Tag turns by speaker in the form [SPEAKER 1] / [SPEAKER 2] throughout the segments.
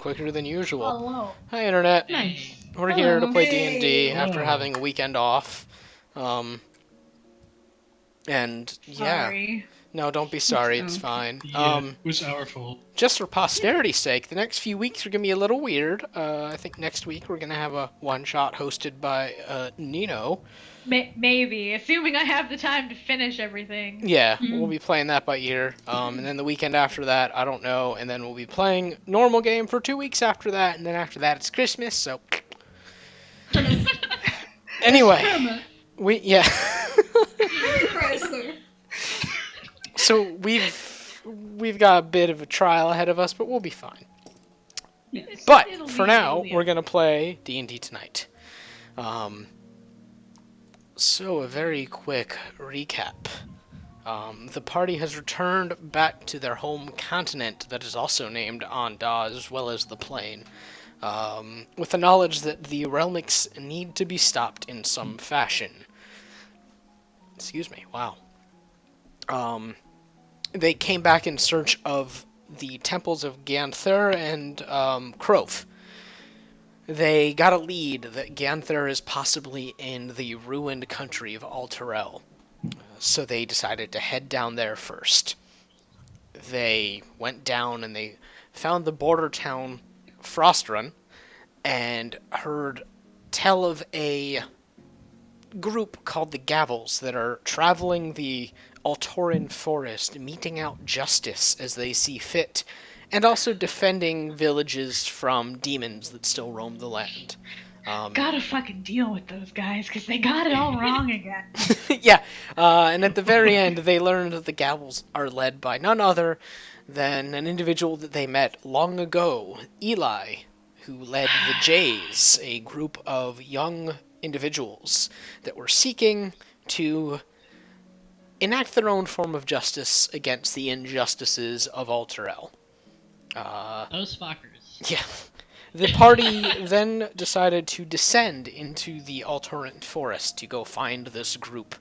[SPEAKER 1] quicker than usual.
[SPEAKER 2] Hello.
[SPEAKER 1] Hi, Internet.
[SPEAKER 2] Nice.
[SPEAKER 1] We're here to
[SPEAKER 2] Hello.
[SPEAKER 1] play D&D
[SPEAKER 3] Hey.
[SPEAKER 1] after
[SPEAKER 3] Hello.
[SPEAKER 1] having a weekend off. And yeah.
[SPEAKER 2] Sorry.
[SPEAKER 1] No, don't be sorry, it's
[SPEAKER 2] Okay.
[SPEAKER 1] fine.
[SPEAKER 3] Yeah, it was our fault.
[SPEAKER 1] Just for posterity's sake, the next few weeks are going to be a little weird. I think next week we're going to have a one-shot hosted by Nino.
[SPEAKER 2] Maybe, assuming I have the time to finish everything.
[SPEAKER 1] Yeah, we'll be playing that by ear. And then the weekend after that, I don't know. And then we'll be playing normal game for 2 weeks after that. And then after that, it's Christmas, so... Anyway, yeah.
[SPEAKER 4] Merry Chrysler.
[SPEAKER 1] So we've got a bit of a trial ahead of us, but we'll be fine.
[SPEAKER 2] Yes.
[SPEAKER 1] But
[SPEAKER 2] It'll
[SPEAKER 1] for
[SPEAKER 2] be-
[SPEAKER 1] now,
[SPEAKER 2] it'll be
[SPEAKER 1] we're gonna play D&D tonight. So a very quick recap. The party has returned back to their home continent that is also named Onda, as well as the plane, with the knowledge that the relics need to be stopped in some fashion. Excuse me, wow. They came back in search of the temples of Ganther and Krov. They got a lead that Ganther is possibly in the ruined country of Alterel, so they decided to head down there first. They went down and they found the border town Frostrun and heard tell of a group called the Gavels that are traveling the Altoran forest, meting out justice as they see fit, and also defending villages from demons that still roam the land.
[SPEAKER 2] Gotta fucking deal with those guys, because they got it all wrong again.
[SPEAKER 1] Yeah, and at the very end, they learned that the Gavels are led by none other than an individual that they met long ago, Eli, who led the Jays, a group of young individuals that were seeking to enact their own form of justice against the injustices of Alterel.
[SPEAKER 3] Those fuckers.
[SPEAKER 1] Yeah. The party then decided to descend into the Alterant forest to go find this group,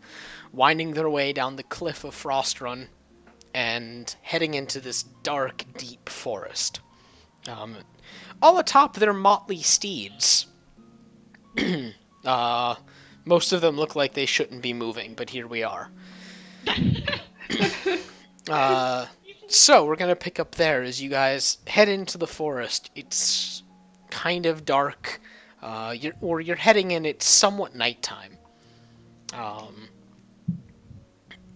[SPEAKER 1] winding their way down the cliff of Frostrun and heading into this dark, deep forest. All atop their motley steeds. Most of them look like they shouldn't be moving, but here we are. So we're gonna pick up there as you guys head into the forest. It's kind of dark, you're heading in. It's somewhat nighttime.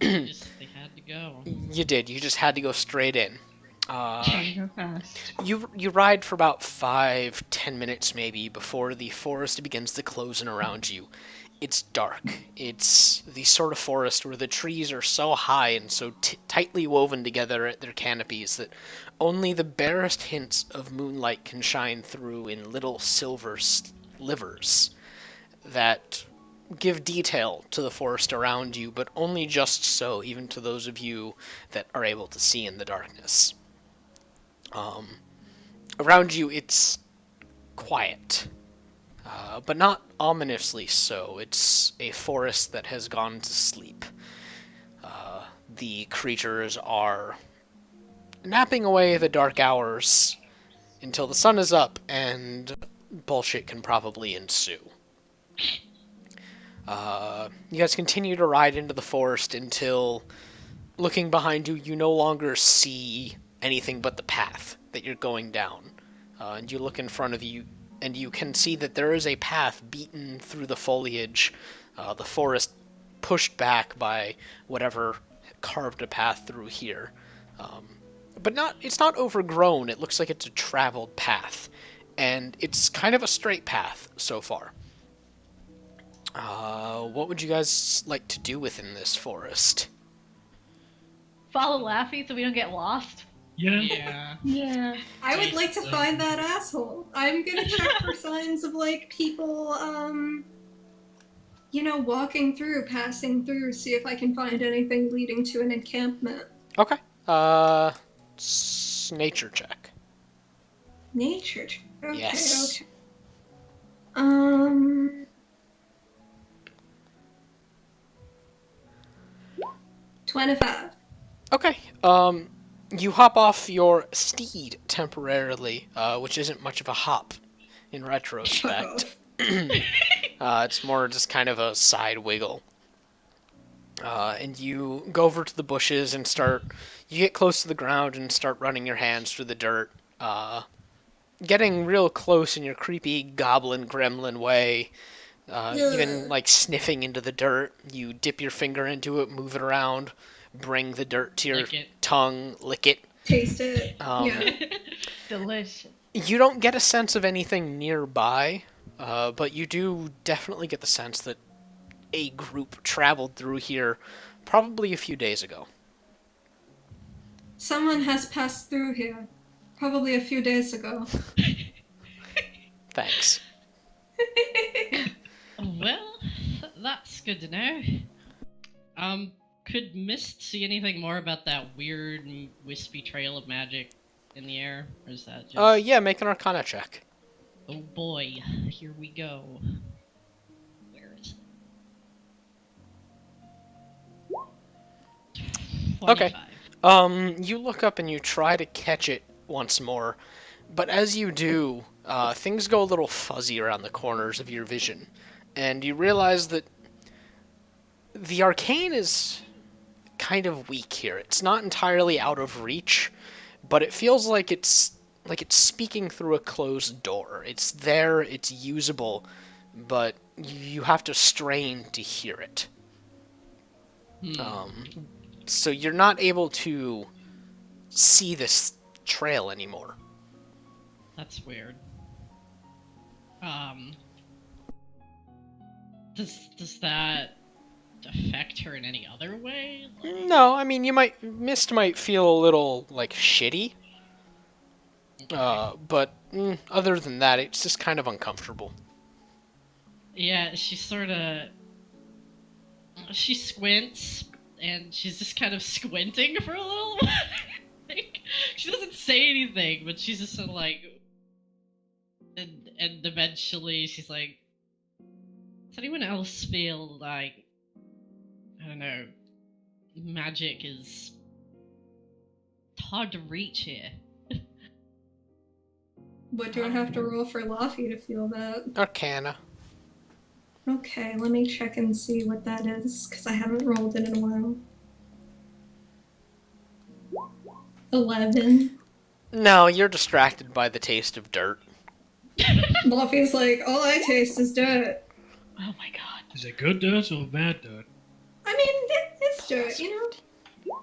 [SPEAKER 3] They had to go.
[SPEAKER 1] You did. You just had to go straight in.
[SPEAKER 2] Go fast.
[SPEAKER 1] You ride for about 5-10 minutes maybe before the forest begins to close in around you. It's dark. It's the sort of forest where the trees are so high and so tightly woven together at their canopies that only the barest hints of moonlight can shine through in little silver slivers that give detail to the forest around you, but only just so, even to those of you that are able to see in the darkness. Around you, it's quiet. But not ominously so. It's a forest that has gone to sleep. The creatures are napping away the dark hours until the sun is up and bullshit can probably ensue. You guys continue to ride into the forest until, looking behind you, you no longer see anything but the path that you're going down. And you look in front of you, and you can see that there is a path beaten through the foliage, the forest pushed back by whatever carved a path through here. But it's not overgrown. It looks like it's a traveled path, and it's kind of a straight path so far. What would you guys like to do within this forest?
[SPEAKER 2] Follow Laffy so we don't get lost.
[SPEAKER 3] Yeah.
[SPEAKER 2] Yeah.
[SPEAKER 4] I would like to find that asshole. I'm gonna check for signs of like people, walking through, passing through, see if I can find anything leading to an encampment.
[SPEAKER 1] Okay. Nature check.
[SPEAKER 4] Nature. Okay,
[SPEAKER 1] Yes.
[SPEAKER 4] okay. 25.
[SPEAKER 1] Okay. You hop off your steed temporarily, which isn't much of a hop in
[SPEAKER 4] Fuck
[SPEAKER 1] retrospect.
[SPEAKER 4] off.
[SPEAKER 1] It's more just kind of a side wiggle. And you go over to the bushes and start. You get close to the ground and start running your hands through the dirt. Getting real close in your creepy goblin gremlin way. Even
[SPEAKER 4] Ugh.
[SPEAKER 1] like sniffing into the dirt. You dip your finger into it, move it around, bring the dirt to your
[SPEAKER 3] Like it.
[SPEAKER 1] tongue, lick it.
[SPEAKER 4] Taste it.
[SPEAKER 1] Um,
[SPEAKER 4] Yeah.
[SPEAKER 2] Delicious.
[SPEAKER 1] you don't get a sense of anything nearby, but you do definitely get the sense that a group traveled through here probably a few days ago.
[SPEAKER 4] Someone has passed through here. Probably a few days ago.
[SPEAKER 1] Thanks.
[SPEAKER 3] Well, that's good to know. Could Mist see anything more about that weird, wispy trail of magic in the air? Or is that just...
[SPEAKER 1] Yeah, make an Arcana check.
[SPEAKER 3] Oh boy, here we go. Where is it? 25.
[SPEAKER 1] Okay. You look up and you try to catch it once more, but as you do, things go a little fuzzy around the corners of your vision, and you realize that the arcane is kind of weak here. It's not entirely out of reach, but it feels like it's speaking through a closed door. It's there, it's usable, but you have to strain to hear it. Um, so you're not able to see this trail anymore.
[SPEAKER 3] That's weird. Um, does that affect her in any other way? Like,
[SPEAKER 1] No, I mean Mist might feel a little like shitty,
[SPEAKER 3] okay.
[SPEAKER 1] but other than that, it's just kind of uncomfortable.
[SPEAKER 3] Yeah, she squints, and she's just kind of squinting for a little while. Like, she doesn't say anything, but she's just sort of like, and eventually she's like, does anyone else feel like, I don't know, magic is hard to reach here?
[SPEAKER 4] What do I have to roll for Laffy to feel that?
[SPEAKER 1] Arcana.
[SPEAKER 4] Okay, let me check and see what that is, because I haven't rolled it in a while. 11.
[SPEAKER 1] No, you're distracted by the taste of dirt.
[SPEAKER 4] Laffy's like, all I taste is dirt.
[SPEAKER 2] Oh my god.
[SPEAKER 3] Is it good dirt or bad dirt?
[SPEAKER 4] I mean, it's dirt, you know?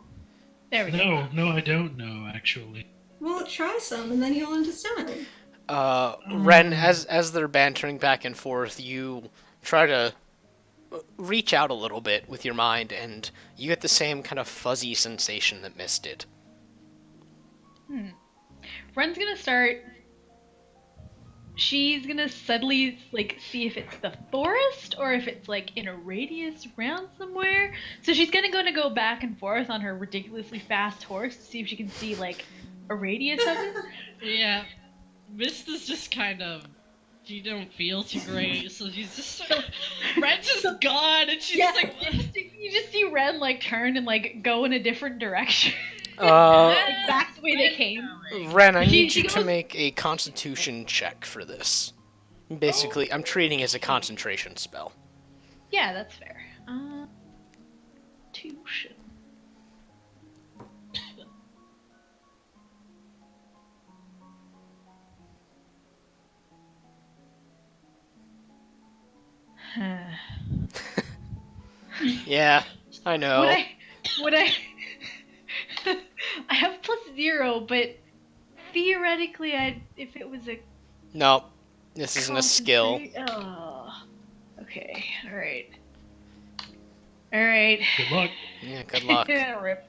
[SPEAKER 2] There we go.
[SPEAKER 3] No, I don't know, actually.
[SPEAKER 4] Well, try some and then you'll understand.
[SPEAKER 1] Ren, as they're bantering back and forth, you try to reach out a little bit with your mind, and you get the same kind of fuzzy sensation that Mist did.
[SPEAKER 2] Ren's gonna start. She's gonna suddenly like see if it's the forest or if it's like in a radius around somewhere. So she's gonna go back and forth on her ridiculously fast horse to see if she can see like a radius of it.
[SPEAKER 3] Yeah, Mist is just kind of, she don't feel too great, so she's just sort of, Red's just gone, and she's
[SPEAKER 2] Yeah,
[SPEAKER 3] just like,
[SPEAKER 2] you just see Ren like turn and like go in a different direction.
[SPEAKER 1] Uh,
[SPEAKER 2] Like, back the way they came.
[SPEAKER 1] Ren, I
[SPEAKER 2] She-
[SPEAKER 1] need
[SPEAKER 2] she
[SPEAKER 1] you to
[SPEAKER 2] goes-
[SPEAKER 1] make a Constitution check for this. Basically, I'm treating it as a concentration spell.
[SPEAKER 2] Yeah, that's fair. Tuition.
[SPEAKER 1] Yeah, I know.
[SPEAKER 2] Would I I have +0, but theoretically if it was a
[SPEAKER 1] No, this isn't a skill.
[SPEAKER 2] Oh. Okay, alright. Alright.
[SPEAKER 3] good luck.
[SPEAKER 1] Yeah, good luck. You
[SPEAKER 2] Rip.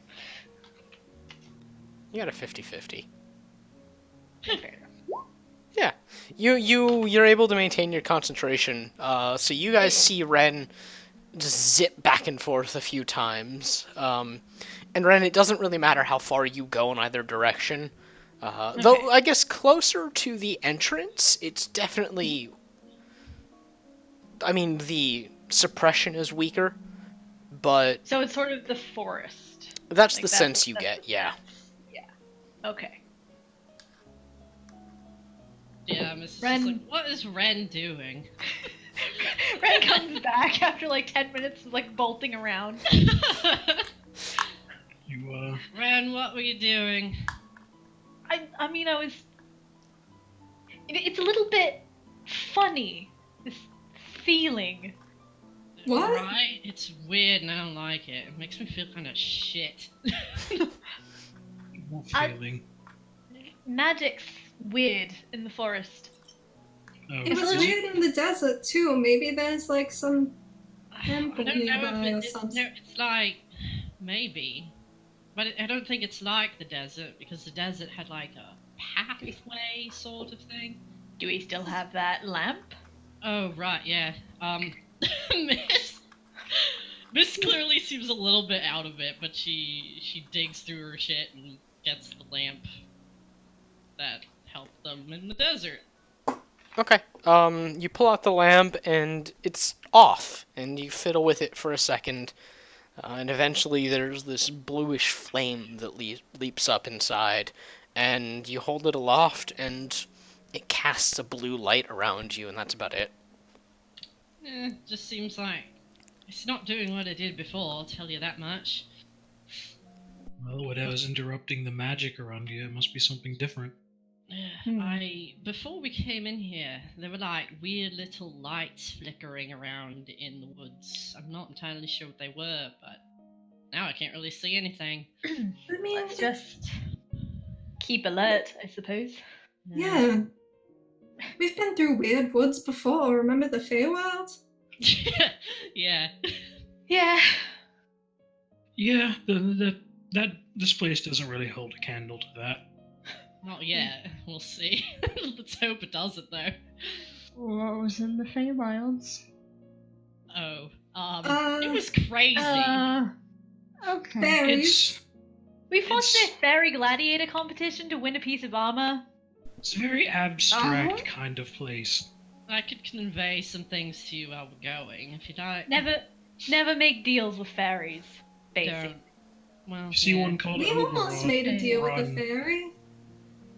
[SPEAKER 1] got a 50-50.
[SPEAKER 2] Fair enough.
[SPEAKER 1] Yeah, you're able to maintain your concentration. So you guys see Ren just zip back and forth a few times. And Ren, it doesn't really matter how far you go in either direction. Though I guess closer to the entrance, it's definitely. I mean, the suppression is weaker, but
[SPEAKER 2] So it's sort of the forest.
[SPEAKER 1] that's
[SPEAKER 2] Like,
[SPEAKER 1] the sense you get. Yeah.
[SPEAKER 2] Yeah. Okay.
[SPEAKER 3] Yeah, Mrs.
[SPEAKER 2] Ren-
[SPEAKER 3] is like, what is Ren doing?
[SPEAKER 2] Ren comes back after like 10 minutes of like bolting around.
[SPEAKER 5] You,
[SPEAKER 3] Ren, what were you doing?
[SPEAKER 2] I mean, I was. It's a little bit funny, this feeling.
[SPEAKER 4] What?
[SPEAKER 3] Right? It's weird and I don't like it. It makes me feel kind of shit.
[SPEAKER 5] what
[SPEAKER 2] I-
[SPEAKER 5] feeling?
[SPEAKER 2] Magic's weird in the forest.
[SPEAKER 5] Oh,
[SPEAKER 4] It was
[SPEAKER 2] a little-
[SPEAKER 4] weird in the desert too. Maybe there's like some
[SPEAKER 3] I
[SPEAKER 4] temple
[SPEAKER 3] don't know
[SPEAKER 4] nearby or
[SPEAKER 3] if
[SPEAKER 4] something.
[SPEAKER 3] no, it's like maybe, but I don't think it's like the desert because the desert had like a pathway sort of thing.
[SPEAKER 2] Do we still have that lamp?
[SPEAKER 3] Oh right, yeah. Miss, Miss clearly seems a little bit out of it, but she digs through her shit and gets the lamp that helped them in the desert.
[SPEAKER 1] Okay. You pull out the lamp and it's off, and you fiddle with it for a second, and eventually there's this bluish flame that leaps up inside, and you hold it aloft, and it casts a blue light around you, and that's about it.
[SPEAKER 3] Just seems like it's not doing what it did before, I'll tell you that much.
[SPEAKER 5] well, whatever's interrupting the magic around you, it must be something different.
[SPEAKER 3] Before we came in here, there were like weird little lights flickering around in the woods. I'm not entirely sure what they were, but now I can't really see anything.
[SPEAKER 4] I mean,
[SPEAKER 2] Let's just keep alert, I suppose.
[SPEAKER 4] yeah. We've been through weird woods before. Remember the Feywild?
[SPEAKER 3] Yeah.
[SPEAKER 2] Yeah.
[SPEAKER 5] Yeah, this place doesn't really hold a candle to that.
[SPEAKER 3] Not yet. We'll see. Let's hope it doesn't, though.
[SPEAKER 6] What was in the Feywilds?
[SPEAKER 3] Oh,
[SPEAKER 4] Uh,
[SPEAKER 3] it was crazy.
[SPEAKER 6] Okay.
[SPEAKER 4] Fairies.
[SPEAKER 5] It's
[SPEAKER 2] We fought
[SPEAKER 5] It's-
[SPEAKER 2] this fairy gladiator competition to win a piece of armor.
[SPEAKER 5] it's a very abstract
[SPEAKER 6] Uh-huh.
[SPEAKER 5] kind of place.
[SPEAKER 3] I could convey some things to you while we're going, if you like.
[SPEAKER 2] Never make deals with fairies. Basic.
[SPEAKER 3] Don't. Well,
[SPEAKER 5] You see
[SPEAKER 3] yeah.
[SPEAKER 5] one called
[SPEAKER 4] We almost
[SPEAKER 5] Oberon.
[SPEAKER 4] made a deal with
[SPEAKER 5] Run.
[SPEAKER 4] the fairy.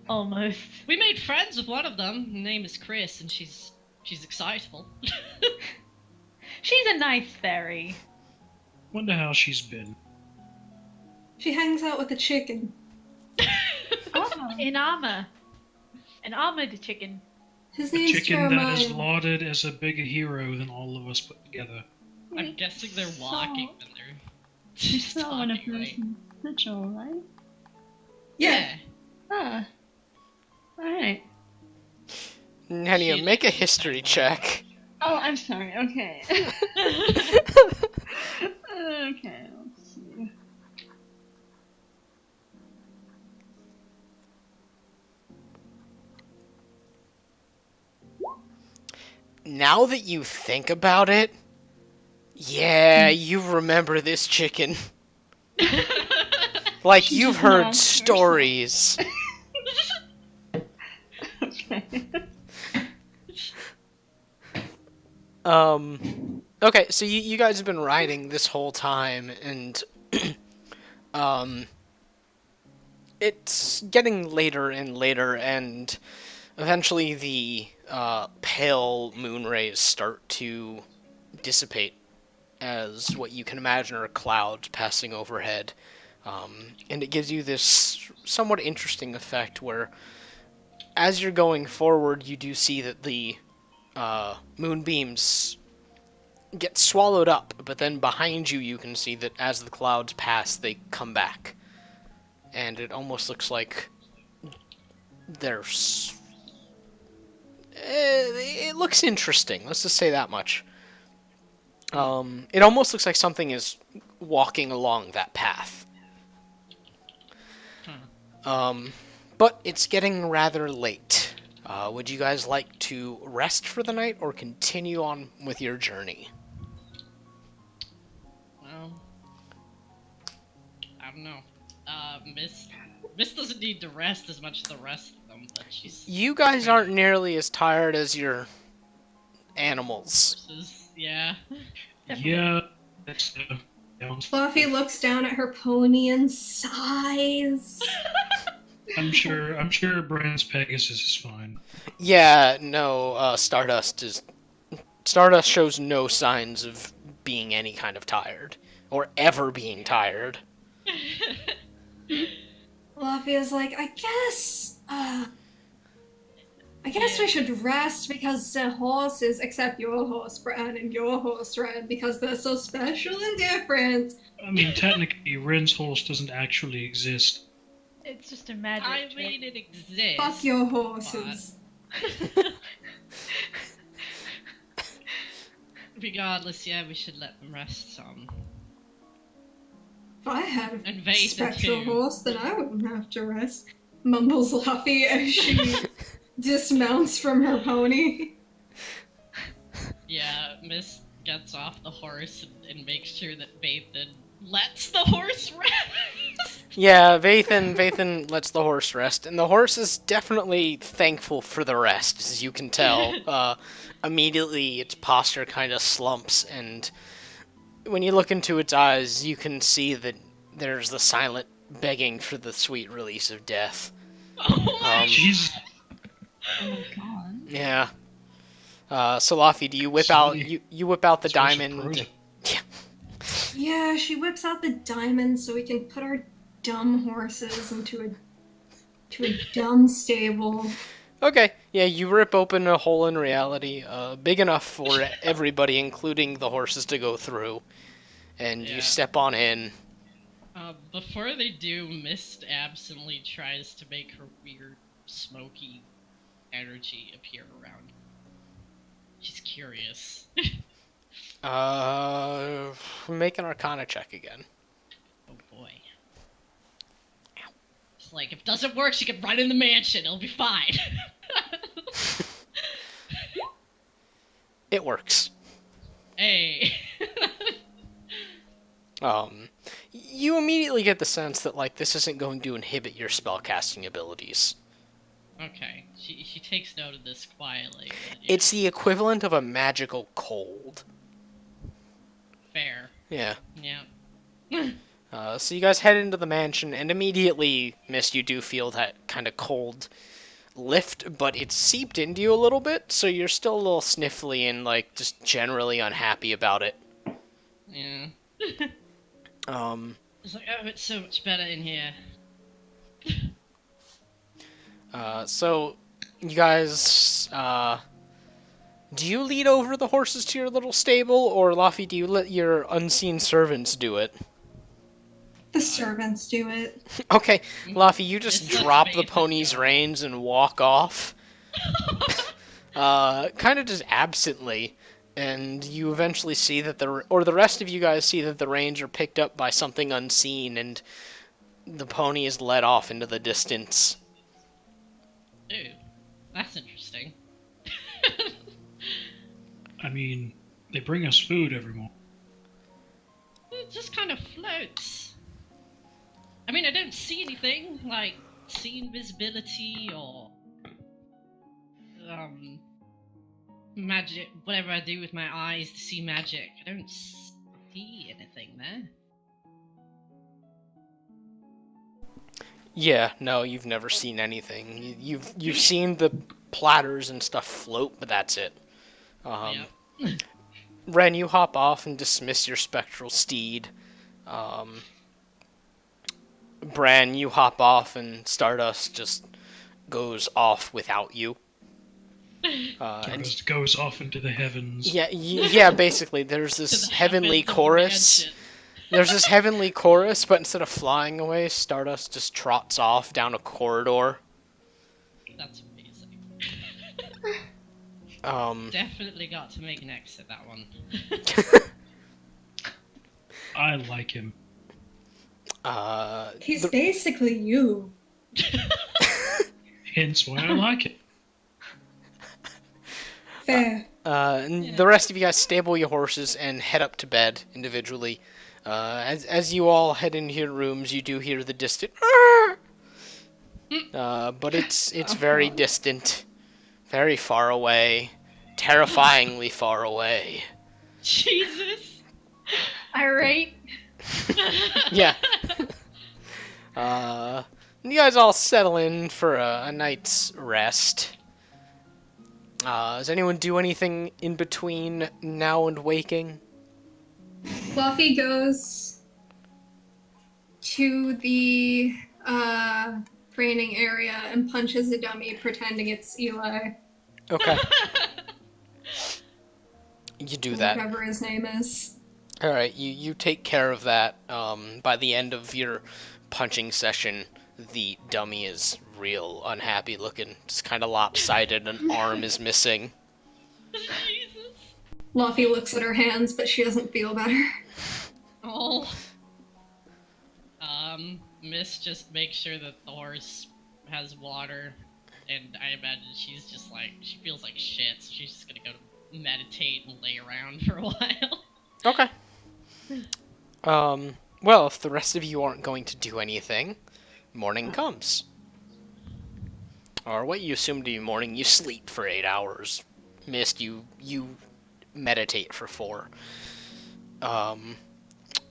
[SPEAKER 2] Almost.
[SPEAKER 3] We made friends with one of them. Her name is Chris, and she's excitable.
[SPEAKER 2] She's a nice fairy.
[SPEAKER 5] Wonder how she's been.
[SPEAKER 4] She hangs out with a chicken.
[SPEAKER 6] Oh.
[SPEAKER 2] In armor. An armored chicken.
[SPEAKER 4] His
[SPEAKER 5] A
[SPEAKER 4] name's
[SPEAKER 5] chicken that is
[SPEAKER 4] Jeremiah.
[SPEAKER 5] lauded as a bigger hero than all of us put together.
[SPEAKER 3] I'm guessing they're walking when they're.
[SPEAKER 6] You saw one of
[SPEAKER 3] talking,
[SPEAKER 6] those
[SPEAKER 3] right?
[SPEAKER 6] in Mitchell, right?
[SPEAKER 4] Yeah.
[SPEAKER 6] Ah. Alright.
[SPEAKER 1] Nenia, make a history check.
[SPEAKER 6] Oh, I'm sorry. Okay. Okay, let's see.
[SPEAKER 1] Now that you think about it, yeah, you remember this chicken. Like,
[SPEAKER 6] She
[SPEAKER 1] you've
[SPEAKER 6] just
[SPEAKER 1] heard
[SPEAKER 6] nods to
[SPEAKER 1] stories.
[SPEAKER 6] Okay.
[SPEAKER 1] Okay, so you guys have been riding this whole time, and, it's getting later and later, and eventually the, pale moon rays start to dissipate as what you can imagine are clouds passing overhead. And it gives you this somewhat interesting effect where, as you're going forward, you do see that the moonbeams get swallowed up, but then behind you, you can see that as the clouds pass, they come back. And it almost looks like there's... it looks interesting, let's just say that much. It almost looks like something is walking along that path. But it's getting rather late. Would you guys like to rest for the night or continue on with your journey?
[SPEAKER 3] Well, I don't know. Miss doesn't need to rest as much as the rest of them, but she's
[SPEAKER 1] You guys aren't nearly as tired as your animals.
[SPEAKER 3] horses. Yeah.
[SPEAKER 5] Yeah, that's the downside.
[SPEAKER 4] Fluffy looks down at her pony and sighs.
[SPEAKER 5] I'm sure Brand's Pegasus is fine.
[SPEAKER 1] Yeah, no, Stardust shows no signs of being any kind of tired or ever being tired.
[SPEAKER 4] Lavia's like, I guess we should rest because the horses, except your horse, Bran, and your horse, Red, because they're so special and different.
[SPEAKER 5] I mean, technically, Ren's horse doesn't actually exist.
[SPEAKER 2] It's just a magic
[SPEAKER 3] I
[SPEAKER 2] trick.
[SPEAKER 3] mean, it exists.
[SPEAKER 4] Fuck your horses.
[SPEAKER 3] Regardless, yeah, we should let them rest some.
[SPEAKER 4] If I had
[SPEAKER 3] And
[SPEAKER 4] a
[SPEAKER 3] Vaesen
[SPEAKER 4] spectral
[SPEAKER 3] too.
[SPEAKER 4] horse, then I wouldn't have to rest. Mumbles Luffy as she dismounts from her pony.
[SPEAKER 3] Yeah, Miss gets off the horse and makes sure that Vaesen lets the horse rest.
[SPEAKER 1] Yeah, Vathan lets the horse rest, and the horse is definitely thankful for the rest, as you can tell. Immediately, its posture kind of slumps, and when you look into its eyes, you can see that there's the silent begging for the sweet release of death.
[SPEAKER 3] Oh my
[SPEAKER 5] Jesus.
[SPEAKER 6] Oh my god.
[SPEAKER 1] Yeah. So Laffy, do you whip
[SPEAKER 5] So
[SPEAKER 1] out
[SPEAKER 5] many-
[SPEAKER 1] you whip out the
[SPEAKER 5] It's also
[SPEAKER 1] diamond?
[SPEAKER 5] frozen.
[SPEAKER 4] Yeah, she whips out the diamond so we can put our dumb horses into a dumb stable.
[SPEAKER 1] Okay, yeah, you rip open a hole in reality, big enough for everybody, including the horses, to go through, and
[SPEAKER 3] Yeah.
[SPEAKER 1] you step on in.
[SPEAKER 3] Before they do, Mist absently tries to make her weird, smoky energy appear around. She's curious.
[SPEAKER 1] Make an Arcana check again.
[SPEAKER 3] Oh boy. It's like, if it doesn't work, she can run in the mansion. It'll be fine.
[SPEAKER 1] It works.
[SPEAKER 3] Hey.
[SPEAKER 1] You immediately get the sense that, like, this isn't going to inhibit your spellcasting abilities.
[SPEAKER 3] Okay, she takes note of this quietly. But yeah,
[SPEAKER 1] It's the equivalent of a magical cold.
[SPEAKER 3] fair.
[SPEAKER 1] Yeah.
[SPEAKER 3] Yeah.
[SPEAKER 1] So you guys head into the mansion, and immediately, Mist, you do feel that kind of cold lift, but it's seeped into you a little bit, so you're still a little sniffly and, like, just generally unhappy about it.
[SPEAKER 3] Yeah. It's like, oh, it's so much better in here.
[SPEAKER 1] So you guys, do you lead over the horses to your little stable, or Laffy, do you let your unseen servants do it?
[SPEAKER 4] The servants do it.
[SPEAKER 1] Okay, Laffy, you just
[SPEAKER 3] It's
[SPEAKER 1] drop
[SPEAKER 3] just
[SPEAKER 1] the
[SPEAKER 3] Vaesen
[SPEAKER 1] pony's
[SPEAKER 3] go.
[SPEAKER 1] reins and walk off. Kind of just absently, and you eventually see that the rest of you guys see that the reins are picked up by something unseen, and the pony is led off into the distance.
[SPEAKER 3] Ooh, that's interesting.
[SPEAKER 5] I mean, they bring us food every morning.
[SPEAKER 3] It just kind of floats. I mean, I don't see anything, like, see invisibility or, magic, whatever I do with my eyes to see magic. I don't see anything there.
[SPEAKER 1] Yeah, no, you've never seen anything. You've seen the platters and stuff float, but that's it.
[SPEAKER 3] Yep.
[SPEAKER 1] Ren, you hop off and dismiss your spectral steed. Bran, you hop off and Stardust just goes off without you. And
[SPEAKER 5] Just goes off into the heavens.
[SPEAKER 1] yeah, basically, there's
[SPEAKER 3] To
[SPEAKER 1] this
[SPEAKER 3] the
[SPEAKER 1] heavenly
[SPEAKER 3] heavens of the
[SPEAKER 1] chorus.
[SPEAKER 3] mansion.
[SPEAKER 1] There's this heavenly chorus, but instead of flying away, Stardust just trots off down a corridor.
[SPEAKER 3] That's amazing. Definitely got to make an exit that one.
[SPEAKER 5] I like him.
[SPEAKER 4] He's basically you.
[SPEAKER 5] Hence why I like it.
[SPEAKER 4] Fair.
[SPEAKER 1] And the rest of you guys stable your horses and head up to bed individually. As you all head into your rooms, you do hear the distant, but it's very distant, very far away, terrifyingly far away.
[SPEAKER 3] Jesus!
[SPEAKER 2] Irate.
[SPEAKER 1] Yeah. You guys all settle in for a night's rest. Does anyone do anything in between now and waking?
[SPEAKER 4] Fluffy goes to the training area and punches a dummy pretending it's Eli.
[SPEAKER 1] Okay. You do that.
[SPEAKER 4] Whatever his name is.
[SPEAKER 1] Alright, you take care of that. By the end of your punching session, the dummy is real unhappy looking. It's kind of lopsided, an arm is missing.
[SPEAKER 3] Jesus.
[SPEAKER 4] Luffy looks at her hands, but she doesn't feel better.
[SPEAKER 3] Oh. Miss just makes sure that the horse has water, and I imagine she's just like, she feels like shit, so she's just gonna go to meditate and lay around for a while.
[SPEAKER 1] Okay. Well, if the rest of you aren't going to do anything, morning comes. Or what you assume to be morning, you sleep for 8 hours. Mist, you meditate for 4.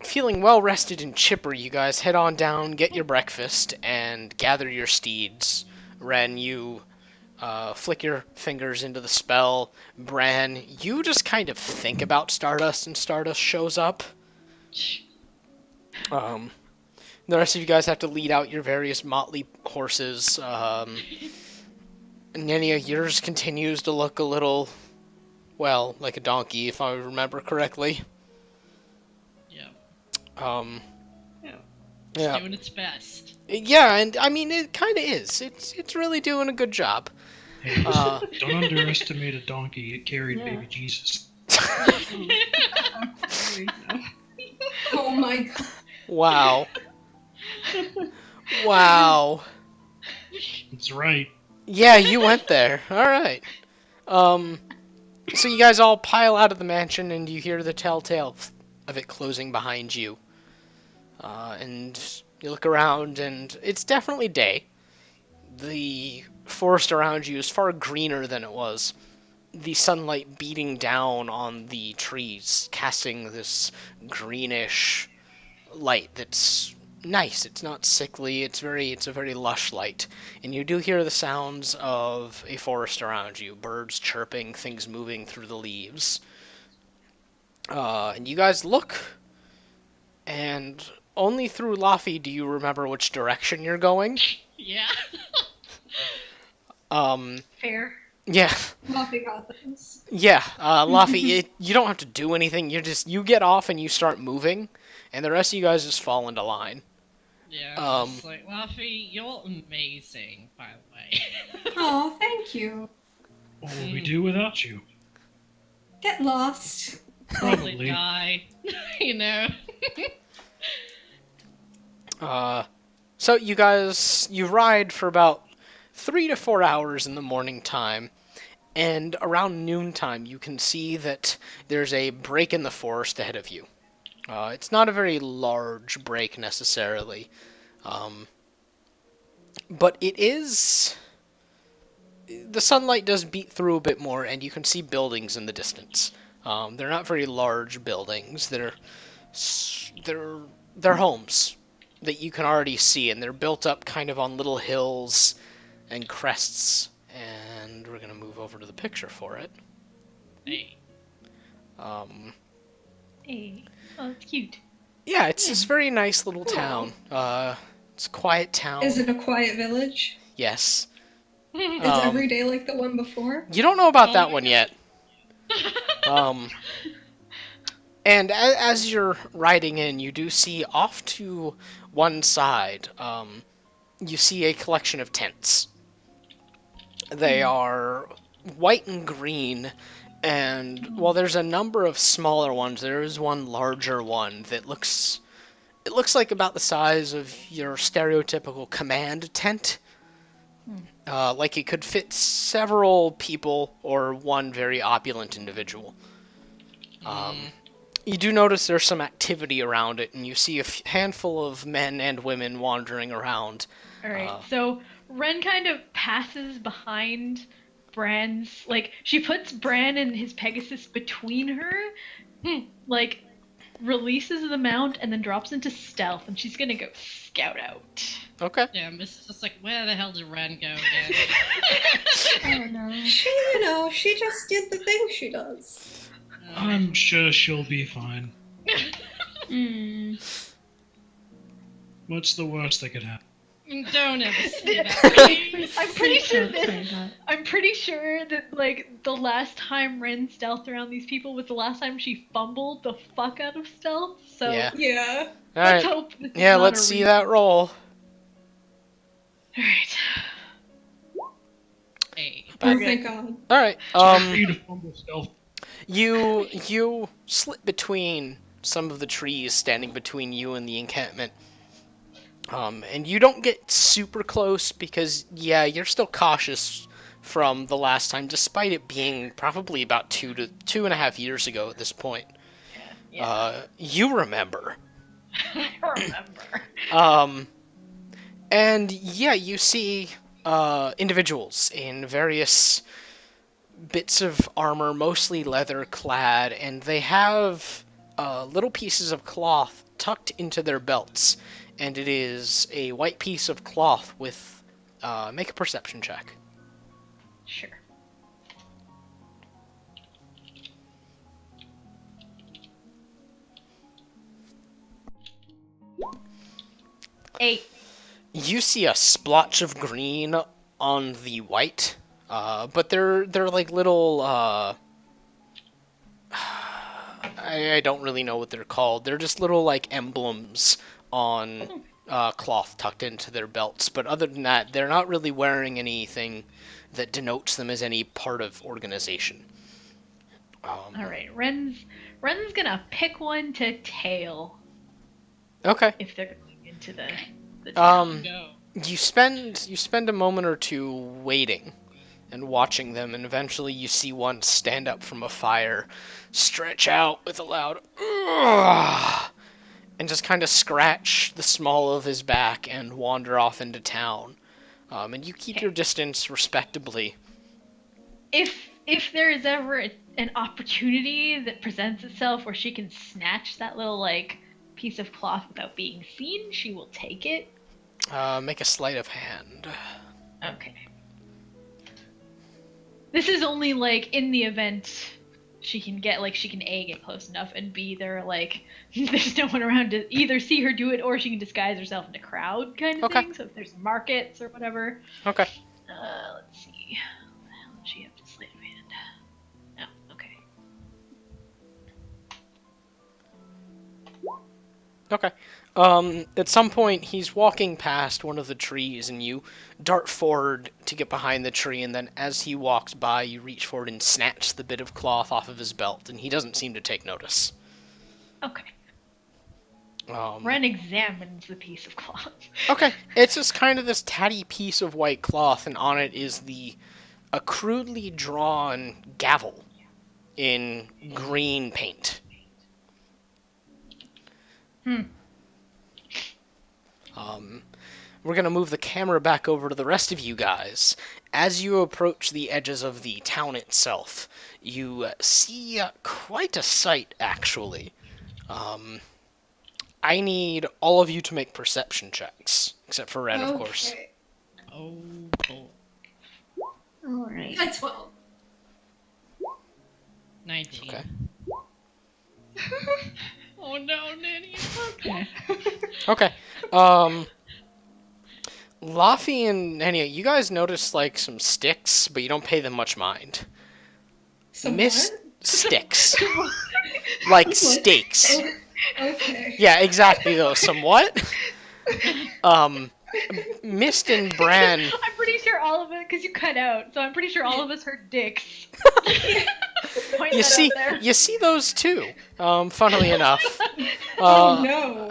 [SPEAKER 1] Feeling well rested and chipper, you guys head on down, get your breakfast, and gather your steeds. Ren, you flick your fingers into the spell. Bran, you just kind of think about Stardust, and Stardust shows up. The rest of you guys have to lead out your various motley horses. Nenia, yours continues to look a little, well, like a donkey, if I remember correctly.
[SPEAKER 3] Yeah.
[SPEAKER 6] Yeah.
[SPEAKER 3] It's doing its best.
[SPEAKER 1] Yeah, and I mean, it kind of is. It's really doing a good job.
[SPEAKER 5] Hey, don't underestimate a donkey. It carried
[SPEAKER 6] Yeah.
[SPEAKER 5] baby Jesus.
[SPEAKER 4] Oh my god.
[SPEAKER 1] Wow. Wow.
[SPEAKER 5] That's right.
[SPEAKER 1] Yeah, you went there. Alright. So you guys all pile out of the mansion, and you hear the telltale of it closing behind you. And you look around, and it's definitely day. The forest around you is far greener than it was. The sunlight beating down on the trees, casting this greenish light that's nice. It's not sickly. It's a very lush light. And you do hear the sounds of a forest around you, birds chirping, things moving through the leaves. And you guys look, and only through Laffy do you remember which direction you're going.
[SPEAKER 3] Yeah.
[SPEAKER 2] Fair.
[SPEAKER 1] Yeah.
[SPEAKER 4] Luffy got this.
[SPEAKER 1] Yeah, Laffy, you don't have to do anything. You get off and you start moving, and the rest of you guys just fall into line.
[SPEAKER 3] Yeah, it's like, Luffy, you're amazing, by the way.
[SPEAKER 4] Oh, thank you.
[SPEAKER 5] What would we do without you?
[SPEAKER 4] Get lost.
[SPEAKER 3] Probably
[SPEAKER 5] Probably.
[SPEAKER 3] die. You know?
[SPEAKER 1] So you guys, you ride for about 3 to 4 hours in the morning time, and around noontime you can see that there's a break in the forest ahead of you. It's not a very large break necessarily, but it is. The sunlight does beat through a bit more, and you can see buildings in the distance. They're not very large buildings. They're homes that you can already see, and they're built up kind of on little hills and crests. And we're gonna move over to the picture for it.
[SPEAKER 3] Hey.
[SPEAKER 2] Hey. Oh, it's cute.
[SPEAKER 1] Yeah, it's this very nice little town. It's a quiet town.
[SPEAKER 4] Is it a quiet village?
[SPEAKER 1] Yes.
[SPEAKER 4] Is every day like the one before?
[SPEAKER 1] You don't know about
[SPEAKER 3] Oh
[SPEAKER 1] that
[SPEAKER 3] my
[SPEAKER 1] one
[SPEAKER 3] God.
[SPEAKER 1] yet. And as you're riding in, you do see off to one side, you see a collection of tents. They are white and green, and while there's a number of smaller ones, there is one larger one that looks like about the size of your stereotypical command tent. Like it could fit several people or one very opulent individual. You do notice there's some activity around it, and you see a handful of men and women wandering around.
[SPEAKER 2] Alright, so Ren kind of passes behind Bran's, like, she puts Bran and his Pegasus between her, like, releases the mount and then drops into stealth, and she's gonna go scout out.
[SPEAKER 1] Okay.
[SPEAKER 3] Yeah, Miss is just like, where the hell did Ren go again?
[SPEAKER 4] Oh no. She just did the thing she does.
[SPEAKER 5] I'm sure she'll be fine.
[SPEAKER 2] Hmm.
[SPEAKER 5] What's the worst that could happen?
[SPEAKER 3] Don't ever say that, please.
[SPEAKER 2] I'm pretty sure
[SPEAKER 4] Don't say that.
[SPEAKER 2] I'm pretty sure that like the last time Ren stealthed around these people was the last time she fumbled the fuck out of stealth. So
[SPEAKER 1] Yeah.
[SPEAKER 4] Yeah.
[SPEAKER 1] All
[SPEAKER 2] let's
[SPEAKER 1] right.
[SPEAKER 2] hope this is
[SPEAKER 1] Yeah,
[SPEAKER 2] not
[SPEAKER 1] let's
[SPEAKER 2] a
[SPEAKER 1] see
[SPEAKER 2] repeat.
[SPEAKER 1] that roll.
[SPEAKER 2] Alright.
[SPEAKER 3] Hey.
[SPEAKER 4] Oh, thank God.
[SPEAKER 1] All right.
[SPEAKER 5] For you to fumble stealth.
[SPEAKER 1] You slip between some of the trees standing between you and the encampment. And you don't get super close because, yeah, you're still cautious from the last time, despite it being probably about 2.5 years ago at this point.
[SPEAKER 2] Yeah.
[SPEAKER 1] You remember.
[SPEAKER 2] I remember.
[SPEAKER 1] And yeah, you see individuals in various bits of armor, mostly leather clad, and they have little pieces of cloth tucked into their belts. And it is a white piece of cloth with... make a perception check.
[SPEAKER 2] Sure. Eight.
[SPEAKER 1] You see a splotch of green on the white, but they're like little... I don't really know what they're called. They're just little, like, emblems on cloth tucked into their belts. But other than that, they're not really wearing anything that denotes them as any part of organization.
[SPEAKER 2] Alright, Ren's gonna pick one to tail
[SPEAKER 1] Okay.
[SPEAKER 2] if they're going into the town.
[SPEAKER 3] Go.
[SPEAKER 1] You spend a moment or two waiting and watching them, and eventually you see one stand up from a fire, stretch out with a loud "Ugh," and just kind of scratch the small of his back and wander off into town. And you keep your distance respectably.
[SPEAKER 2] If there is ever an opportunity that presents itself where she can snatch that little like piece of cloth without being seen, she will take it.
[SPEAKER 1] Make a sleight of hand.
[SPEAKER 2] Okay. This is only like in the event she can get A, get close enough, and B, there's no one around to either see her do it or she can disguise herself in a crowd kind of
[SPEAKER 1] Okay.
[SPEAKER 2] thing. So if there's markets or whatever.
[SPEAKER 1] Okay.
[SPEAKER 2] Let's see. What the hell does she have to sleight of hand? Oh, okay.
[SPEAKER 1] Okay. At some point, he's walking past one of the trees, and you dart forward to get behind the tree, and then as he walks by, you reach forward and snatch the bit of cloth off of his belt, and he doesn't seem to take notice.
[SPEAKER 2] Okay.
[SPEAKER 1] Um,
[SPEAKER 2] Ren examines the piece of cloth.
[SPEAKER 1] okay, it's just kind of this tatty piece of white cloth, and on it is a crudely drawn gavel in green paint. We're going to move the camera back over to the rest of you guys. As you approach the edges of the town itself, you see quite a sight, actually. I need all of you to make perception checks, except for Red, of course.
[SPEAKER 4] Okay.
[SPEAKER 3] Oh, boy.
[SPEAKER 4] Alright. That's 12.
[SPEAKER 3] 19.
[SPEAKER 1] Okay.
[SPEAKER 3] Oh no, Nanny.
[SPEAKER 2] Okay.
[SPEAKER 1] Okay. Laffy and Enya, you guys notice, like, some sticks, but you don't pay them much mind.
[SPEAKER 4] Some
[SPEAKER 1] Miss
[SPEAKER 4] what?
[SPEAKER 1] sticks. Like steaks.
[SPEAKER 4] Okay.
[SPEAKER 1] Yeah, exactly, though. Somewhat. Mist and Bran.
[SPEAKER 2] I'm pretty sure all of it, because you cut out, so I'm pretty sure all of us heard dicks. Point
[SPEAKER 1] You
[SPEAKER 2] that
[SPEAKER 1] see,
[SPEAKER 2] out there.
[SPEAKER 1] you see those too. Funnily enough,
[SPEAKER 4] Oh no.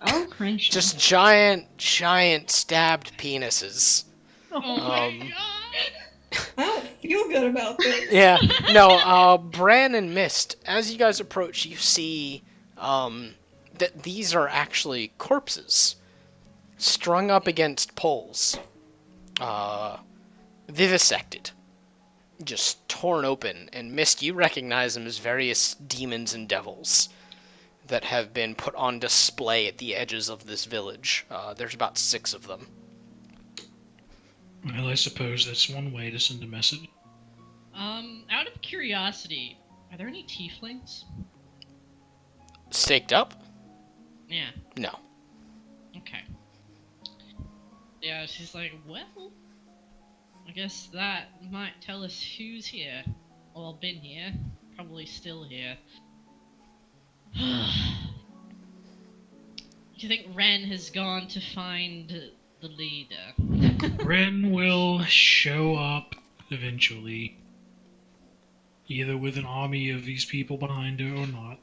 [SPEAKER 6] Oh, gracious.
[SPEAKER 1] just giant stabbed penises.
[SPEAKER 3] Oh my
[SPEAKER 1] Um,
[SPEAKER 3] god.
[SPEAKER 4] I don't feel good about this.
[SPEAKER 1] Yeah, no. Bran and Mist. As you guys approach, you see that these are actually corpses strung up against poles, vivisected, just torn open. And Mist, you recognize them as various demons and devils. that have been put on display at the edges of this village. There's about 6 of them.
[SPEAKER 5] Well, I suppose that's one way to send a message.
[SPEAKER 3] Out of curiosity, are there any tieflings?
[SPEAKER 1] Staked up?
[SPEAKER 3] Yeah.
[SPEAKER 1] No.
[SPEAKER 3] Okay. Yeah, she's like, well, I guess that might tell us who's here. Or been here. Probably still here. Do you think Ren has gone to find the leader?
[SPEAKER 5] Ren will show up eventually, either with an army of these people behind her or not.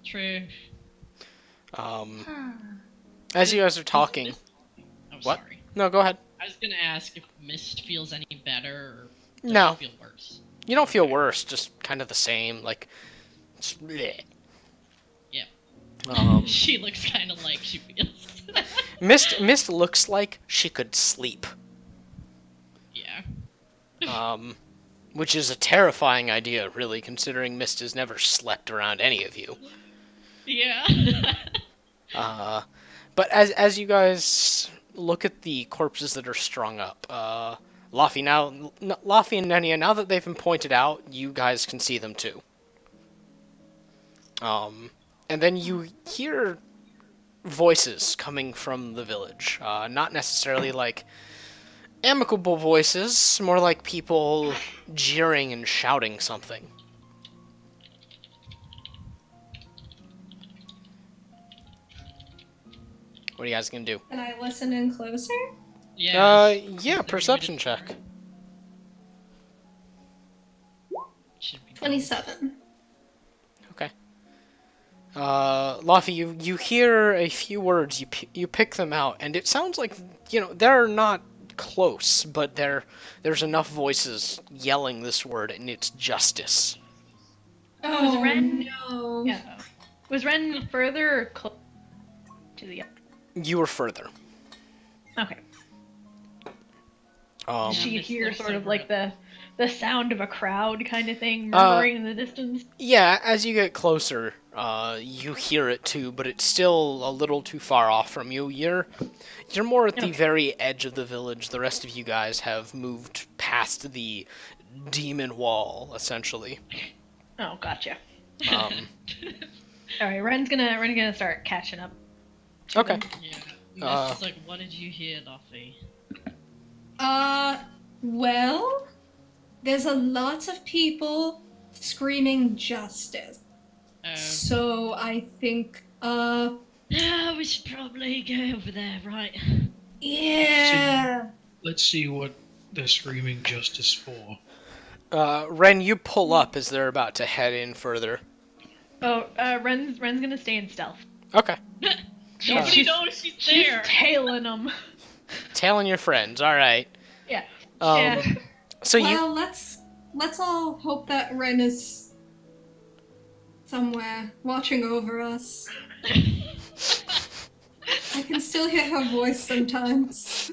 [SPEAKER 3] True.
[SPEAKER 1] As you guys are talking...
[SPEAKER 3] Oh,
[SPEAKER 1] What?
[SPEAKER 3] sorry.
[SPEAKER 1] No, go ahead.
[SPEAKER 3] I was gonna ask if Mist feels any better, or does
[SPEAKER 1] No.
[SPEAKER 3] she feel worse?
[SPEAKER 1] You don't feel worse, just kind of the same, like... just bleh.
[SPEAKER 3] Yeah. She looks kind of like she feels.
[SPEAKER 1] Mist looks like she could sleep.
[SPEAKER 3] Yeah.
[SPEAKER 1] Which is a terrifying idea, really, considering Mist has never slept around any of you.
[SPEAKER 3] Yeah.
[SPEAKER 1] But as you guys look at the corpses that are strung up, Laffy and Nenia, now that they've been pointed out, you guys can see them too. And then you hear voices coming from the village. Not necessarily like amicable voices, more like people jeering and shouting something. What are you guys gonna do?
[SPEAKER 4] Can I listen in closer?
[SPEAKER 3] Yeah.
[SPEAKER 1] Yeah, perception check.
[SPEAKER 3] Should be
[SPEAKER 4] 27.
[SPEAKER 1] Okay. Laffy, you hear a few words, you pick them out, and it sounds like, they're not close, but there's enough voices yelling this word, and it's justice.
[SPEAKER 4] Oh,
[SPEAKER 2] Was Ren-
[SPEAKER 4] no.
[SPEAKER 2] Yeah. Was Ren further or close to the...
[SPEAKER 1] You were further.
[SPEAKER 2] Okay.
[SPEAKER 1] Um,
[SPEAKER 2] She
[SPEAKER 3] Mist
[SPEAKER 2] hear
[SPEAKER 3] looks
[SPEAKER 2] sort of
[SPEAKER 3] over
[SPEAKER 2] like
[SPEAKER 3] at-
[SPEAKER 2] the sound of a crowd kind of thing murmuring in the distance.
[SPEAKER 1] yeah, as you get closer, you hear it too, but it's still a little too far off from you. You're more at the
[SPEAKER 2] Okay.
[SPEAKER 1] very edge of the village. The rest of you guys have moved past the demon wall, essentially.
[SPEAKER 2] Oh, gotcha.
[SPEAKER 1] Um,
[SPEAKER 2] All right, Ren's gonna start catching up. to
[SPEAKER 1] okay.
[SPEAKER 2] them.
[SPEAKER 3] Yeah. Mist is like, what did you hear, Luffy?
[SPEAKER 4] Well, there's a lot of people screaming justice. So I think,
[SPEAKER 3] Yeah, we should probably go over there, right?
[SPEAKER 4] yeah.
[SPEAKER 5] Let's see what they're screaming justice for.
[SPEAKER 1] Ren, you pull up as they're about to head in further.
[SPEAKER 2] Oh, Ren's gonna stay in stealth.
[SPEAKER 1] Okay.
[SPEAKER 3] Nobody knows she's
[SPEAKER 2] She's
[SPEAKER 3] there.
[SPEAKER 2] tailing them.
[SPEAKER 1] Tailing your friends, alright.
[SPEAKER 2] Yeah.
[SPEAKER 1] Um, so you...
[SPEAKER 4] Well, let's all hope that Ren is somewhere watching over us. I can still hear her voice sometimes.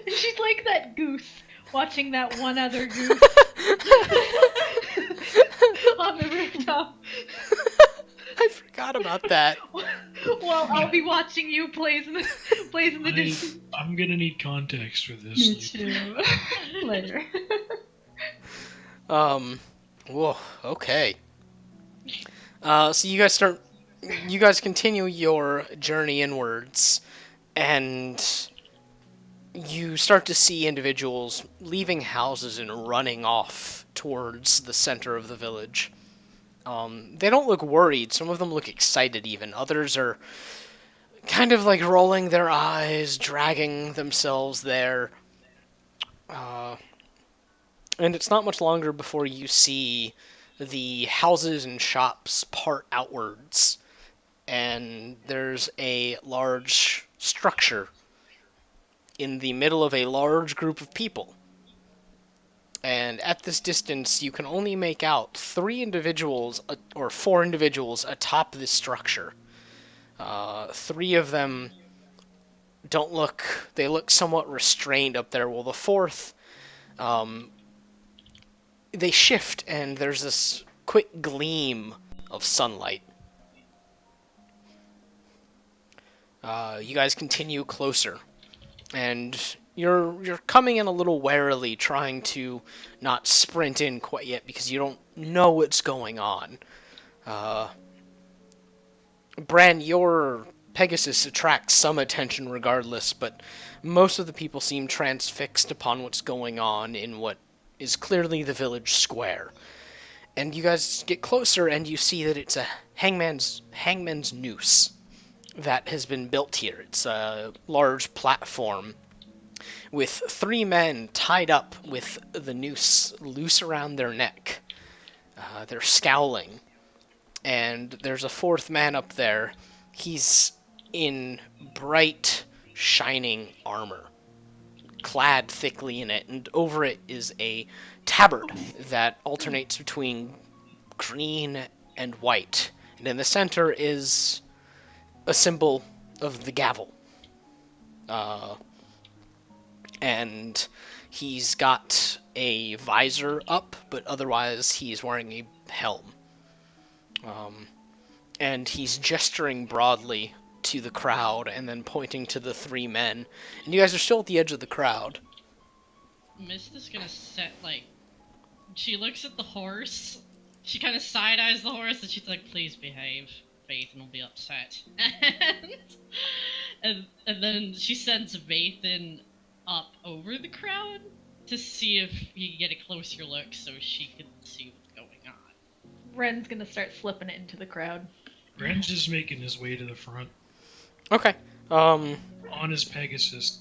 [SPEAKER 2] She's like that goose watching that one other goose on the rooftop.
[SPEAKER 1] I forgot about that.
[SPEAKER 2] While I'll be watching you plays in the distance.
[SPEAKER 5] I'm gonna need context for this.
[SPEAKER 2] Me too. Later.
[SPEAKER 1] Whoa, okay. So you guys continue your journey inwards, and you start to see individuals leaving houses and running off towards the center of the village. They don't look worried, some of them look excited even, others are kind of like rolling their eyes, dragging themselves there. And it's not much longer before you see the houses and shops part outwards, and there's a large structure in the middle of a large group of people. And at this distance, you can only make out 4 individuals atop this structure. 3 of them they look somewhat restrained up there, while the 4th, they shift, and there's this quick gleam of sunlight. You guys continue closer, and you're coming in a little warily, trying to not sprint in quite yet because you don't know what's going on. Bran, your Pegasus attracts some attention regardless, but most of the people seem transfixed upon what's going on in what is clearly the village square. And you guys get closer and you see that it's a hangman's noose that has been built here. It's a large platform with 3 men tied up with the noose loose around their neck. They're scowling. And there's a 4th man up there. He's in bright, shining armor, clad thickly in it, and over it is a tabard that alternates between green and white. And in the center is a symbol of the gavel. And he's got a visor up, but otherwise he's wearing a helm. And he's gesturing broadly to the crowd and then pointing to the 3 men. And you guys are still at the edge of the crowd.
[SPEAKER 3] Mist is gonna she looks at the horse, she kind of side-eyes the horse, and she's like, please behave, Vathan will be upset. and then she sends Vathan up over the crowd to see if he can get a closer look so she can see what's going on.
[SPEAKER 2] Ren's gonna start slipping it into the crowd.
[SPEAKER 5] Ren's just making his way to the front
[SPEAKER 1] Okay.
[SPEAKER 5] on his Pegasus.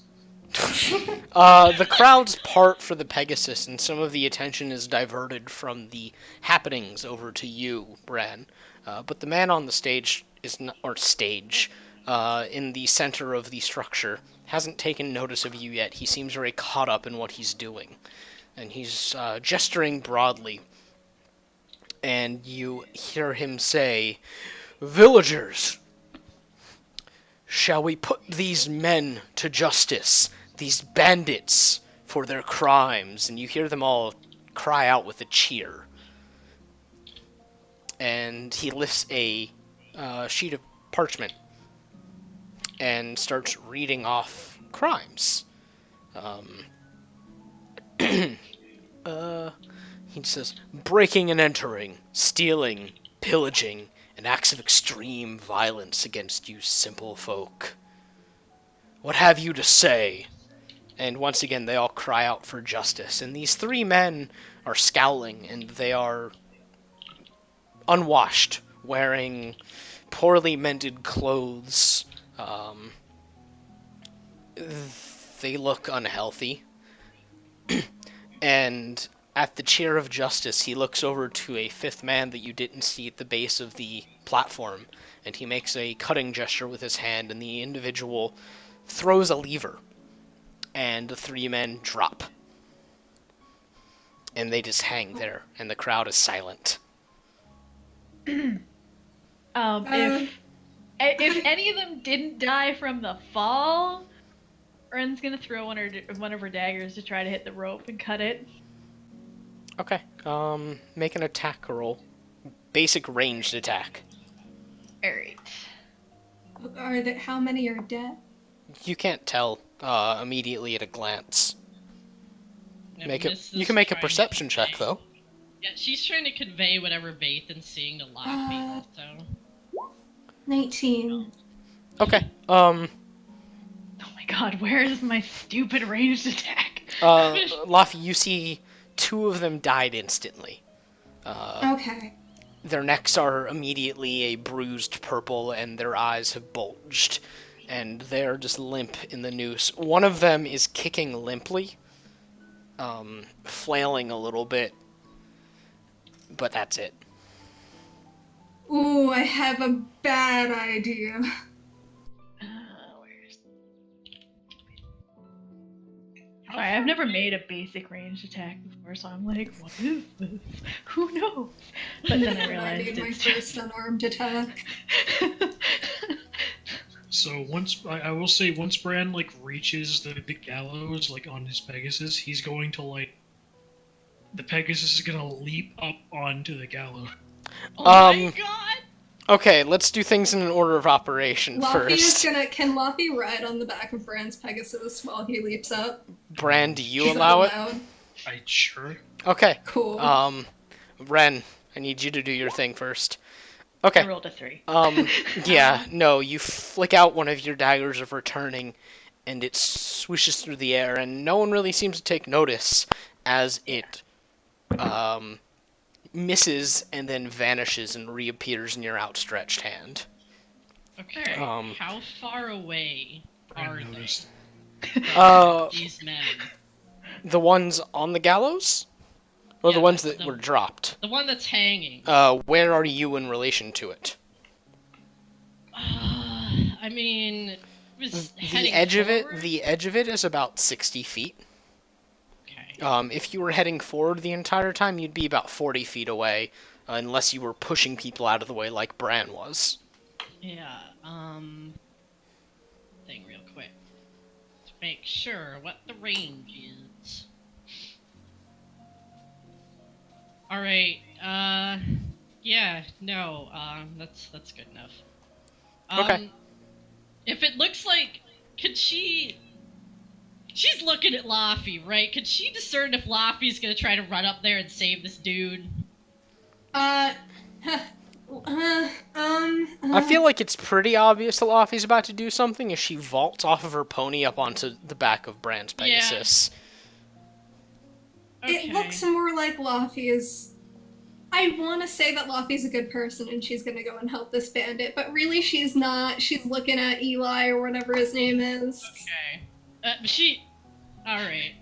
[SPEAKER 1] The crowds part for the Pegasus, and some of the attention is diverted from the happenings over to you, Bran. But the man on the stage in the center of the structure, hasn't taken notice of you yet. He seems very caught up in what he's doing. And he's gesturing broadly. And you hear him say, "Villagers, shall we put these men to justice, these bandits, for their crimes?" And you hear them all cry out with a cheer. And he lifts a sheet of parchment and starts reading off crimes. He says, "Breaking and entering, stealing, pillaging, and acts of extreme violence against you simple folk. What have you to say?" And once again, they all cry out for justice. And these 3 men are scowling, and they are unwashed, wearing poorly mended clothes. They look unhealthy. And at the chair of justice, he looks over to a 5th man that you didn't see at the base of the platform, and he makes a cutting gesture with his hand, and the individual throws a lever, and the 3 men drop. And they just hang there, and the crowd is silent.
[SPEAKER 2] If any of them didn't die from the fall, Ren's gonna throw one of her daggers to try to hit the rope and cut it.
[SPEAKER 1] Okay, make an attack roll. Basic ranged attack.
[SPEAKER 2] Alright.
[SPEAKER 4] How many are dead?
[SPEAKER 1] You can't tell immediately at a glance.
[SPEAKER 3] Yeah,
[SPEAKER 1] You can make a perception check, though.
[SPEAKER 3] Yeah, she's trying to convey whatever Vathan's seeing to a lot of people, so...
[SPEAKER 4] 19.
[SPEAKER 1] Okay,
[SPEAKER 2] Oh my god, where is my stupid ranged attack?
[SPEAKER 1] Laffy, you see 2 of them died instantly.
[SPEAKER 4] Okay.
[SPEAKER 1] Their necks are immediately a bruised purple, and their eyes have bulged, and they're just limp in the noose. One of them is kicking limply, flailing a little bit, but that's it.
[SPEAKER 4] Ooh, I have a bad idea.
[SPEAKER 2] Sorry, I've never made a basic ranged attack before, so I'm like, what is this? Who knows? But then I
[SPEAKER 4] I
[SPEAKER 2] realized
[SPEAKER 4] made my
[SPEAKER 2] it's
[SPEAKER 4] first unarmed attack.
[SPEAKER 5] So I will say once Bran reaches the gallows on his Pegasus, he's going to the Pegasus is gonna leap up onto the gallows.
[SPEAKER 3] Oh my
[SPEAKER 1] Um,
[SPEAKER 3] god!
[SPEAKER 1] Okay, let's do things in an order of operation
[SPEAKER 4] Luffy is
[SPEAKER 1] first.
[SPEAKER 4] gonna. Can Luffy ride on the back of Brand's Pegasus while he leaps up?
[SPEAKER 1] Bran, do you
[SPEAKER 4] Is that
[SPEAKER 1] allow it?
[SPEAKER 4] allowed?
[SPEAKER 5] I sure.
[SPEAKER 1] Okay.
[SPEAKER 4] Cool.
[SPEAKER 1] Ren, I need you to do your thing first.
[SPEAKER 2] I
[SPEAKER 1] Okay.
[SPEAKER 2] rolled a 3.
[SPEAKER 1] Yeah, no, you flick out one of your daggers of returning, and it swishes through the air, and no one really seems to take notice as it, misses and then vanishes and reappears in your outstretched hand.
[SPEAKER 3] Okay, how far away
[SPEAKER 5] I
[SPEAKER 3] are
[SPEAKER 5] noticed.
[SPEAKER 3] these men?
[SPEAKER 1] The ones on the gallows? Or the
[SPEAKER 3] Yeah,
[SPEAKER 1] ones that
[SPEAKER 3] the-
[SPEAKER 1] were dropped?
[SPEAKER 3] The one that's hanging.
[SPEAKER 1] Where are you in relation to it?
[SPEAKER 3] I mean, it was
[SPEAKER 1] The
[SPEAKER 3] heading
[SPEAKER 1] edge of
[SPEAKER 3] forward.
[SPEAKER 1] it, the edge of it is about 60 feet.
[SPEAKER 3] Okay.
[SPEAKER 1] If you were heading forward the entire time, you'd be about 40 feet away, unless you were pushing people out of the way like Bran was.
[SPEAKER 3] Yeah, thing real quick. To make sure what the range is. Alright, yeah, no, that's good enough.
[SPEAKER 1] Okay.
[SPEAKER 3] If it looks like, she's looking at Laffy, right? Could she discern if Laffy's gonna try to run up there and save this dude?
[SPEAKER 1] I feel like it's pretty obvious that Laffy's about to do something as she vaults off of her pony up onto the back of Bran's Pegasus.
[SPEAKER 3] Okay.
[SPEAKER 4] It looks more like Luffy is. I want to say that Luffy's a good person and she's gonna go and help this bandit, but really she's not. She's looking at Eli or whatever his name is.
[SPEAKER 3] Okay. Alright.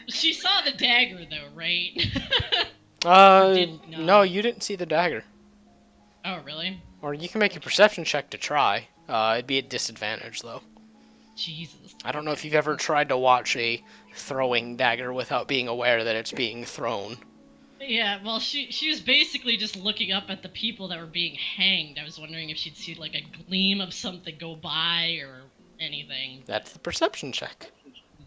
[SPEAKER 3] She saw the dagger, though, right? Did not.
[SPEAKER 1] No, you didn't see the dagger.
[SPEAKER 3] Oh, really?
[SPEAKER 1] Or you can make a perception check to try. It'd be at disadvantage, though.
[SPEAKER 3] Jesus.
[SPEAKER 1] I don't know if you've ever tried to watch a throwing dagger without being aware that it's being thrown.
[SPEAKER 3] Yeah, well, she was basically just looking up at the people that were being hanged. I was wondering if she'd see, like, a gleam of something go by or anything.
[SPEAKER 1] That's the perception check.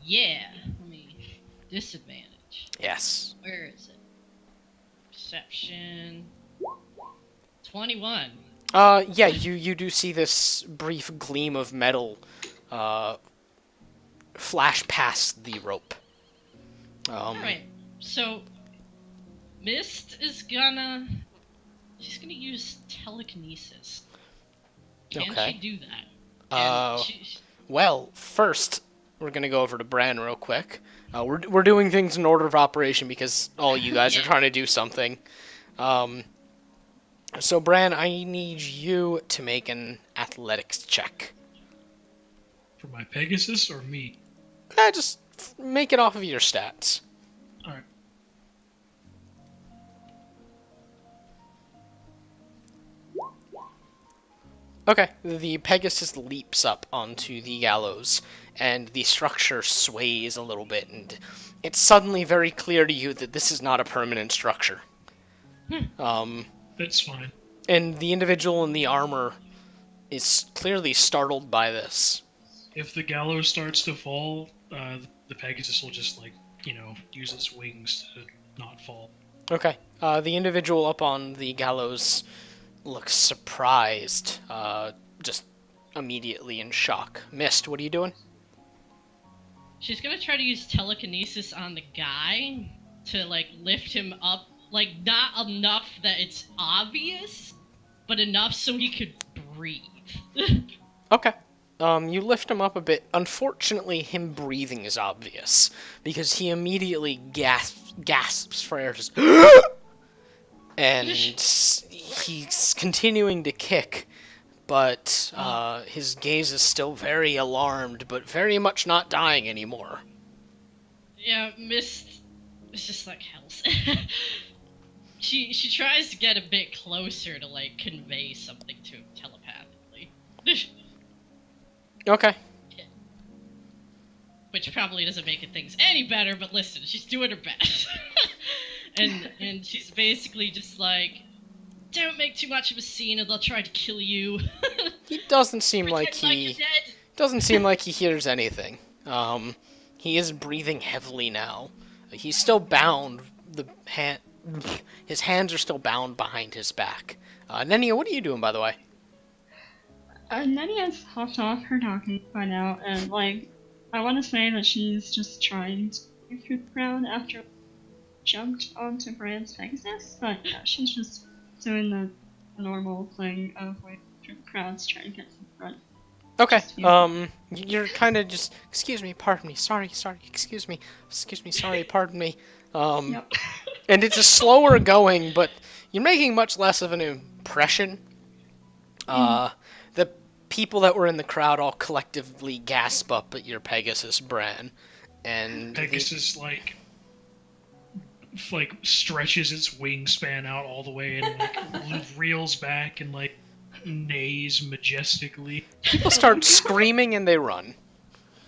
[SPEAKER 3] Yeah. Let me... Disadvantage.
[SPEAKER 1] Yes.
[SPEAKER 3] Where is it? Perception... 21.
[SPEAKER 1] Yeah, you do see this brief gleam of metal, flash past the rope.
[SPEAKER 3] Alright, so... Mist is she's gonna use telekinesis. Can
[SPEAKER 1] Okay.
[SPEAKER 3] she do that?
[SPEAKER 1] Well, first, we're gonna go over to Bran real quick. We're doing things in order of operation because all you guys are trying to do something. So Bran, I need you to make an athletics check.
[SPEAKER 5] For my Pegasus or me?
[SPEAKER 1] Just make it off of your stats.
[SPEAKER 5] Alright.
[SPEAKER 1] Okay, the Pegasus leaps up onto the gallows, and the structure sways a little bit, and it's suddenly very clear to you that this is not a permanent structure.
[SPEAKER 5] That's fine.
[SPEAKER 1] And the individual in the armor is clearly startled by this.
[SPEAKER 5] If the gallows starts to fall, the Pegasus will just, use its wings to not fall.
[SPEAKER 1] Okay, the individual up on the gallows looks surprised, just immediately in shock. Mist, what are you doing?
[SPEAKER 3] She's gonna try to use telekinesis on the guy to, lift him up. Not enough that it's obvious, but enough so he could breathe.
[SPEAKER 1] Okay. You lift him up a bit. Unfortunately, him breathing is obvious, because he immediately gasps for air, just and he's continuing to kick, but his gaze is still very alarmed, but very much not dying anymore.
[SPEAKER 3] Yeah, Mist is just like hells. She tries to get a bit closer to convey something to him telepathically.
[SPEAKER 1] Okay.
[SPEAKER 3] Which probably doesn't make things any better, but listen, she's doing her best. and she's basically just like, don't make too much of a scene or they'll try to kill you.
[SPEAKER 1] He doesn't seem like
[SPEAKER 3] Pretend you're
[SPEAKER 1] he
[SPEAKER 3] dead.
[SPEAKER 1] doesn't seem like he hears anything. He is breathing heavily now. He's still bound the hand. His hands are still bound behind his back. Nenia, what are you doing, by the way?
[SPEAKER 6] Nadia's hopped off her talking by now, and like, I want to say that she's just trying to get through the crowd after jumped onto Brand's Pegasus, but yeah, she's just doing the normal thing of waiting through the crowds trying to get to the front.
[SPEAKER 1] Okay.
[SPEAKER 6] Just you.
[SPEAKER 1] You're kind of just. Excuse me. Pardon me. Sorry. Excuse me. Sorry. Pardon me.
[SPEAKER 6] Yep.
[SPEAKER 1] And it's a slower going, but you're making much less of an impression. The people that were in the crowd all collectively gasp up at your Pegasus, Bran, and
[SPEAKER 5] Pegasus like stretches its wingspan out all the way and like reels back and like neighs majestically.
[SPEAKER 1] people start screaming and they run.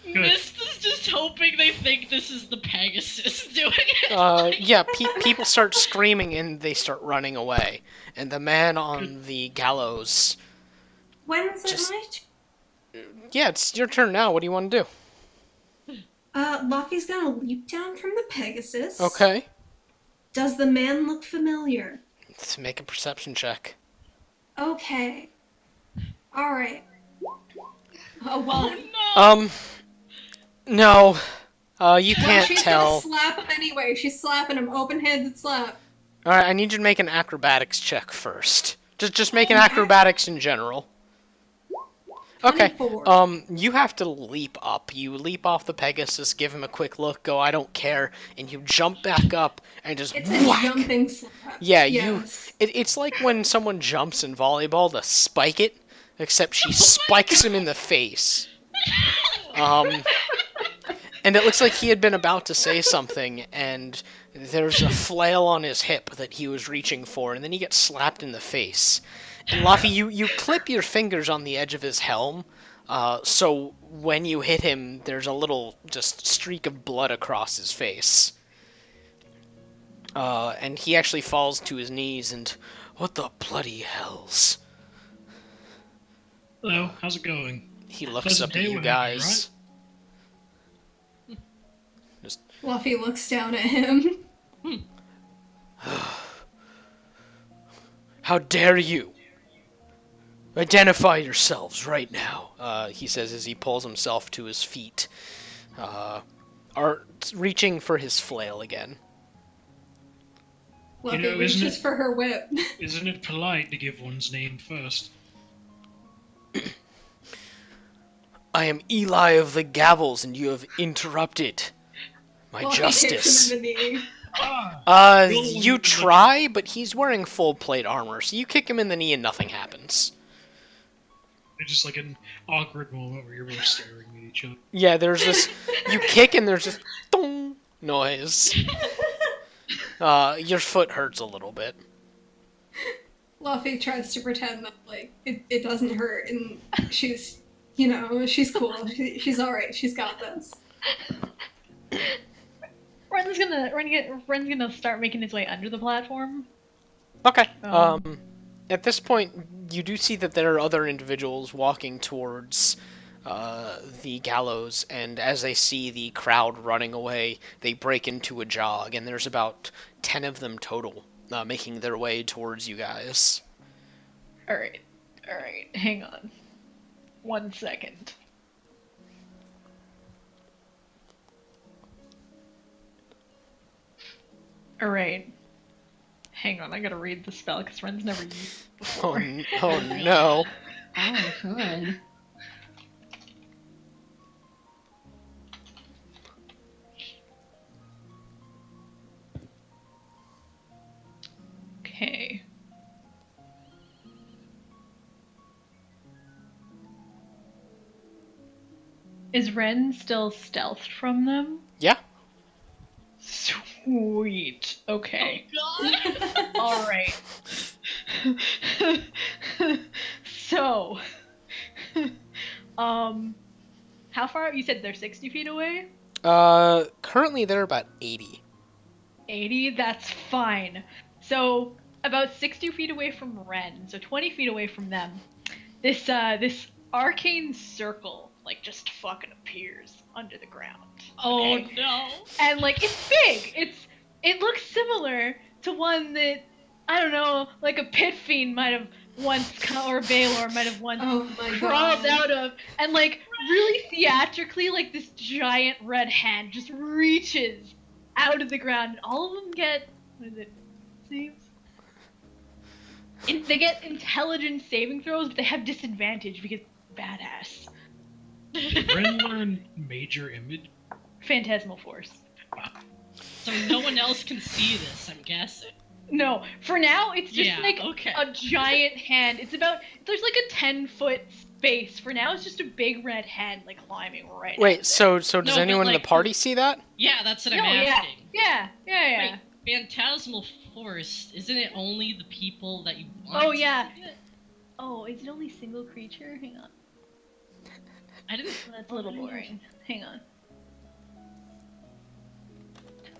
[SPEAKER 3] Mist is just hoping they think this is the Pegasus doing it.
[SPEAKER 1] Yeah, people start screaming and they start running away. And the man on the gallows.
[SPEAKER 4] When is it
[SPEAKER 1] Just-
[SPEAKER 4] my turn?
[SPEAKER 1] Yeah, it's your turn now. What do you want to do?
[SPEAKER 4] Luffy's gonna leap down from the Pegasus.
[SPEAKER 1] Okay.
[SPEAKER 4] Does the man look familiar?
[SPEAKER 1] Let's make a perception check.
[SPEAKER 4] Okay. Alright. Oh,
[SPEAKER 3] Oh
[SPEAKER 4] well.
[SPEAKER 3] no!
[SPEAKER 1] No. You
[SPEAKER 4] Well,
[SPEAKER 1] can't
[SPEAKER 4] she's
[SPEAKER 1] tell.
[SPEAKER 4] gonna slap him anyway. She's slapping him. Open-handed slap.
[SPEAKER 1] Alright, I need you to make an acrobatics check first. Just make an acrobatics in general. Okay.
[SPEAKER 4] 24.
[SPEAKER 1] You have to leap up. You leap off the Pegasus, give him a quick look, go, I don't care, and you jump back up and just
[SPEAKER 4] It's a
[SPEAKER 1] whack.
[SPEAKER 4] jumping slap.
[SPEAKER 1] Yeah,
[SPEAKER 4] Yes.
[SPEAKER 1] it's like when someone jumps in volleyball to spike it, except she spikes him in the face. And it looks like he had been about to say something, and there's a flail on his hip that he was reaching for, and then he gets slapped in the face. And Luffy, you clip your fingers on the edge of his helm, so when you hit him, there's a little just streak of blood across his face. And he actually falls to his knees, and what the bloody hells?
[SPEAKER 5] Hello, how's it going?
[SPEAKER 1] He looks
[SPEAKER 5] Pleasant
[SPEAKER 1] up at
[SPEAKER 5] day
[SPEAKER 1] you
[SPEAKER 5] with
[SPEAKER 1] guys.
[SPEAKER 4] Luffy looks down at him.
[SPEAKER 1] How dare you? Identify yourselves right now, he says as he pulls himself to his feet, reaching for his flail again.
[SPEAKER 4] Luffy
[SPEAKER 5] know, isn't
[SPEAKER 4] reaches
[SPEAKER 5] it-
[SPEAKER 4] for her whip.
[SPEAKER 5] Isn't it polite to give one's name first?
[SPEAKER 1] I am Eli of the Gavels, and you have interrupted my
[SPEAKER 4] Luffy
[SPEAKER 1] justice.
[SPEAKER 4] hits him in the knee.
[SPEAKER 1] You try, but he's wearing full plate armor, so you kick him in the knee and nothing happens.
[SPEAKER 5] It's just like an awkward moment where you're both staring at each other.
[SPEAKER 1] Yeah, there's this. You kick and there's this dong noise. Your foot hurts a little bit.
[SPEAKER 4] Luffy tries to pretend that, like, it doesn't hurt, and she's, she's cool. She's alright. She's got this.
[SPEAKER 2] Ren's gonna start making his way under the platform.
[SPEAKER 1] Okay.
[SPEAKER 2] Um,
[SPEAKER 1] At this point, you do see that there are other individuals walking towards the gallows, and as they see the crowd running away, they break into a jog, and there's about 10 of them total, making their way towards you guys.
[SPEAKER 2] Alright, hang on. 1 second. Alright. Hang on, I gotta read the spell because Ren's never used it
[SPEAKER 1] Oh,
[SPEAKER 2] before.
[SPEAKER 1] oh no.
[SPEAKER 6] Oh, good.
[SPEAKER 2] Okay. Is Ren still stealthed from them?
[SPEAKER 1] Yeah.
[SPEAKER 2] Sweet. Okay.
[SPEAKER 3] Oh god!
[SPEAKER 2] Alright. So, how far? You said they're 60 feet away?
[SPEAKER 1] Currently they're about 80.
[SPEAKER 2] 80? That's fine. So, about 60 feet away from Ren, so 20 feet away from them, this arcane circle, just fucking appears under the ground.
[SPEAKER 3] Oh
[SPEAKER 2] Okay?
[SPEAKER 3] no!
[SPEAKER 2] And, it's big! It looks similar to one that, I don't know, like a pit fiend might have once, or Baylor might have once
[SPEAKER 4] Oh my
[SPEAKER 2] crawled
[SPEAKER 4] god.
[SPEAKER 2] out of, and like really theatrically, like this giant red hand just reaches out of the ground, and all of them get, what is it, saves? They get intelligence saving throws, but they have disadvantage because badass.
[SPEAKER 5] Did Ren learn major image?
[SPEAKER 2] Phantasmal force.
[SPEAKER 3] So no one else can see this, I'm guessing.
[SPEAKER 2] No, for now it's just
[SPEAKER 3] Yeah,
[SPEAKER 2] like
[SPEAKER 3] okay.
[SPEAKER 2] a giant hand. There's like a 10-foot space. For now it's just a big red hand like climbing right out
[SPEAKER 1] Wait,
[SPEAKER 2] of
[SPEAKER 1] so does
[SPEAKER 3] No, but,
[SPEAKER 1] anyone in the
[SPEAKER 3] like,
[SPEAKER 1] party see that?
[SPEAKER 3] Yeah, that's what
[SPEAKER 2] there.
[SPEAKER 3] I'm
[SPEAKER 2] No, yeah.
[SPEAKER 3] asking.
[SPEAKER 2] Yeah.
[SPEAKER 3] Wait, phantasmal force, isn't it only the people that you want
[SPEAKER 2] Oh,
[SPEAKER 3] to
[SPEAKER 2] yeah.
[SPEAKER 3] see it?
[SPEAKER 2] Oh, is it only single creature? Hang on.
[SPEAKER 3] I didn't...
[SPEAKER 2] Well, that's a little boring. Hang on.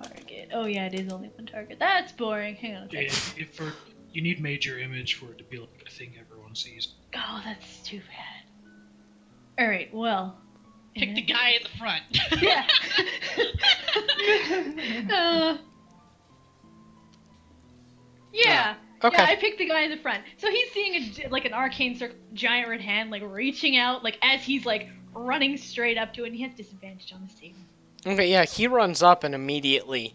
[SPEAKER 2] Target. Oh yeah, it is only one target. That's boring. Hang on a
[SPEAKER 5] Yeah,
[SPEAKER 2] second.
[SPEAKER 5] you need major image for it to be like a thing everyone sees.
[SPEAKER 2] Oh, that's too bad. Alright, well.
[SPEAKER 3] Pick the guy in the front.
[SPEAKER 2] Yeah. Yeah.
[SPEAKER 1] Okay.
[SPEAKER 2] Yeah, I picked the guy in the front. So he's seeing an arcane giant red hand like reaching out like as he's like running straight up to it, and he has disadvantage on the save.
[SPEAKER 1] Okay, yeah, he runs up and immediately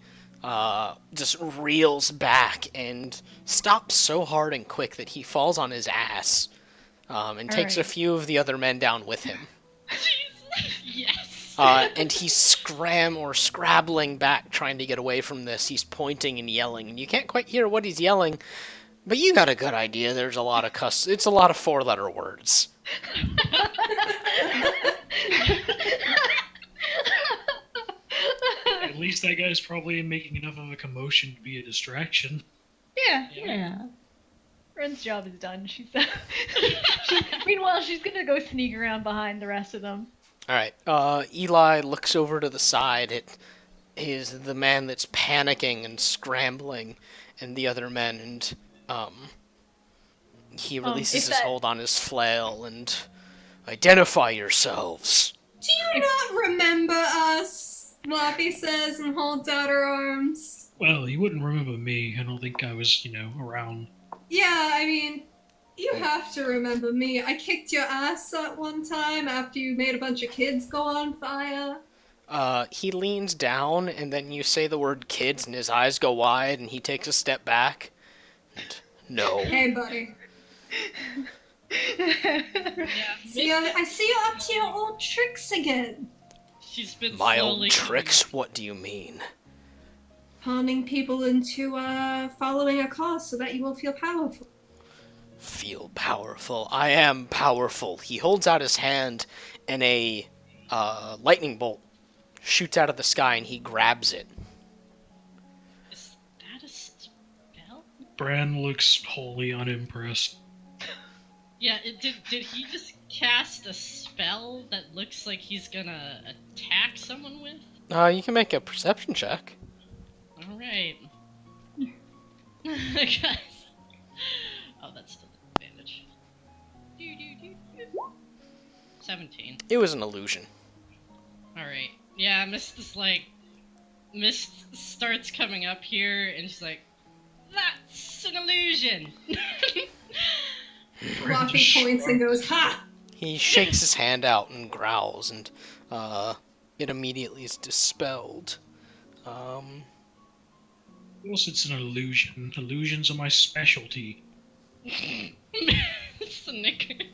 [SPEAKER 1] just reels back and stops so hard and quick that he falls on his ass and takes a
[SPEAKER 2] Alright.
[SPEAKER 1] few of the other men down with him.
[SPEAKER 3] Yes.
[SPEAKER 1] And he's scrabbling back, trying to get away from this. He's pointing and yelling, and you can't quite hear what he's yelling, but you got a good idea. There's a lot of it's a lot of 4-letter words.
[SPEAKER 5] At least that guy's probably making enough of a commotion to be a distraction.
[SPEAKER 2] Yeah.
[SPEAKER 6] Yeah.
[SPEAKER 2] Ren's job is done. Meanwhile, she's gonna go sneak around behind the rest of them.
[SPEAKER 1] All right. Eli looks over to the side. It is the man that's panicking and scrambling, and the other men, and he releases
[SPEAKER 2] if
[SPEAKER 1] his
[SPEAKER 2] that-
[SPEAKER 1] hold on his flail and identify yourselves.
[SPEAKER 4] Do you not remember us? Laffy says and holds out her arms.
[SPEAKER 5] Well, he wouldn't remember me. I don't think I was, around.
[SPEAKER 4] Yeah, I mean, you have to remember me. I kicked your ass that one time after you made a bunch of kids go on fire.
[SPEAKER 1] He leans down, and then you say the word kids, and his eyes go wide, and he takes a step back. And, no.
[SPEAKER 4] Hey, buddy.
[SPEAKER 3] Yeah,
[SPEAKER 4] I see you up to your old tricks again.
[SPEAKER 3] she's been
[SPEAKER 1] My
[SPEAKER 3] slowly
[SPEAKER 1] old tricks? What do you mean?
[SPEAKER 4] Conning people into following a cause so that you will feel powerful.
[SPEAKER 1] Feel powerful. I am powerful. He holds out his hand, and a lightning bolt shoots out of the sky, and he grabs it.
[SPEAKER 3] Is that a spell?
[SPEAKER 5] Bran looks wholly unimpressed.
[SPEAKER 3] Yeah, did he just cast a spell that looks like he's gonna attack someone with?
[SPEAKER 1] You can make a perception check.
[SPEAKER 3] Alright. Guys. Oh, that's still an advantage. 17.
[SPEAKER 1] It was an illusion.
[SPEAKER 3] Alright. Yeah, Mist starts coming up here, and she's like, that's an illusion!
[SPEAKER 5] Bran
[SPEAKER 4] Laffy
[SPEAKER 5] just
[SPEAKER 4] points and
[SPEAKER 5] shrugs.
[SPEAKER 4] goes, ha!
[SPEAKER 1] He shakes his hand out and growls, and it immediately is dispelled.
[SPEAKER 5] Of course it's an illusion. Illusions are my specialty.
[SPEAKER 3] It's the nickname.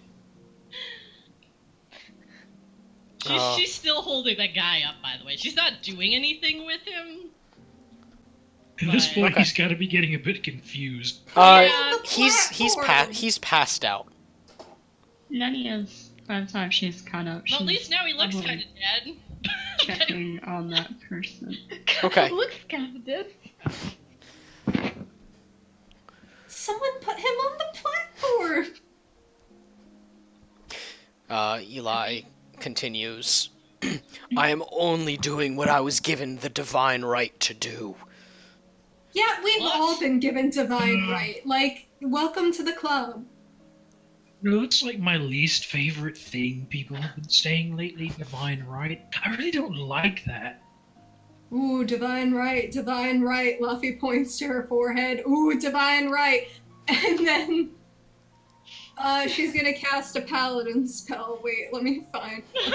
[SPEAKER 3] She's still holding that guy up, by the way. She's not doing anything with him.
[SPEAKER 5] At this
[SPEAKER 3] Right.
[SPEAKER 5] point,
[SPEAKER 1] Okay.
[SPEAKER 5] he's got to be getting a bit confused.
[SPEAKER 3] Yeah,
[SPEAKER 1] He's passed out.
[SPEAKER 6] Nanny is, by the time she's caught up,
[SPEAKER 3] Well, at
[SPEAKER 6] she's
[SPEAKER 3] least now he looks
[SPEAKER 6] probably
[SPEAKER 3] kind of dead.
[SPEAKER 6] checking on that person.
[SPEAKER 1] Okay.
[SPEAKER 2] Looks kind of dead.
[SPEAKER 4] Someone put him on the platform!
[SPEAKER 1] Eli continues. I am only doing what I was given the divine right to do.
[SPEAKER 4] Yeah, we've
[SPEAKER 3] What?
[SPEAKER 4] all been given divine right. Like, welcome to the club.
[SPEAKER 5] No, that's like my least favorite thing people have been saying lately, divine right. I really don't like that.
[SPEAKER 4] Ooh, divine right, divine right. Luffy points to her forehead. Ooh, divine right. And then she's gonna cast a paladin spell. Wait, let me find one.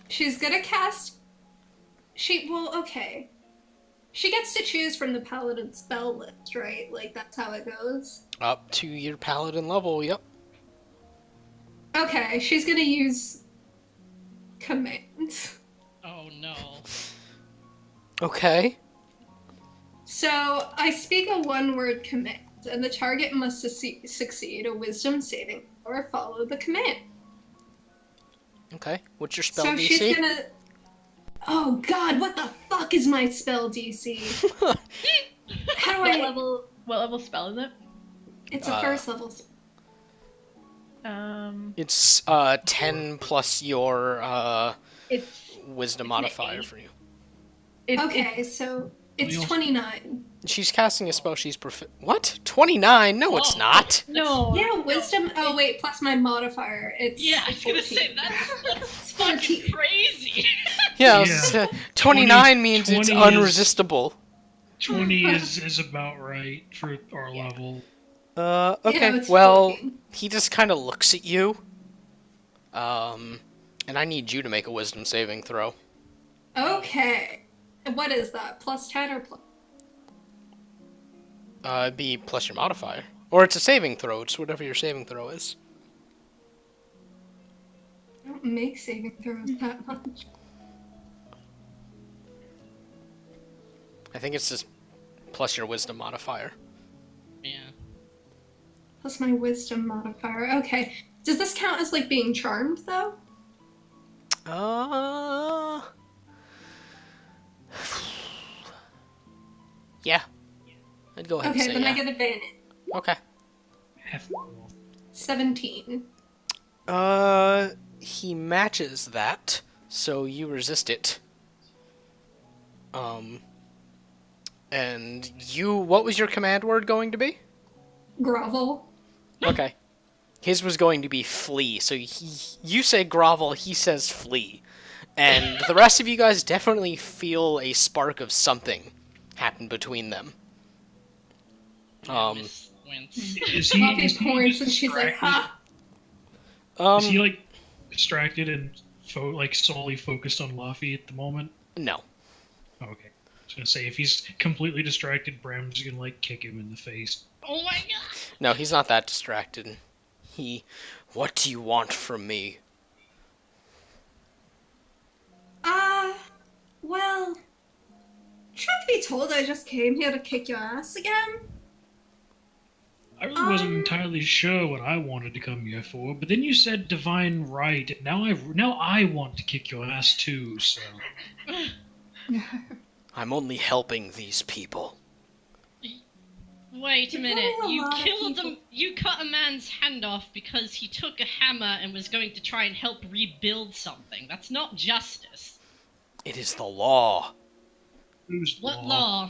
[SPEAKER 4] She's gonna cast. Okay. She gets to choose from the paladin spell list, right? Like that's how it goes.
[SPEAKER 1] Up to your paladin level, yep.
[SPEAKER 4] Okay, she's gonna use command.
[SPEAKER 3] Oh no.
[SPEAKER 1] Okay.
[SPEAKER 4] So I speak a one-word command, and the target must succeed a wisdom saving or follow the command.
[SPEAKER 1] Okay. What's your spell
[SPEAKER 4] So
[SPEAKER 1] DC?
[SPEAKER 4] she's gonna. Oh God! What the fuck is my spell DC? How do
[SPEAKER 2] What
[SPEAKER 4] I?
[SPEAKER 2] level spell is it?
[SPEAKER 4] It's a first level.
[SPEAKER 1] It's 10 plus your
[SPEAKER 2] It's
[SPEAKER 1] wisdom
[SPEAKER 2] an
[SPEAKER 1] modifier
[SPEAKER 2] 8.
[SPEAKER 1] for you.
[SPEAKER 4] Okay, so it's 29.
[SPEAKER 1] She's casting a spell she's What? 29? No, it's
[SPEAKER 3] Oh.
[SPEAKER 1] not.
[SPEAKER 2] No.
[SPEAKER 4] Yeah, wisdom. Oh wait, plus my modifier. It's
[SPEAKER 3] Yeah, I was gonna
[SPEAKER 4] 14.
[SPEAKER 3] say that's
[SPEAKER 4] It's
[SPEAKER 3] fucking
[SPEAKER 4] 14.
[SPEAKER 3] crazy.
[SPEAKER 1] Yeah,
[SPEAKER 5] Yeah.
[SPEAKER 1] 29 means
[SPEAKER 5] 20
[SPEAKER 1] it's
[SPEAKER 5] is-
[SPEAKER 1] unresistible.
[SPEAKER 5] 20 is about right for our level.
[SPEAKER 1] Okay,
[SPEAKER 4] Yeah, it's
[SPEAKER 1] well,
[SPEAKER 4] 14.
[SPEAKER 1] he just kind of looks at you. And I need you to make a wisdom saving throw.
[SPEAKER 4] Okay. And what is that? Plus 10 or plus?
[SPEAKER 1] It'd be plus your modifier. Or it's a saving throw, it's whatever your saving throw is.
[SPEAKER 4] I don't make saving throws that much.
[SPEAKER 1] I think it's just plus your wisdom modifier.
[SPEAKER 3] Yeah.
[SPEAKER 4] Plus my wisdom modifier. Okay. Does this count as like being charmed though?
[SPEAKER 1] Yeah. I'd go ahead and
[SPEAKER 4] Okay,
[SPEAKER 1] say
[SPEAKER 4] then
[SPEAKER 1] yeah.
[SPEAKER 4] I get advantage.
[SPEAKER 1] Okay.
[SPEAKER 4] 17.
[SPEAKER 1] He matches that, so you resist it. And what was your command word going to be?
[SPEAKER 4] Grovel.
[SPEAKER 1] Okay. His was going to be flee, so you say grovel, he says flee. And the rest of you guys definitely feel a spark of something happen between them.
[SPEAKER 3] Miss Wince.
[SPEAKER 5] Is he,
[SPEAKER 4] Luffy
[SPEAKER 5] is he
[SPEAKER 4] points and she's like,
[SPEAKER 5] distracted?
[SPEAKER 4] ha!
[SPEAKER 5] Is he like distracted and solely focused on Luffy at the moment?
[SPEAKER 1] No.
[SPEAKER 5] Okay. I was gonna say if he's completely distracted, Bram's gonna like kick him in the face.
[SPEAKER 3] Oh my god.
[SPEAKER 1] No, he's not that distracted. What do you want from me?
[SPEAKER 4] Well, truth be told, I just came here to kick your ass again.
[SPEAKER 5] I really wasn't entirely sure what I wanted to come here for, but then you said divine right, and now I want to kick your ass too. So
[SPEAKER 1] I'm only helping these people.
[SPEAKER 3] Wait a
[SPEAKER 4] You're
[SPEAKER 3] minute.
[SPEAKER 4] killing a
[SPEAKER 3] You
[SPEAKER 4] lot of
[SPEAKER 3] killed
[SPEAKER 4] people.
[SPEAKER 3] him. You cut a man's hand off because he took a hammer and was going to try and help rebuild something. That's not justice.
[SPEAKER 1] It is the law.
[SPEAKER 5] who's
[SPEAKER 3] What law?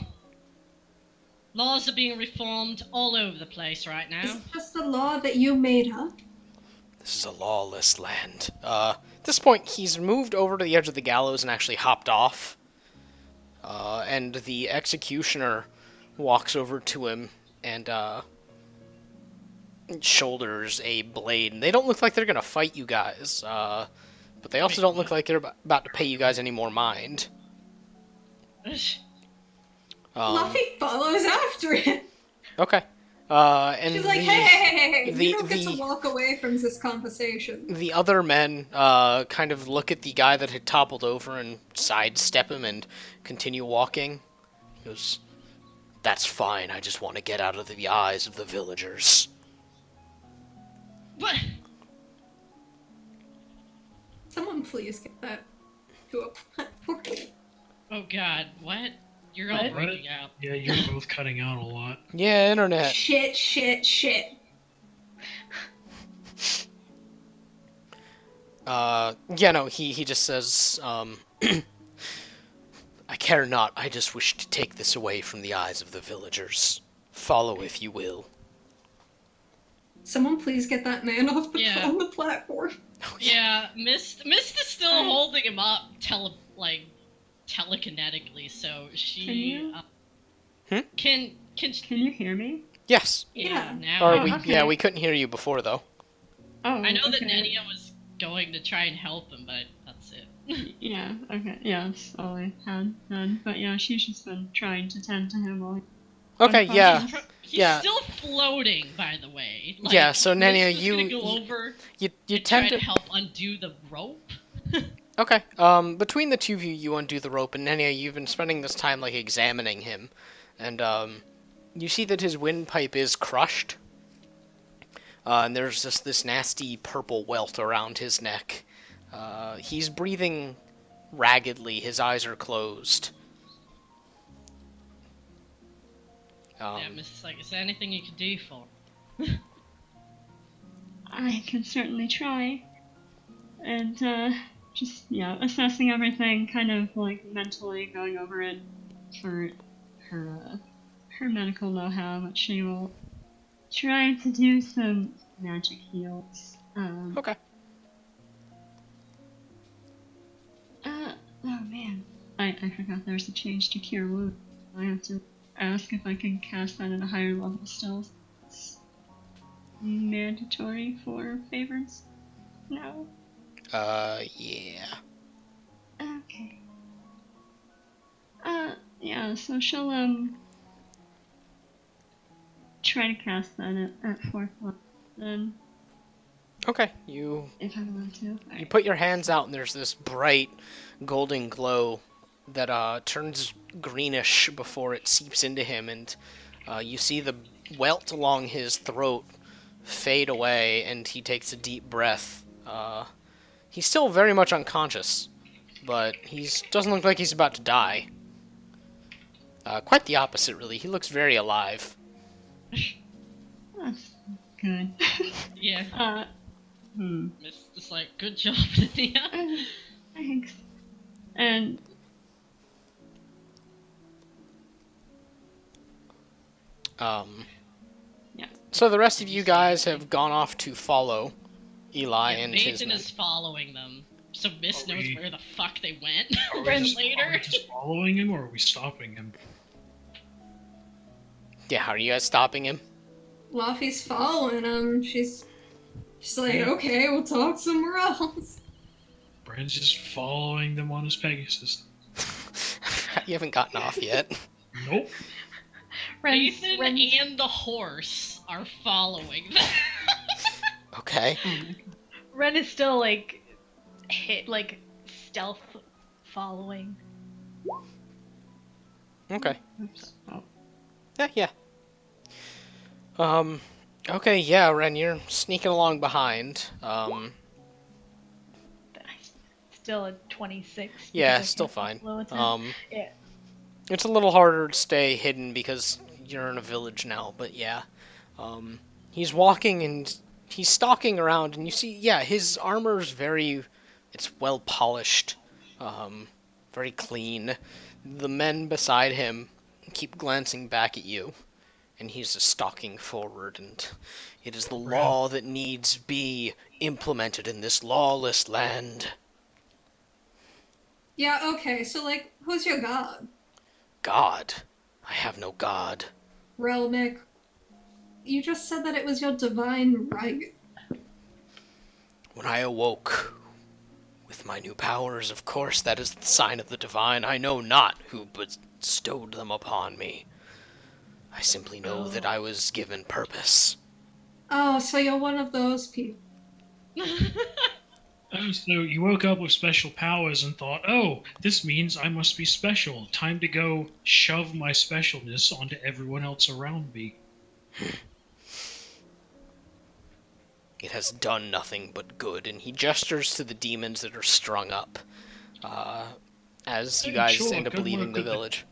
[SPEAKER 3] Laws are being reformed all over the place right
[SPEAKER 4] Is
[SPEAKER 3] now.
[SPEAKER 4] it just a law that you made up?
[SPEAKER 1] This is a lawless land. At this point, he's moved over to the edge of the gallows and actually hopped off. And the executioner walks over to him and, shoulders a blade. They don't look like they're gonna fight you guys, but they also don't look like they're about to pay you guys any more mind.
[SPEAKER 4] Luffy follows after it.
[SPEAKER 1] Okay. And
[SPEAKER 4] She's like, hey,
[SPEAKER 1] the-
[SPEAKER 4] you don't get
[SPEAKER 1] the-
[SPEAKER 4] to walk away from this conversation.
[SPEAKER 1] the other men kind of look at the guy that had toppled over and sidestep him and continue walking. He goes, "That's fine, I just want to get out of the eyes of the villagers."
[SPEAKER 3] What?
[SPEAKER 4] Someone please get that to a platform.
[SPEAKER 3] Oh god, what? You're all
[SPEAKER 2] What?
[SPEAKER 3] breaking out.
[SPEAKER 5] Yeah, you're both cutting out a lot.
[SPEAKER 1] Yeah, internet.
[SPEAKER 4] Shit, shit, shit.
[SPEAKER 1] Yeah, no, he just says, "I care not, I just wish to take this away from the eyes of the villagers. Follow if you will."
[SPEAKER 4] Someone please get that man off
[SPEAKER 3] Yeah.
[SPEAKER 4] on the platform.
[SPEAKER 3] Yeah, Mist is still holding him up telekinetically, so she
[SPEAKER 6] Can you?
[SPEAKER 3] can
[SPEAKER 6] Can you hear me?
[SPEAKER 1] Yes.
[SPEAKER 3] yeah,
[SPEAKER 4] Yeah.
[SPEAKER 3] now
[SPEAKER 1] Or
[SPEAKER 6] Oh, okay.
[SPEAKER 1] we couldn't hear you before though.
[SPEAKER 6] Oh,
[SPEAKER 3] I know that
[SPEAKER 6] okay.
[SPEAKER 3] Nenia was going to try and help him, but that's it.
[SPEAKER 6] Yeah, okay. Yeah, that's all I had done. But yeah, she's just been trying to tend to him while
[SPEAKER 1] Okay, yeah.
[SPEAKER 6] unconscious.
[SPEAKER 3] He's
[SPEAKER 1] Yeah.
[SPEAKER 3] still floating, by the way.
[SPEAKER 1] Yeah, so Nenia,
[SPEAKER 3] Mist is gonna go
[SPEAKER 1] you
[SPEAKER 3] over
[SPEAKER 1] you
[SPEAKER 3] and
[SPEAKER 1] tend
[SPEAKER 3] try
[SPEAKER 1] to
[SPEAKER 3] to help undo the rope.
[SPEAKER 1] Okay. Between the two of you, you undo the rope, and Nenia, you've been spending this time like examining him, and you see that his windpipe is crushed. And there's just this nasty purple welt around his neck. He's breathing raggedly. His eyes are closed.
[SPEAKER 3] Yeah, Mist's like, is there anything you can do for
[SPEAKER 6] I can certainly try. And, just, yeah, assessing everything, kind of, like, mentally going over it for her medical know-how, but she will try to do some magic heals.
[SPEAKER 1] Okay.
[SPEAKER 6] Oh man. I forgot there's a change to Cure Wound. I have to ask if I can cast that at a higher level still. It's mandatory for favorites? No?
[SPEAKER 1] Yeah.
[SPEAKER 6] Okay. Yeah, so she'll, try to cast that at 4th level, then,
[SPEAKER 1] Okay, you
[SPEAKER 6] if I want to.
[SPEAKER 1] you put your hands out, and there's this bright golden glow that turns greenish before it seeps into him, and you see the welt along his throat fade away, and he takes a deep breath. He's still very much unconscious, but he doesn't look like he's about to die. Quite the opposite, really. He looks very alive.
[SPEAKER 6] That's good.
[SPEAKER 3] Yeah,
[SPEAKER 6] Hmm.
[SPEAKER 3] Mist's just like, good job, Nenia.
[SPEAKER 6] Thanks. And yeah.
[SPEAKER 1] So the rest of you guys have gone off to follow Eli
[SPEAKER 3] Yeah,
[SPEAKER 1] and his
[SPEAKER 3] Phaeton
[SPEAKER 1] men.
[SPEAKER 3] is following them, so Mist
[SPEAKER 5] Are
[SPEAKER 3] knows
[SPEAKER 5] we-
[SPEAKER 3] where the fuck they went.
[SPEAKER 5] Are we,
[SPEAKER 3] Then
[SPEAKER 5] just, are we
[SPEAKER 3] later.
[SPEAKER 5] just following him, or are we stopping him?
[SPEAKER 1] Yeah, how are you guys stopping him?
[SPEAKER 4] Luffy's following him. She's like,
[SPEAKER 5] Yeah.
[SPEAKER 4] okay, we'll talk somewhere else.
[SPEAKER 5] Brand's just following them on his Pegasus.
[SPEAKER 1] You haven't gotten off yet.
[SPEAKER 5] Nope.
[SPEAKER 3] Phaeton
[SPEAKER 2] Ren,
[SPEAKER 3] and the horse are following them.
[SPEAKER 1] Okay.
[SPEAKER 6] Oh my god.
[SPEAKER 2] Ren is still like stealth following.
[SPEAKER 1] Okay.
[SPEAKER 6] Oops. Oh.
[SPEAKER 1] Yeah. Okay, yeah, Ren, you're sneaking along behind.
[SPEAKER 2] Still a 26.
[SPEAKER 1] Yeah,
[SPEAKER 2] because I
[SPEAKER 1] still
[SPEAKER 2] can't
[SPEAKER 1] fine.
[SPEAKER 2] follow it. Yeah.
[SPEAKER 1] It's a little harder to stay hidden because you're in a village now, but yeah. He's walking and he's stalking around, and you see, yeah, his armor's it's well polished, very clean. The men beside him keep glancing back at you, and he's just stalking forward, and it is the law that needs be implemented in this lawless land.
[SPEAKER 4] Yeah, okay, so like, who's your god?
[SPEAKER 1] God, I have no god.
[SPEAKER 4] Relmic. You just said that it was your divine right.
[SPEAKER 1] When I awoke with my new powers, of course, that is the sign of the divine. I know not who bestowed them upon me. I simply know that I was given purpose.
[SPEAKER 4] Oh, so you're one of those people.
[SPEAKER 5] Oh, so you woke up with special powers and thought, oh, this means I must be special. Time to go shove my specialness onto everyone else around me.
[SPEAKER 1] It has done nothing but good, and he gestures to the demons that are strung up, as you guys
[SPEAKER 5] Sure,
[SPEAKER 1] end up
[SPEAKER 5] good
[SPEAKER 1] leaving
[SPEAKER 5] work
[SPEAKER 1] the
[SPEAKER 5] with
[SPEAKER 1] village.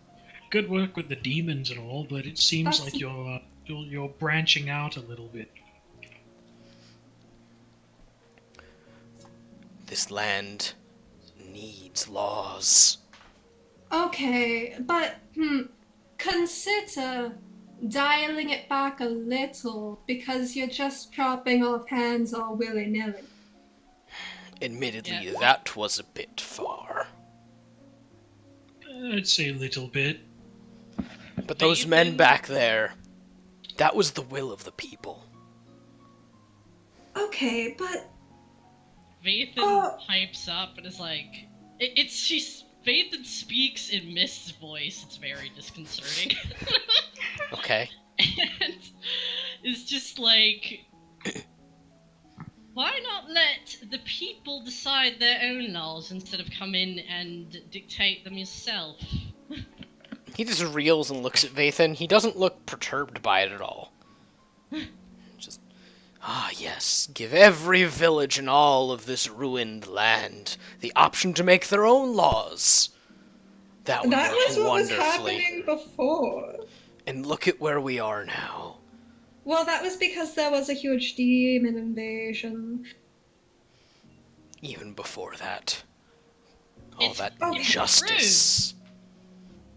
[SPEAKER 5] Good work with the demons and all, but it seems
[SPEAKER 4] That's-
[SPEAKER 5] like you're branching out a little bit.
[SPEAKER 1] This land needs laws.
[SPEAKER 4] Okay, but, consider dialing it back a little, because you're just chopping off hands all willy-nilly.
[SPEAKER 1] Admittedly,
[SPEAKER 3] Yeah.
[SPEAKER 1] that was a bit far.
[SPEAKER 5] I'd say a little bit.
[SPEAKER 1] But those men
[SPEAKER 3] Vathan-
[SPEAKER 1] back there, that was the will of the people.
[SPEAKER 4] Okay, but
[SPEAKER 3] Vathan
[SPEAKER 4] Oh.
[SPEAKER 3] pipes up and is like, Vathan speaks in Mist's voice. It's very disconcerting.
[SPEAKER 1] Okay.
[SPEAKER 3] And it's just like, why not let the people decide their own laws instead of come in and dictate them yourself?
[SPEAKER 1] He just reels and looks at Vathan. He doesn't look perturbed by it at all. Just, yes, give every village in all of this ruined land the option to make their own laws. That would
[SPEAKER 4] that
[SPEAKER 1] work
[SPEAKER 4] was what was
[SPEAKER 1] wonderfully.
[SPEAKER 4] happening before.
[SPEAKER 1] And look at where we are now.
[SPEAKER 4] Well, that was because there was a huge demon invasion.
[SPEAKER 1] Even before that. All
[SPEAKER 3] It's
[SPEAKER 1] that
[SPEAKER 4] okay.
[SPEAKER 1] injustice.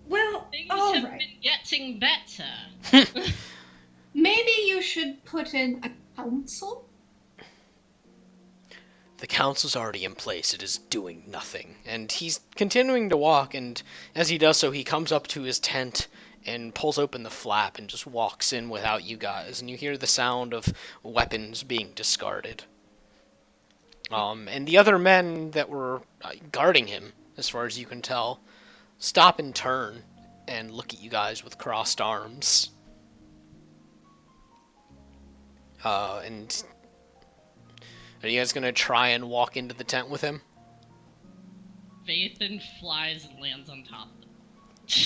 [SPEAKER 4] Well,
[SPEAKER 3] Things
[SPEAKER 4] all
[SPEAKER 3] have
[SPEAKER 4] right.
[SPEAKER 3] been getting better.
[SPEAKER 4] Maybe you should put in a council?
[SPEAKER 1] The council's already in place. It is doing nothing. And he's continuing to walk, and as he does so, he comes up to his tent and pulls open the flap and just walks in without you guys. And you hear the sound of weapons being discarded. And the other men that were guarding him, as far as you can tell, stop and turn and look at you guys with crossed arms. And are you guys gonna try and walk into the tent with him?
[SPEAKER 3] Vathan flies and lands on top of them.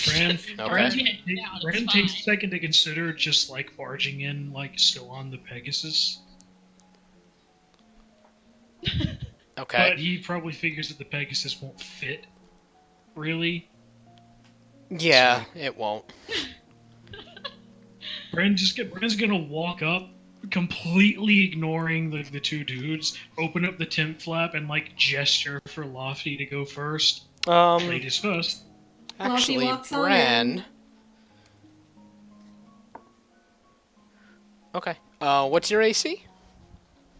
[SPEAKER 5] Bran,
[SPEAKER 1] Okay.
[SPEAKER 5] Bran,
[SPEAKER 3] Yeah, it's
[SPEAKER 5] Bran
[SPEAKER 3] fine.
[SPEAKER 5] takes a second to consider just like barging in, like still on the Pegasus.
[SPEAKER 1] Okay.
[SPEAKER 5] But he probably figures that the Pegasus won't fit, really.
[SPEAKER 1] Yeah, it won't.
[SPEAKER 5] Bran's gonna walk up, completely ignoring the two dudes, open up the tent flap, and like gesture for Lofty to go first. Ladies first.
[SPEAKER 1] Actually,
[SPEAKER 4] walks on
[SPEAKER 1] Bran.
[SPEAKER 4] in.
[SPEAKER 1] Okay. What's your AC?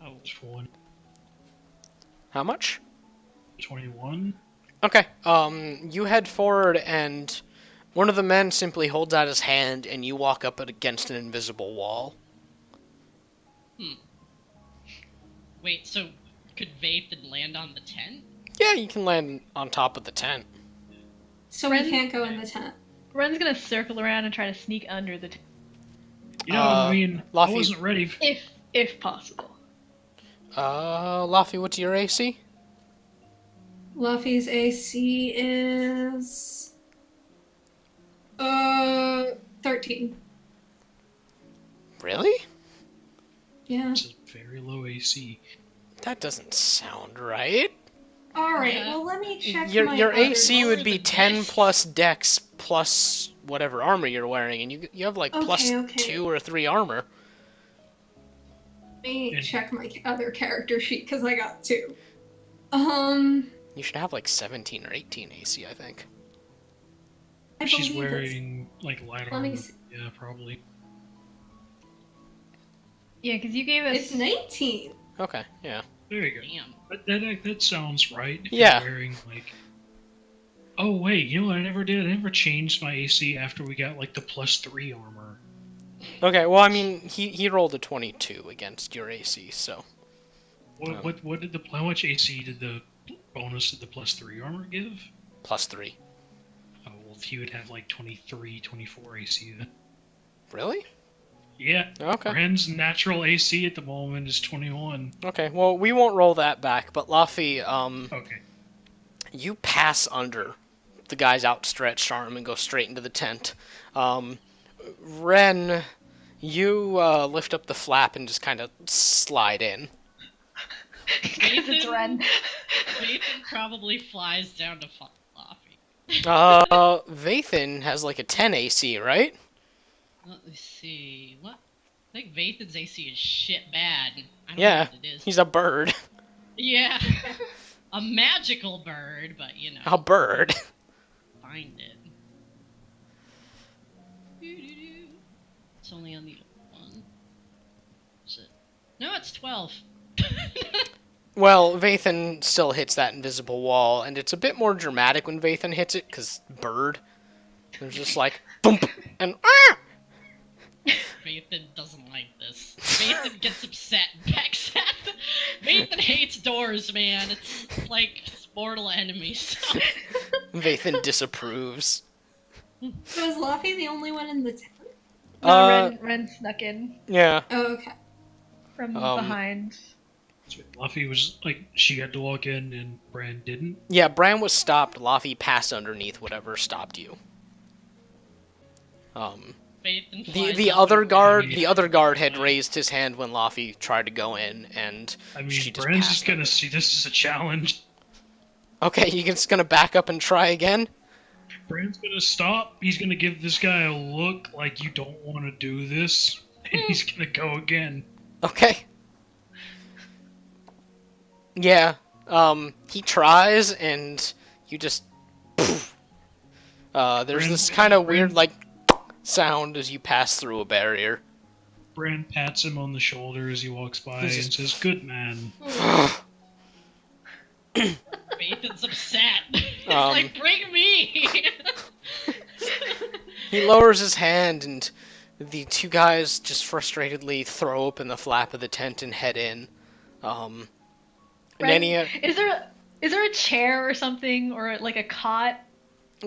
[SPEAKER 5] Oh, 20,
[SPEAKER 1] How much?
[SPEAKER 5] 21.
[SPEAKER 1] Okay. You head forward, and one of the men simply holds out his hand, and you walk up against an invisible wall.
[SPEAKER 3] Wait, so could Vathan land on the tent?
[SPEAKER 1] Yeah, you can land on top of the tent.
[SPEAKER 4] So we can't go in the tent.
[SPEAKER 2] Ren's gonna circle around and try to sneak under the tent,
[SPEAKER 5] You know, I mean,
[SPEAKER 1] Luffy-
[SPEAKER 5] I wasn't ready.
[SPEAKER 2] if possible.
[SPEAKER 1] Luffy, what's your AC?
[SPEAKER 4] Luffy's AC is 13.
[SPEAKER 1] Really?
[SPEAKER 4] Yeah.
[SPEAKER 5] It's a very low AC.
[SPEAKER 1] That doesn't sound right.
[SPEAKER 4] All right.
[SPEAKER 3] Yeah.
[SPEAKER 4] Well, let me check
[SPEAKER 1] Your
[SPEAKER 4] my
[SPEAKER 1] AC
[SPEAKER 4] other...
[SPEAKER 1] would be
[SPEAKER 3] than
[SPEAKER 1] 10
[SPEAKER 3] this.
[SPEAKER 1] plus Dex plus whatever armor you're wearing, and you have like plus
[SPEAKER 4] Okay.
[SPEAKER 1] 2 or 3 armor.
[SPEAKER 4] Let me
[SPEAKER 5] Yeah.
[SPEAKER 4] check my other character sheet because I got 2.
[SPEAKER 1] You should have like 17 or 18 AC, I think.
[SPEAKER 4] I
[SPEAKER 5] She's
[SPEAKER 4] believe it's-
[SPEAKER 5] wearing like light
[SPEAKER 4] Let me
[SPEAKER 5] armor.
[SPEAKER 4] see.
[SPEAKER 5] Yeah, probably.
[SPEAKER 2] Yeah, because you gave us.
[SPEAKER 4] It's 19.
[SPEAKER 1] Okay, yeah.
[SPEAKER 5] There you go.
[SPEAKER 3] Damn.
[SPEAKER 5] But that sounds right. If
[SPEAKER 1] Yeah.
[SPEAKER 5] You're wearing like. Oh wait, you know what I never did? I never changed my AC after we got like the +3 armor.
[SPEAKER 1] Okay, well, I mean, he rolled a 22 against your AC, so.
[SPEAKER 5] What did how much AC did the bonus of the +3 armor give?
[SPEAKER 1] Plus 3.
[SPEAKER 5] Oh well, if you would have like 23, 24 AC then.
[SPEAKER 1] Really?
[SPEAKER 5] Yeah.
[SPEAKER 1] Okay.
[SPEAKER 5] Bran's natural AC at the moment is 21.
[SPEAKER 1] Okay, well, we won't roll that back, but Luffy,
[SPEAKER 5] Okay.
[SPEAKER 1] you pass under the guy's outstretched arm and go straight into the tent. Ren, you lift up the flap and just kind of slide in.
[SPEAKER 2] Because it's Ren.
[SPEAKER 3] Vathan probably flies down to Fluffy.
[SPEAKER 1] Vathan has like a 10 AC, right?
[SPEAKER 3] Let me see. What? I think Vathan's AC is shit bad. I don't
[SPEAKER 1] Yeah,
[SPEAKER 3] know what it is.
[SPEAKER 1] he's a bird.
[SPEAKER 3] Yeah. A magical bird, but you know.
[SPEAKER 1] A bird.
[SPEAKER 3] Find it. Doo-doo-doo. It's only on the one. Is it? No, it's 12.
[SPEAKER 1] Well, Vathan still hits that invisible wall, and it's a bit more dramatic when Vathan hits it, because bird. There's just like, boom, and ah!
[SPEAKER 3] Vathan doesn't like this. Vathan gets upset and backs at them. Vathan hates doors, man. It's like his mortal enemies.
[SPEAKER 1] Vathan disapproves.
[SPEAKER 4] So is Luffy the only one in the tent?
[SPEAKER 2] No, Ren snuck in
[SPEAKER 1] Yeah.
[SPEAKER 4] Oh, okay.
[SPEAKER 2] from behind.
[SPEAKER 5] So Luffy was like, she had to walk in and Bran didn't.
[SPEAKER 1] Yeah, Bran was stopped. Luffy passed underneath whatever stopped you.
[SPEAKER 3] Vathan
[SPEAKER 1] The
[SPEAKER 3] flies
[SPEAKER 1] other
[SPEAKER 3] up.
[SPEAKER 1] guard had raised his hand when Luffy tried to go in, and
[SPEAKER 5] I mean,
[SPEAKER 1] she just
[SPEAKER 5] Bran's
[SPEAKER 1] passed
[SPEAKER 5] just gonna see this as a challenge.
[SPEAKER 1] Okay, you just gonna back up and try again?
[SPEAKER 5] Bran's gonna stop. He's gonna give this guy a look like you don't want to do this, and he's gonna go again.
[SPEAKER 1] Okay. Yeah, he tries, and you just... Poof. There's this kind of weird, like, sound as you pass through a barrier.
[SPEAKER 5] Bran pats him on the shoulder as he walks by and says, "Good man."
[SPEAKER 3] Vathan's upset. He's like, bring me!
[SPEAKER 1] He lowers his hand, and the two guys just frustratedly throw open the flap of the tent and head in.
[SPEAKER 2] Ren,
[SPEAKER 1] Nenia,
[SPEAKER 2] is there a chair or something, or like a cot?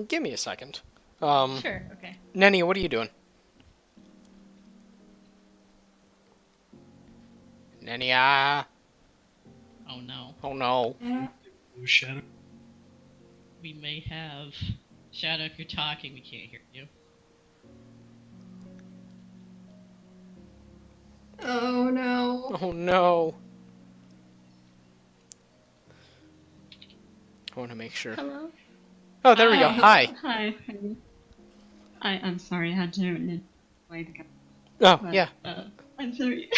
[SPEAKER 1] give me a second.
[SPEAKER 2] Sure. Okay.
[SPEAKER 1] Nenia, what are you doing? Nenia.
[SPEAKER 3] Oh no.
[SPEAKER 1] Oh no.
[SPEAKER 5] Oh, Shadow.
[SPEAKER 3] We may have... Shadow, if you're talking, we can't hear you.
[SPEAKER 4] Oh no.
[SPEAKER 1] Oh no. I want to make sure.
[SPEAKER 6] Hello?
[SPEAKER 1] Oh, there we go. Hi.
[SPEAKER 6] Hi. I'm sorry, I had to way to go.
[SPEAKER 1] Oh,
[SPEAKER 6] But,
[SPEAKER 1] yeah.
[SPEAKER 6] I'm sorry.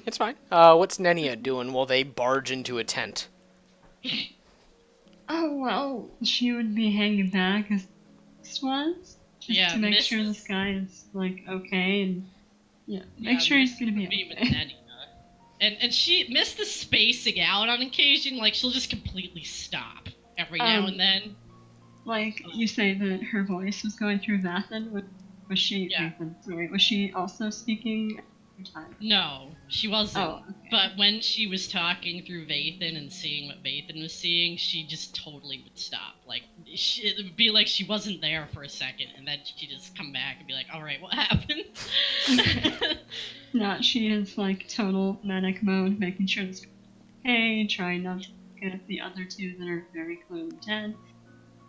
[SPEAKER 1] It's fine. What's Nenia doing while they barge into a tent?
[SPEAKER 6] Oh, well, she would be hanging back as this was. Just
[SPEAKER 3] Yeah,
[SPEAKER 6] to make sure
[SPEAKER 3] Mrs.
[SPEAKER 6] this guy is, like, okay, and make
[SPEAKER 3] Yeah,
[SPEAKER 6] sure he's
[SPEAKER 3] Miss
[SPEAKER 6] gonna be
[SPEAKER 3] would with
[SPEAKER 6] okay.
[SPEAKER 3] Nenia. And she missed the spacing out on occasion, like she'll just completely stop every now and then.
[SPEAKER 6] Like, you say that her voice was going through Vathan. Was she?
[SPEAKER 3] Yeah.
[SPEAKER 6] Vathan, sorry. Was she also speaking at the time?
[SPEAKER 3] No, she wasn't.
[SPEAKER 6] Oh, okay.
[SPEAKER 3] But when she was talking through Vathan and seeing what Vathan was seeing, she just totally would stop. Like, it would be like she wasn't there for a second, and then she'd just come back and be like, alright, what happened?
[SPEAKER 6] No, she is like total manic mode, making sure this okay, trying not to look at the other two that are very clearly dead.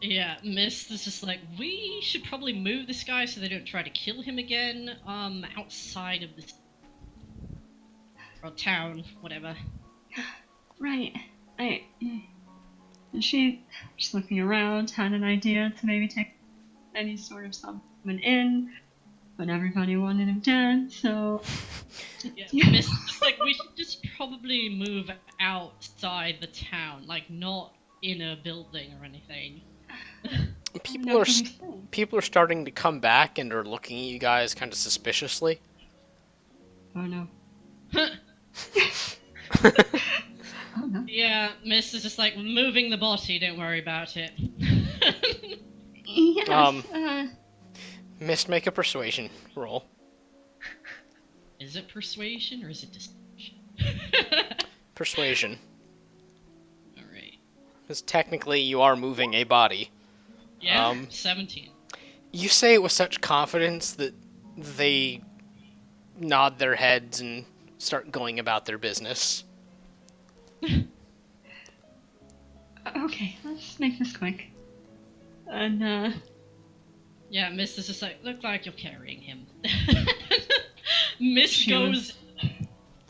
[SPEAKER 3] Yeah, Mist is just like, we should probably move this guy so they don't try to kill him again, outside of this... or town, whatever.
[SPEAKER 6] Right. And she's looking around, had an idea to maybe take any sort of someone in, but everybody wanted him dead, so...
[SPEAKER 3] Yeah, Mist is just like, we should just probably move outside the town, like, not in a building or anything.
[SPEAKER 1] People are starting to come back and are looking at you guys kind of suspiciously.
[SPEAKER 6] Oh no. Oh no.
[SPEAKER 3] Yeah, Mist is just like, moving the body, don't worry about it.
[SPEAKER 6] Yes,
[SPEAKER 1] Mist, make a persuasion roll.
[SPEAKER 3] Is it persuasion or is it deception?
[SPEAKER 1] Persuasion.
[SPEAKER 3] Alright.
[SPEAKER 1] Because technically you are moving a body.
[SPEAKER 3] Yeah, 17.
[SPEAKER 1] You say it with such confidence that they nod their heads and start going about their business.
[SPEAKER 6] okay, let's make this quick. And,
[SPEAKER 3] Yeah, Mist is just like, look like you're carrying him. Mist
[SPEAKER 6] She
[SPEAKER 3] goes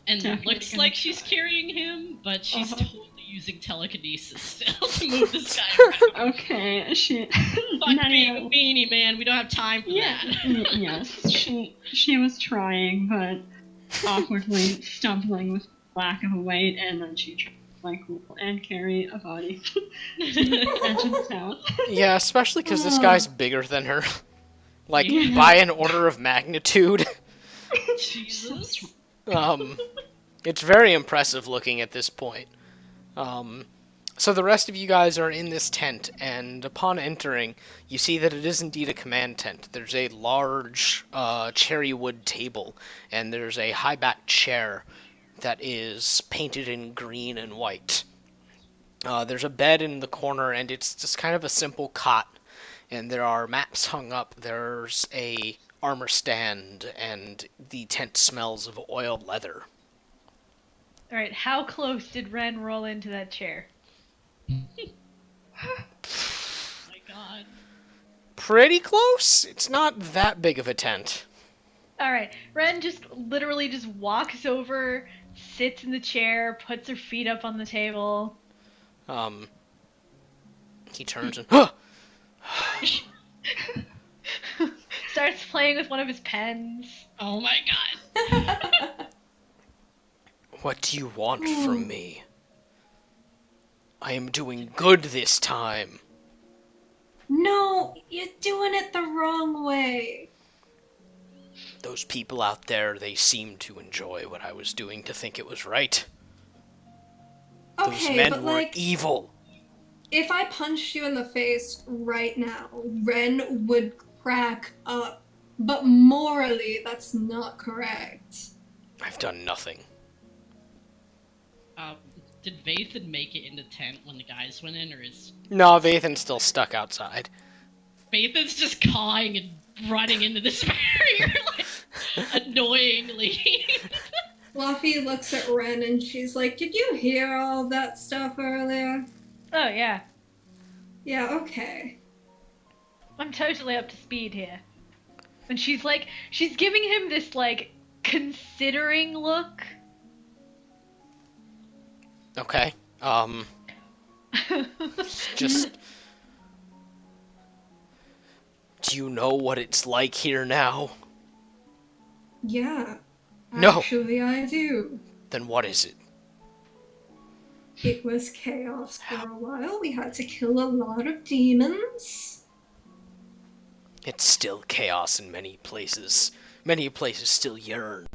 [SPEAKER 3] and
[SPEAKER 6] definitely
[SPEAKER 3] looks
[SPEAKER 6] gonna
[SPEAKER 3] like she's carrying him, but she's
[SPEAKER 6] Uh-huh.
[SPEAKER 3] totally using telekinesis still to move this guy around.
[SPEAKER 6] okay, she...
[SPEAKER 3] Fuck being a meanie, man. We don't have time for
[SPEAKER 6] Yeah,
[SPEAKER 3] that.
[SPEAKER 6] yes, she was trying, but awkwardly stumbling with lack of a weight, and then she tried to, like, roll and carry a body to the edge of the town.
[SPEAKER 1] Yeah, especially because this guy's bigger than her. Like,
[SPEAKER 6] Yeah.
[SPEAKER 1] by an order of magnitude.
[SPEAKER 3] Jesus.
[SPEAKER 1] It's very impressive looking at this point. So the rest of you guys are in this tent, and upon entering, you see that it is indeed a command tent. There's a large cherry wood table, and there's a high-backed chair that is painted in green and white. There's a bed in the corner, and it's just kind of a simple cot, and there are maps hung up. There's a armor stand, and the tent smells of oiled leather.
[SPEAKER 2] All right, how close did Ren roll into that chair?
[SPEAKER 3] Oh my god.
[SPEAKER 1] Pretty close. It's not that big of a tent.
[SPEAKER 2] All right, Ren just literally just walks over, sits in the chair, puts her feet up on the table.
[SPEAKER 1] He turns and
[SPEAKER 2] Starts playing with one of his pens.
[SPEAKER 3] Oh my god.
[SPEAKER 1] What do you want from me? I am doing good this time.
[SPEAKER 4] No, you're doing it the wrong way.
[SPEAKER 1] Those people out there, they seemed to enjoy what I was doing to think it was right. Those
[SPEAKER 4] Okay,
[SPEAKER 1] men
[SPEAKER 4] but
[SPEAKER 1] were
[SPEAKER 4] like,
[SPEAKER 1] evil.
[SPEAKER 4] if I punched you in the face right now, Ren would crack up. But morally, that's not correct.
[SPEAKER 1] I've done nothing.
[SPEAKER 3] Did Vathan make it in the tent when the guys went in, or is...
[SPEAKER 1] No, Vathan's still stuck outside.
[SPEAKER 3] Vathan's just cawing and running into this barrier, like, annoyingly.
[SPEAKER 4] Fluffy looks at Ren and she's like, did you hear all that stuff earlier?
[SPEAKER 2] Oh yeah,
[SPEAKER 4] Yeah, okay.
[SPEAKER 2] I'm totally up to speed here. And she's giving him this like considering look.
[SPEAKER 1] Okay. Just... Do you know what it's like here now?
[SPEAKER 4] Yeah.
[SPEAKER 1] No.
[SPEAKER 4] Actually, I do.
[SPEAKER 1] Then what is it?
[SPEAKER 4] It was chaos for a while. We had to kill a lot of demons.
[SPEAKER 1] It's still chaos in many places. Many places still yearn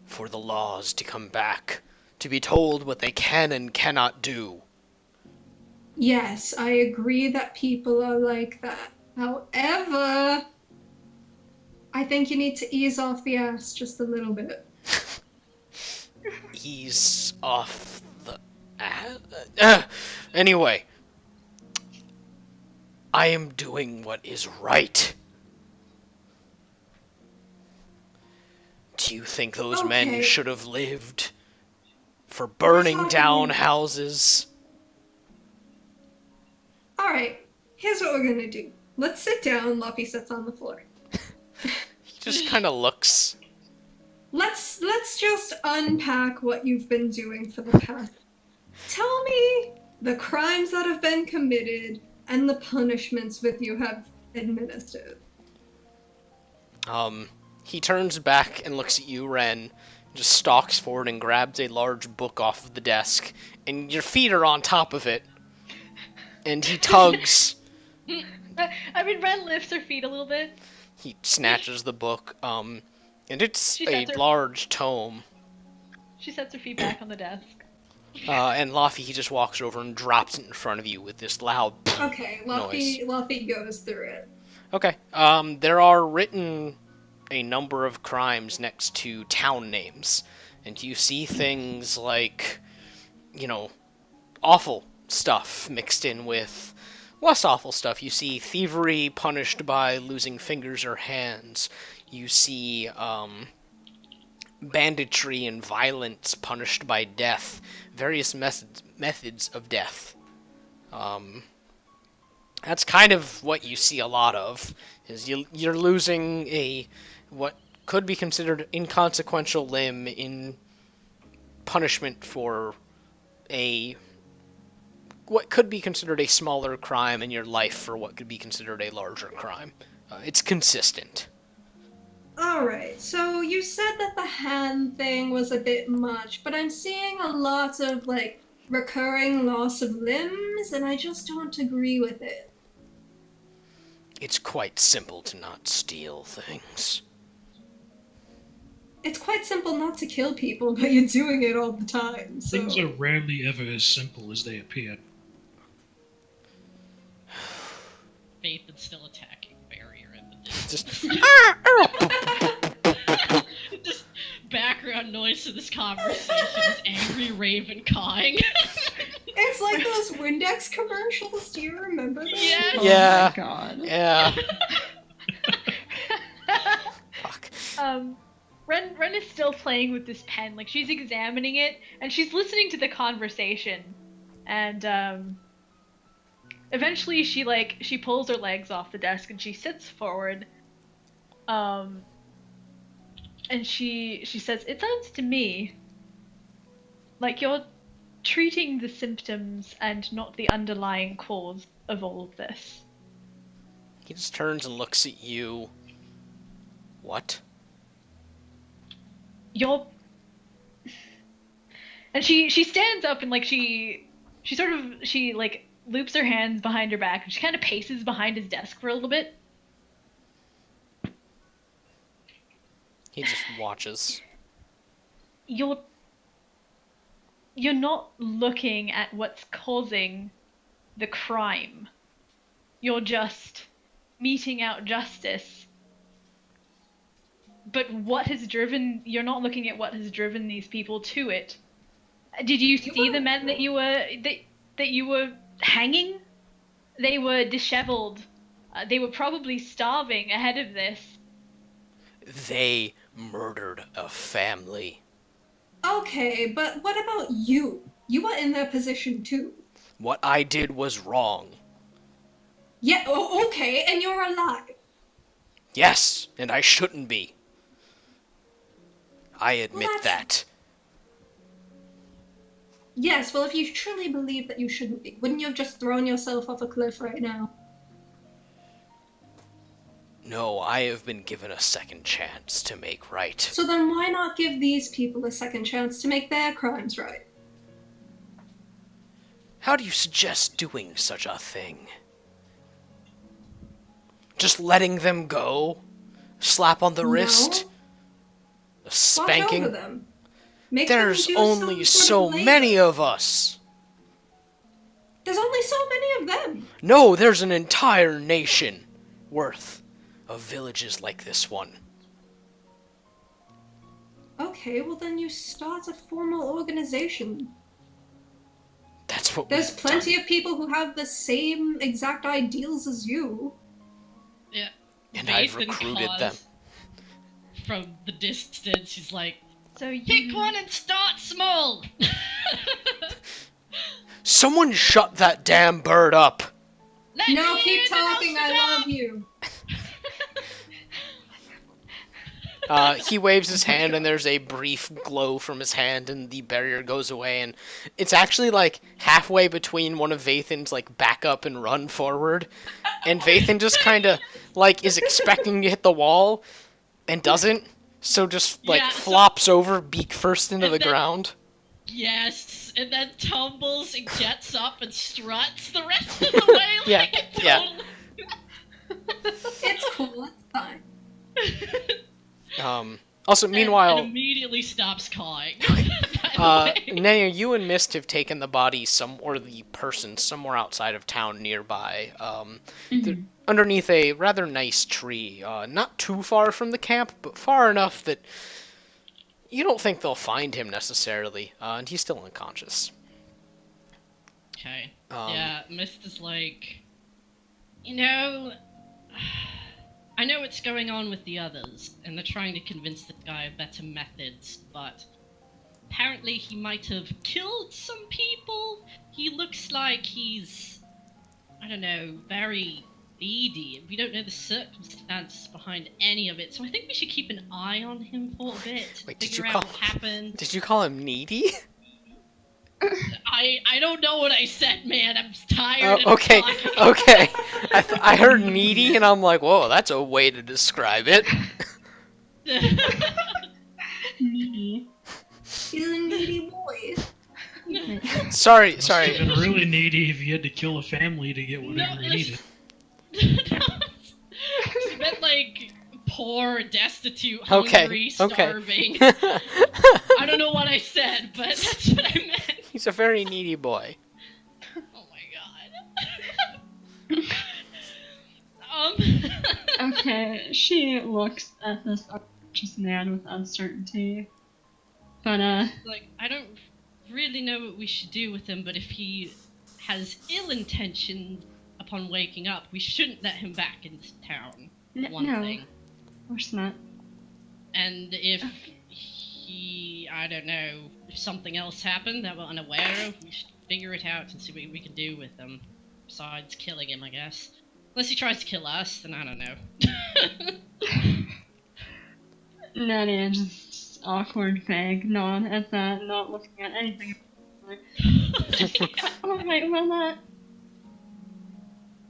[SPEAKER 1] for the laws to come back, to be told what they can and cannot do.
[SPEAKER 4] Yes, I agree that people are like that. However, I think you need to ease off the ass just a little bit.
[SPEAKER 1] Ease off the... Anyway. I am doing what is right. Do you think those men
[SPEAKER 4] Okay.
[SPEAKER 1] should have lived for burning
[SPEAKER 4] talking-
[SPEAKER 1] down houses?
[SPEAKER 4] Alright, here's what we're gonna do. Let's sit down. Luffy sits on the floor.
[SPEAKER 1] He just kind of looks.
[SPEAKER 4] Let's just unpack what you've been doing for the past. Tell me the crimes that have been committed and the punishments that you have administered.
[SPEAKER 1] He turns back and looks at you, Ren, just stalks forward and grabs a large book off of the desk, and your feet are on top of it. And he tugs.
[SPEAKER 2] I mean, Ren lifts her feet a little bit.
[SPEAKER 1] He snatches the book, and it's
[SPEAKER 2] She
[SPEAKER 1] a
[SPEAKER 2] sets her-
[SPEAKER 1] large tome.
[SPEAKER 2] She sets her feet back on the desk.
[SPEAKER 1] And Laffy, he just walks over and drops it in front of you with this loud
[SPEAKER 4] Okay, Luffy goes through it.
[SPEAKER 1] Okay. There are written a number of crimes next to town names, and you see things like, awful stuff mixed in with less awful stuff. You see thievery punished by losing fingers or hands. You see, banditry and violence punished by death. Various methods of death. That's kind of what you see a lot of, is you're losing what could be considered inconsequential limb in punishment for what could be considered a smaller crime in your life for what could be considered a larger crime. It's consistent.
[SPEAKER 4] Alright, so you said that the hand thing was a bit much, but I'm seeing a lot of, recurring loss of limbs, and I just don't agree with it.
[SPEAKER 1] It's quite simple to not steal things.
[SPEAKER 4] it's quite simple not to kill people, but you're doing it all the time. So.
[SPEAKER 5] Things are rarely ever as simple as they appear.
[SPEAKER 3] Faith is still attacking barrier in the distance. Just background noise to this conversation is angry raven cawing.
[SPEAKER 4] It's like those Windex commercials. Do you remember those?
[SPEAKER 3] Yes.
[SPEAKER 1] Yeah.
[SPEAKER 6] Oh my god.
[SPEAKER 1] Yeah. Fuck.
[SPEAKER 2] Ren is still playing with this pen, like she's examining it, and she's listening to the conversation, and eventually she pulls her legs off the desk and she sits forward, and she says, "It sounds to me like you're treating the symptoms and not the underlying cause of all of this."
[SPEAKER 1] He just turns and looks at you. What?
[SPEAKER 2] You're... And she stands up and she loops her hands behind her back and she kind of paces behind his desk for a little bit.
[SPEAKER 1] He just watches.
[SPEAKER 2] You're not looking at what's causing the crime. You're just meting out justice. But you're not looking at what has driven these people to it. Did you see the men that you were hanging? They were disheveled. They were probably starving ahead of this.
[SPEAKER 1] They murdered a family.
[SPEAKER 4] Okay, but what about you? You were in their position too.
[SPEAKER 1] What I did was wrong.
[SPEAKER 4] Yeah, okay, and you're alive.
[SPEAKER 1] Yes, and I shouldn't be. I admit
[SPEAKER 4] Well,
[SPEAKER 1] that.
[SPEAKER 4] Yes, well, if you truly believe that you shouldn't be, wouldn't you have just thrown yourself off a cliff right now?
[SPEAKER 1] No, I have been given a second chance to make right.
[SPEAKER 4] So then why not give these people a second chance to make their crimes right?
[SPEAKER 1] How do you suggest doing such a thing? Just letting them go? Slap on the wrist? A
[SPEAKER 4] Watch
[SPEAKER 1] spanking?
[SPEAKER 4] over them. Make
[SPEAKER 1] There's
[SPEAKER 4] them do
[SPEAKER 1] only
[SPEAKER 4] some
[SPEAKER 1] so
[SPEAKER 4] sort of labor.
[SPEAKER 1] many of us.
[SPEAKER 4] There's only so many of them.
[SPEAKER 1] No, there's an entire nation worth of villages like this one.
[SPEAKER 4] Okay, well then you start a formal organization.
[SPEAKER 1] That's what
[SPEAKER 4] There's
[SPEAKER 1] we've
[SPEAKER 4] plenty
[SPEAKER 1] done.
[SPEAKER 4] of people who have the same exact ideals as you.
[SPEAKER 3] Yeah.
[SPEAKER 1] And I've
[SPEAKER 3] Faith and
[SPEAKER 1] recruited
[SPEAKER 3] Cause,
[SPEAKER 1] them.
[SPEAKER 3] From the distance, she's like,
[SPEAKER 2] So you...
[SPEAKER 3] pick one and start small!
[SPEAKER 1] Someone shut that damn bird up.
[SPEAKER 3] Let
[SPEAKER 4] No,
[SPEAKER 3] me
[SPEAKER 4] keep
[SPEAKER 3] in,
[SPEAKER 4] talking,
[SPEAKER 3] and
[SPEAKER 4] I
[SPEAKER 3] I'll
[SPEAKER 4] love you.
[SPEAKER 1] He waves his hand and there's a brief glow from his hand and the barrier goes away, and it's actually like halfway between one of Vathan's like back up and run forward, and Vathan just kinda like is expecting to hit the wall and doesn't, so just like
[SPEAKER 3] Yeah, so-
[SPEAKER 1] flops over beak first into the
[SPEAKER 3] then-
[SPEAKER 1] ground.
[SPEAKER 3] Yes, and then tumbles and gets up and struts the rest of the way like
[SPEAKER 1] Yeah,
[SPEAKER 3] a
[SPEAKER 1] yeah.
[SPEAKER 3] total...
[SPEAKER 4] It's cool, it's fine.
[SPEAKER 1] Also, meanwhile,
[SPEAKER 3] and immediately stops cawing. By the way.
[SPEAKER 1] Naya, you and Mist have taken the body or the person somewhere outside of town nearby, underneath a rather nice tree, not too far from the camp, but far enough that you don't think they'll find him necessarily, and he's still unconscious.
[SPEAKER 3] Okay. Yeah, Mist is like, you know, I know what's going on with the others, and they're trying to convince the guy of better methods, but apparently he might have killed some people. He looks like he's, I don't know, very needy. We don't know the circumstances behind any of it, so I think we should keep an eye on him for a bit.
[SPEAKER 1] Wait, did
[SPEAKER 3] figure
[SPEAKER 1] you
[SPEAKER 3] out
[SPEAKER 1] call-
[SPEAKER 3] what happened.
[SPEAKER 1] Did you call him needy?
[SPEAKER 3] I don't know what I said, man. I'm tired of
[SPEAKER 1] Okay,
[SPEAKER 3] talking.
[SPEAKER 1] okay. I heard needy, and I'm like, whoa, that's a way to describe it.
[SPEAKER 6] Needy.
[SPEAKER 4] He's a needy boy.
[SPEAKER 1] Sorry.
[SPEAKER 5] Must have been really needy if you had to kill a family to get whatever you needed.
[SPEAKER 3] She meant like poor, destitute,
[SPEAKER 1] Okay,
[SPEAKER 3] hungry,
[SPEAKER 1] okay.
[SPEAKER 3] starving. I don't know what I said, but that's what I meant.
[SPEAKER 1] He's a very needy boy.
[SPEAKER 3] Oh my god. um.
[SPEAKER 6] Okay, she looks at this unconscious man with uncertainty. But,
[SPEAKER 3] Like, I don't really know what we should do with him, but if he has ill intentions upon waking up, we shouldn't let him back into town. One
[SPEAKER 6] no,
[SPEAKER 3] thing.
[SPEAKER 6] of course not.
[SPEAKER 3] And if he, I don't know, if something else happened that we're unaware of, we should figure it out and see what we can do with him. Besides killing him, I guess. Unless he tries to kill us, then I don't know.
[SPEAKER 6] Nadia just awkward vague nod at that, not looking at anything. Alright, well,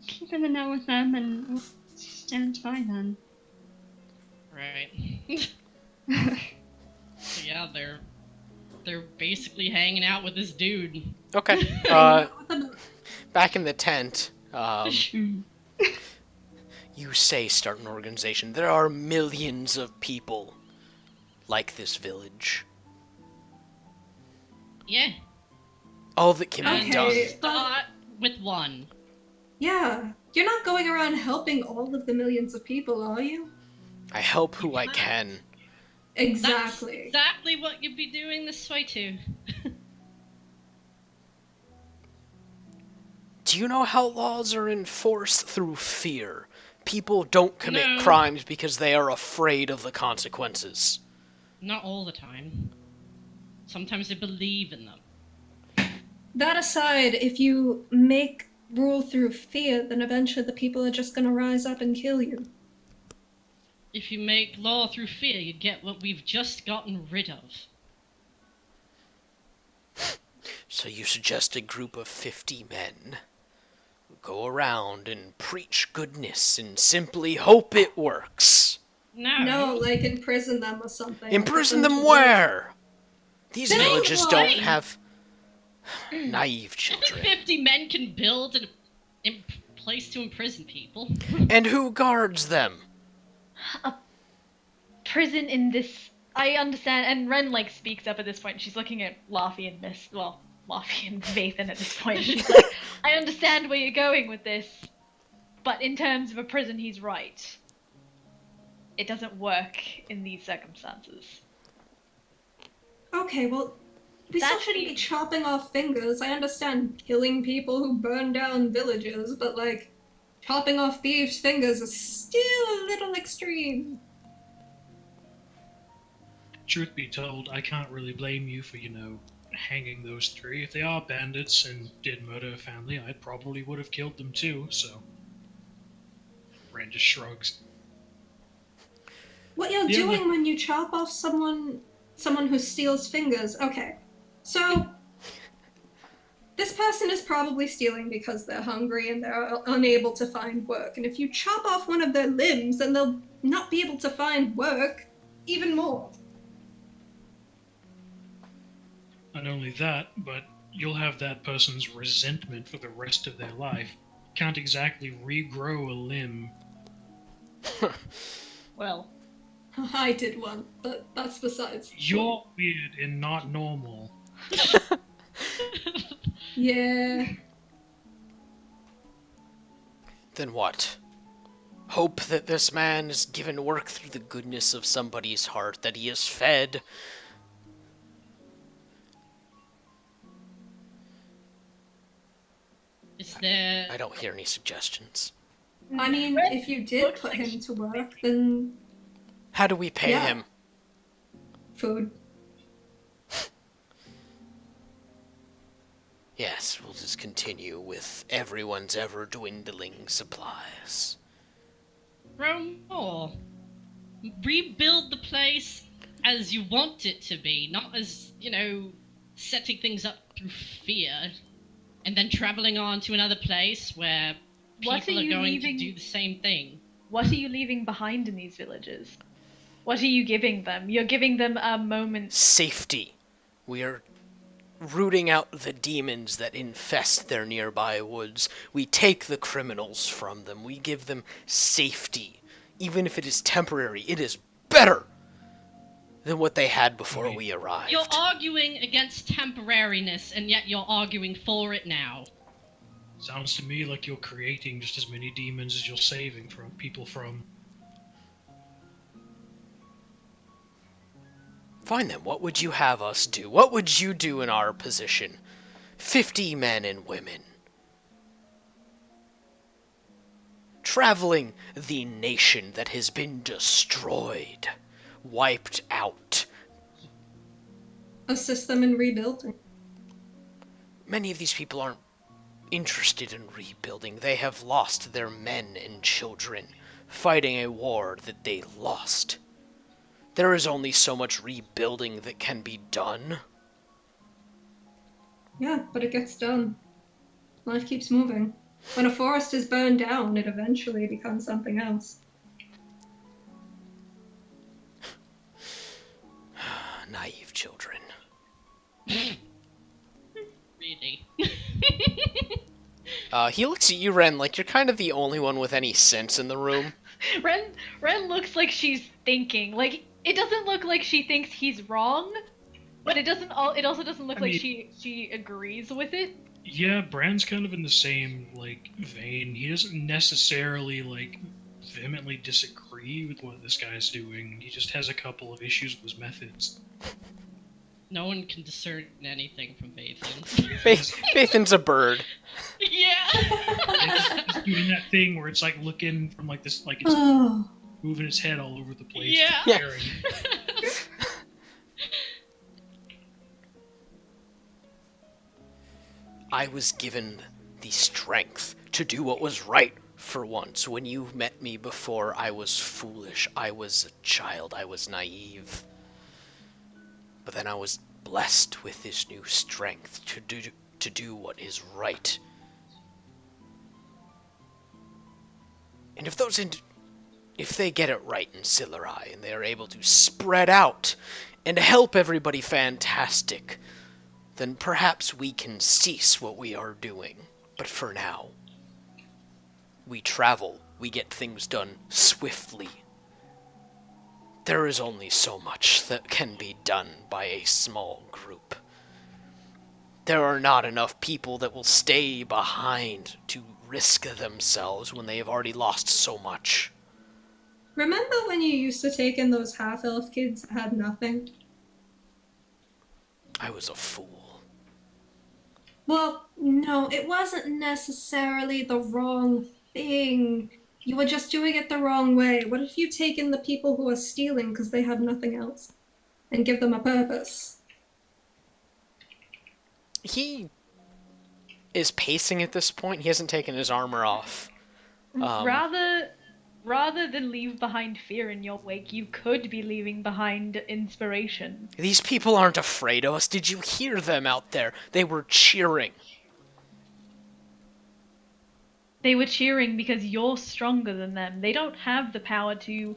[SPEAKER 6] keep in the know with them and we'll stand by then.
[SPEAKER 3] Right. So yeah, they're basically hanging out with this dude.
[SPEAKER 1] Okay. Back in the tent, you say start an organization. There are millions of people like this village.
[SPEAKER 3] Yeah.
[SPEAKER 1] All that can be done.
[SPEAKER 4] Okay.
[SPEAKER 3] Start with one.
[SPEAKER 4] Yeah, you're not going around helping all of the millions of people, are you?
[SPEAKER 1] I help who I can.
[SPEAKER 4] Exactly.
[SPEAKER 3] That's exactly what you'd be doing this way too.
[SPEAKER 1] Do you know how laws are enforced through fear? People don't commit
[SPEAKER 3] No.
[SPEAKER 1] crimes because they are afraid of the consequences.
[SPEAKER 3] Not all the time. Sometimes they believe in them.
[SPEAKER 4] That aside, if you make rule through fear, then eventually the people are just gonna rise up and kill you.
[SPEAKER 3] If you make law through fear, you get what we've just gotten rid of.
[SPEAKER 1] So you suggest a group of 50 men who go around and preach goodness and simply hope it works.
[SPEAKER 4] No, like imprison them or something.
[SPEAKER 1] Imprison
[SPEAKER 4] Get
[SPEAKER 1] them
[SPEAKER 4] to work.
[SPEAKER 1] where? These
[SPEAKER 4] They
[SPEAKER 1] villages
[SPEAKER 4] don't
[SPEAKER 1] don't
[SPEAKER 4] like-
[SPEAKER 1] have naive
[SPEAKER 3] Only
[SPEAKER 1] children.
[SPEAKER 3] 50 men can build a place to imprison people.
[SPEAKER 1] And who guards them?
[SPEAKER 2] Prison in this. I understand, and Ren like speaks up at this point. She's looking at Laffy and Laffy and Vathan at this point. She's like, I understand where you're going with this, but in terms of a prison, he's right. It doesn't work in these circumstances.
[SPEAKER 4] Okay, well, we still
[SPEAKER 2] That's
[SPEAKER 4] shouldn't
[SPEAKER 2] the-
[SPEAKER 4] be chopping off fingers. I understand killing people who burn down villages, but like, chopping off thieves' fingers is still a little extreme.
[SPEAKER 5] Truth be told, I can't really blame you for, hanging those three. If they are bandits and did murder a family, I probably would have killed them too, so. Rand just shrugs.
[SPEAKER 4] What you're
[SPEAKER 5] Yeah,
[SPEAKER 4] doing when you chop off someone who steals fingers. Okay, so this person is probably stealing because they're hungry and they're unable to find work. And if you chop off one of their limbs, then they'll not be able to find work even more.
[SPEAKER 5] Not only that, but you'll have that person's resentment for the rest of their life. Can't exactly regrow a limb.
[SPEAKER 2] Well,
[SPEAKER 4] I did one, but that's besides. the
[SPEAKER 5] You're
[SPEAKER 4] point.
[SPEAKER 5] weird and not normal.
[SPEAKER 4] Yeah.
[SPEAKER 1] Then what? Hope that this man is given work through the goodness of somebody's heart, that he is fed.
[SPEAKER 3] Is there...
[SPEAKER 1] I don't hear any suggestions.
[SPEAKER 4] I mean,
[SPEAKER 2] Ren
[SPEAKER 4] if you did
[SPEAKER 2] looks
[SPEAKER 4] put
[SPEAKER 2] like
[SPEAKER 4] him
[SPEAKER 2] she's
[SPEAKER 4] to work, then
[SPEAKER 1] How do we pay
[SPEAKER 4] Yeah.
[SPEAKER 1] him?
[SPEAKER 4] food.
[SPEAKER 1] Yes, we'll just continue with everyone's ever-dwindling supplies.
[SPEAKER 3] Grow more. Rebuild the place as you want it to be, not as, setting things up through fear, and then traveling on to another place where
[SPEAKER 2] What
[SPEAKER 3] people
[SPEAKER 2] are
[SPEAKER 3] are
[SPEAKER 2] you
[SPEAKER 3] going
[SPEAKER 2] leaving-
[SPEAKER 3] to do the same thing.
[SPEAKER 2] what are you leaving behind in these villages? What are you giving them? You're giving them a moment.
[SPEAKER 1] Safety. We are rooting out the demons that infest their nearby woods. We take the criminals from them. We give them safety. Even if it is temporary, it is better than what they had before we arrived.
[SPEAKER 3] You're arguing against temporariness, and yet you're arguing for it now.
[SPEAKER 5] Sounds to me like you're creating just as many demons as you're saving from people from.
[SPEAKER 1] Fine then, what would you have us do? What would you do in our position? 50 men and women. Traveling the nation that has been destroyed. Wiped out.
[SPEAKER 4] Assist them in rebuilding.
[SPEAKER 1] Many of these people aren't interested in rebuilding. They have lost their men and children, fighting a war that they lost. There is only so much rebuilding that can be done.
[SPEAKER 4] Yeah, but it gets done. Life keeps moving. When a forest is burned down, it eventually becomes something else.
[SPEAKER 1] Naive children.
[SPEAKER 3] Really.
[SPEAKER 1] He looks at you, Ren, like you're kind of the only one with any sense in the room.
[SPEAKER 2] Ren looks like she's thinking. Like, it doesn't look like she thinks he's wrong, but it also doesn't look like she agrees with it.
[SPEAKER 5] Yeah, Bran's kind of in the same, vein. He doesn't necessarily, vehemently disagree with what this guy's doing. He just has a couple of issues with his methods.
[SPEAKER 3] No one can discern anything from Vathan.
[SPEAKER 1] Vathan's a bird.
[SPEAKER 3] Yeah!
[SPEAKER 5] It's doing that thing where it's, looking from, this, it's moving its head all over the place.
[SPEAKER 3] Yeah.
[SPEAKER 1] I was given the strength to do what was right for once. When you met me before, I was foolish. I was a child. I was naive. But then I was blessed with this new strength to do what is right. And if they get it right in Silerai and they are able to spread out and help everybody fantastic, then perhaps we can cease what we are doing. But for now, we travel, we get things done swiftly. There is only so much that can be done by a small group. There are not enough people that will stay behind to risk themselves when they have already lost so much.
[SPEAKER 4] Remember when you used to take in those half-elf kids that had nothing?
[SPEAKER 1] I was a fool.
[SPEAKER 4] Well, no, it wasn't necessarily the wrong thing. You were just doing it the wrong way. What if you take in the people who are stealing because they have nothing else and give them a purpose?
[SPEAKER 1] He is pacing at this point. He hasn't taken his armor off.
[SPEAKER 2] Rather than leave behind fear in your wake, you could be leaving behind inspiration.
[SPEAKER 1] These people aren't afraid of us. Did you hear them out there? They were cheering.
[SPEAKER 2] They were cheering because you're stronger than them. They don't have the power to...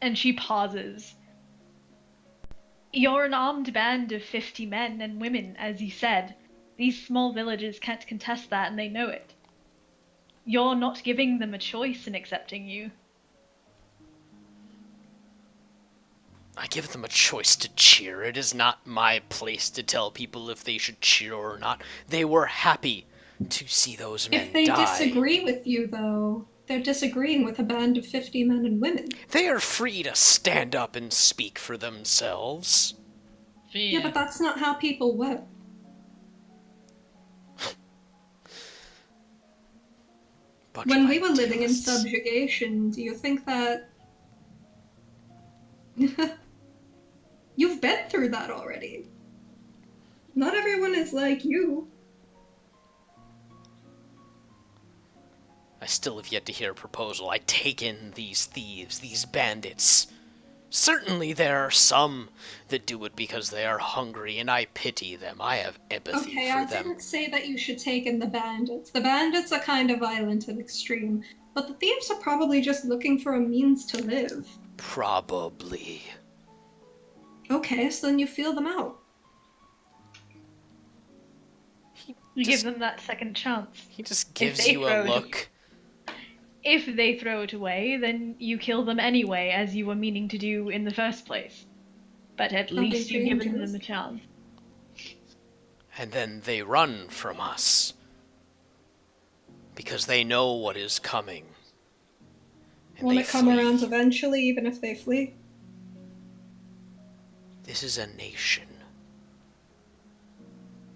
[SPEAKER 2] And she pauses. You're an armed band of 50 men and women, as you said. These small villages can't contest that, and they know it. You're not giving them a choice in accepting you.
[SPEAKER 1] I give them a choice to cheer. It is not my place to tell people if they should cheer or not. They were happy to see those men die.
[SPEAKER 4] If they disagree with you, though, they're disagreeing with a band of 50 men and women.
[SPEAKER 1] They are free to stand up and speak for themselves.
[SPEAKER 3] Fear.
[SPEAKER 4] Yeah, but that's not how people work. When we were living in subjugation, do you think that... You've been through that already. Not everyone is like you.
[SPEAKER 1] I still have yet to hear a proposal. I take in these thieves, these bandits. Certainly there are some that do it because they are hungry, and I pity them. I have empathy
[SPEAKER 4] Okay,
[SPEAKER 1] for
[SPEAKER 4] I
[SPEAKER 1] them.
[SPEAKER 4] didn't say that you should take in the bandits. The bandits are kind of violent and extreme, but the thieves are probably just looking for a means to live.
[SPEAKER 1] Probably.
[SPEAKER 4] Okay, so then you feel them out.
[SPEAKER 2] You give them that second chance.
[SPEAKER 1] He just gives
[SPEAKER 2] they
[SPEAKER 1] you a
[SPEAKER 2] throw-
[SPEAKER 1] look.
[SPEAKER 2] if they throw it away, then you kill them anyway, as you were meaning to do in the first place. But at
[SPEAKER 4] Nothing
[SPEAKER 2] least you've given
[SPEAKER 4] changes.
[SPEAKER 2] them a chance.
[SPEAKER 1] And then they run from us. Because they know what is coming. And
[SPEAKER 4] Won't
[SPEAKER 1] they
[SPEAKER 4] it come
[SPEAKER 1] flee.
[SPEAKER 4] around eventually, even if they flee?
[SPEAKER 1] This is a nation.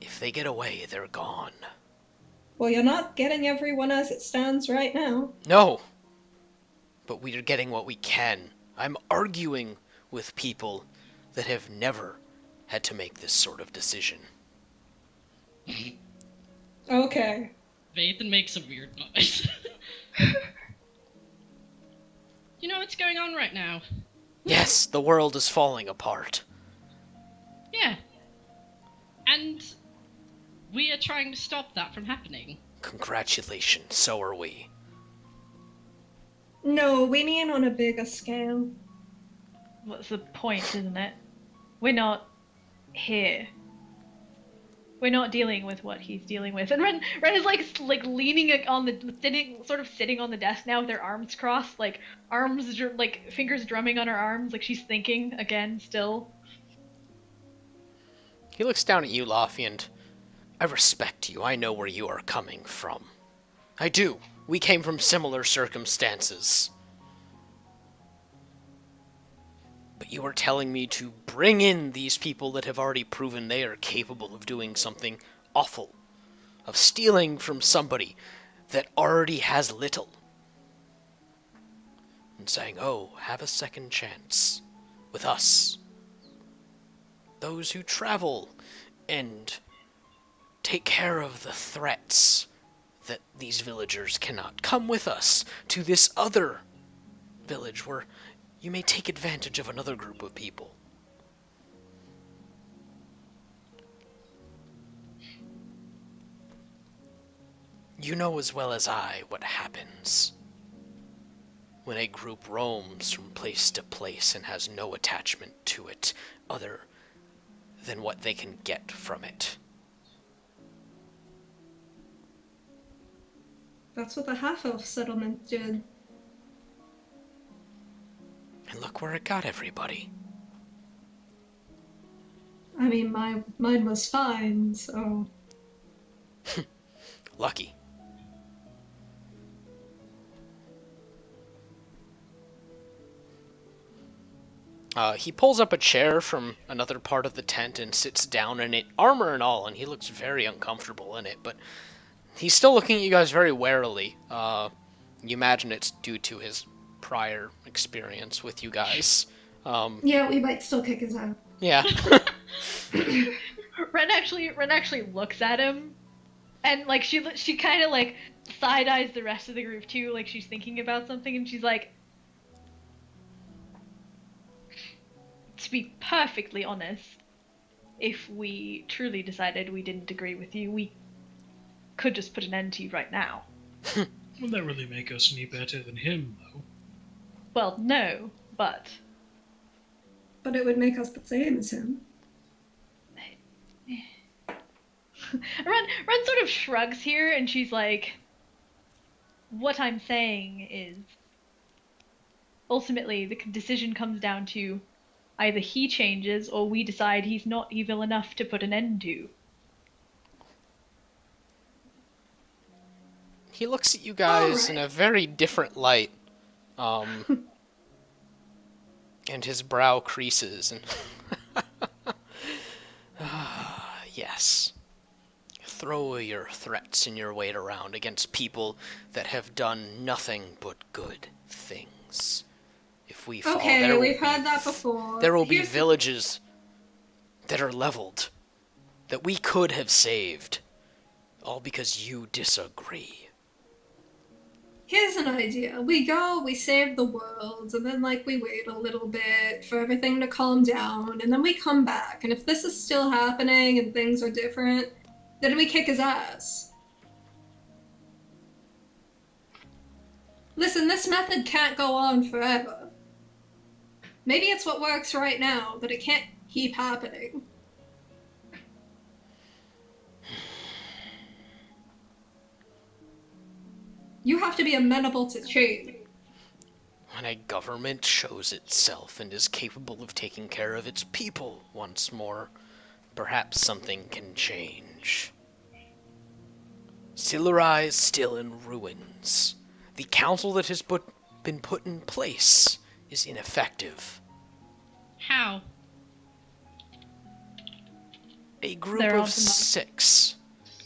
[SPEAKER 1] If they get away, they're gone.
[SPEAKER 4] Well, you're not getting everyone as it stands right now.
[SPEAKER 1] No! But we are getting what we can. I'm arguing with people that have never had to make this sort of decision.
[SPEAKER 4] Okay.
[SPEAKER 3] Vathan makes a weird noise. You know what's going on right now?
[SPEAKER 1] Yes, the world is falling apart.
[SPEAKER 3] Yeah. And we are trying to stop that from happening.
[SPEAKER 1] Congratulations, so are we.
[SPEAKER 4] No, we mean on a bigger scale.
[SPEAKER 2] What's the point, isn't it? We're not here. We're not dealing with what he's dealing with. And Ren is like leaning on the sitting on the desk now with her arms crossed, like fingers drumming on her arms, like she's thinking again still.
[SPEAKER 1] He looks down at you, Laffy, and I respect you. I know where you are coming from. I do. We came from similar circumstances. But you are telling me to bring in these people that have already proven they are capable of doing something awful, of stealing from somebody that already has little, and saying, oh, have a second chance with us. Those who travel and take care of the threats that these villagers cannot. Come with us to this other village where you may take advantage of another group of people. You know as well as I what happens when a group roams from place to place and has no attachment to it other than what they can get from it.
[SPEAKER 4] That's what the half-elf settlement did.
[SPEAKER 1] And look where it got everybody.
[SPEAKER 4] I mean, mine was fine, so...
[SPEAKER 1] Lucky. He pulls up a chair from another part of the tent and sits down in it, armor and all, and he looks very uncomfortable in it, but he's still looking at you guys very warily. You imagine it's due to his prior experience with you guys.
[SPEAKER 4] Yeah, we might still kick his ass.
[SPEAKER 1] Yeah.
[SPEAKER 2] Ren actually looks at him, and like she kind of like side eyes the rest of the group too, like she's thinking about something, and she's like, to be perfectly honest, if we truly decided we didn't agree with you, we could just put an end to you right now.
[SPEAKER 5] Wouldn't that really make us any better than him, though?
[SPEAKER 2] Well, no, but
[SPEAKER 4] But it would make us the same as him.
[SPEAKER 2] Ren sort of shrugs here, and she's like, what I'm saying is, ultimately, the decision comes down to either he changes or we decide he's not evil enough to put an end to.
[SPEAKER 1] He looks at you guys in
[SPEAKER 4] Alright.
[SPEAKER 1] a very different light. And his brow creases and yes. Throw your threats and your weight around against people that have done nothing but good things. If we fall,
[SPEAKER 4] Okay,
[SPEAKER 1] there
[SPEAKER 4] we've had that before.
[SPEAKER 1] There will be
[SPEAKER 4] Here's the-
[SPEAKER 1] villages that are leveled that we could have saved, all because you disagree.
[SPEAKER 4] Here's an idea. We go, we save the world, and then, like, we wait a little bit for everything to calm down, and then we come back. And if this is still happening and things are different, then we kick his ass. Listen, this method can't go on forever. Maybe it's what works right now, but it can't keep happening. You have to be amenable to change.
[SPEAKER 1] When a government shows itself and is capable of taking care of its people once more, perhaps something can change. Silurai is still in ruins. The council that has been put in place is ineffective.
[SPEAKER 3] How?
[SPEAKER 1] A group
[SPEAKER 2] They're
[SPEAKER 1] of
[SPEAKER 2] on to
[SPEAKER 1] 6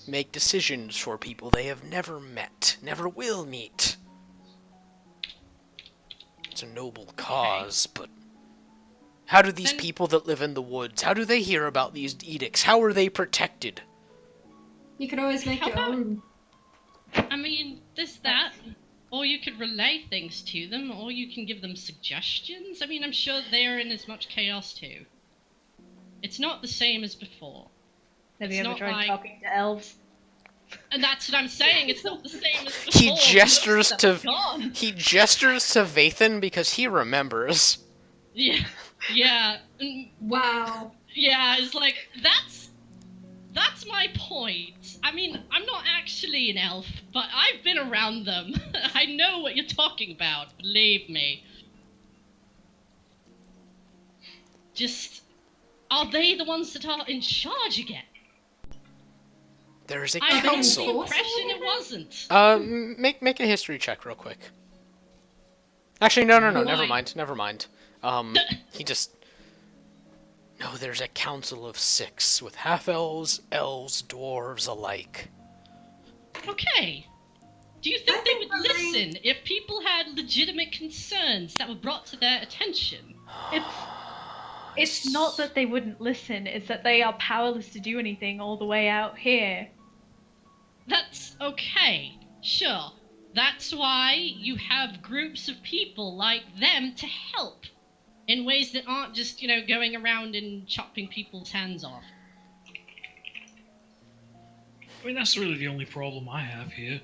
[SPEAKER 1] make decisions for people they have never met, never will meet. It's a noble cause, but how do these
[SPEAKER 3] Then-
[SPEAKER 1] people that live in the woods, how do they hear about these edicts? How are they protected?
[SPEAKER 4] You could always make
[SPEAKER 3] How
[SPEAKER 4] your
[SPEAKER 3] about-
[SPEAKER 4] own.
[SPEAKER 3] I mean, there's that. Or you could relay things to them, or you can give them suggestions. I mean, I'm sure they're in as much chaos too. It's not the same as before.
[SPEAKER 2] Have
[SPEAKER 3] It's
[SPEAKER 2] you ever
[SPEAKER 3] not
[SPEAKER 2] tried
[SPEAKER 3] like-
[SPEAKER 2] talking to elves?
[SPEAKER 3] And that's what I'm saying, it's not the same as before.
[SPEAKER 1] He gestures
[SPEAKER 3] Most of them
[SPEAKER 1] to-
[SPEAKER 3] are gone.
[SPEAKER 1] He gestures to Vathan because he remembers.
[SPEAKER 3] Yeah, yeah,
[SPEAKER 4] Wow.
[SPEAKER 3] yeah, it's like, that's my point. I mean, I'm not actually an elf, but I've been around them. I know what you're talking about, believe me. Just, are they the ones that are in charge again?
[SPEAKER 1] There is a
[SPEAKER 3] I got the
[SPEAKER 1] council.
[SPEAKER 3] impression it wasn't.
[SPEAKER 1] Make a history check real quick. Actually, no, never
[SPEAKER 3] Why?
[SPEAKER 1] mind. He just... No, there's a council of 6, with half-elves, elves, dwarves alike.
[SPEAKER 3] Okay. Do you
[SPEAKER 4] I
[SPEAKER 3] think they
[SPEAKER 4] think
[SPEAKER 3] would
[SPEAKER 4] we're being-
[SPEAKER 3] listen if people had legitimate concerns that were brought to their attention?
[SPEAKER 2] It's not that they wouldn't listen, it's that they are powerless to do anything all the way out here.
[SPEAKER 3] That's okay. Sure. That's why you have groups of people like them to help. In ways that aren't just, going around and chopping people's hands off.
[SPEAKER 5] I mean, that's really the only problem I have here.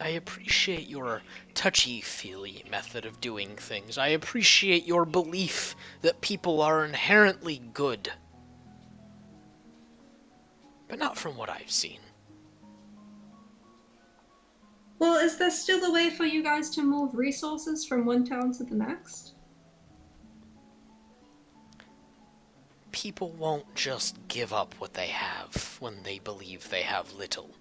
[SPEAKER 1] I appreciate your touchy-feely method of doing things. I appreciate your belief that people are inherently good. But not from what I've seen.
[SPEAKER 4] Well, is there still a way for you guys to move resources from one town to the next?
[SPEAKER 1] People won't just give up what they have when they believe they have little.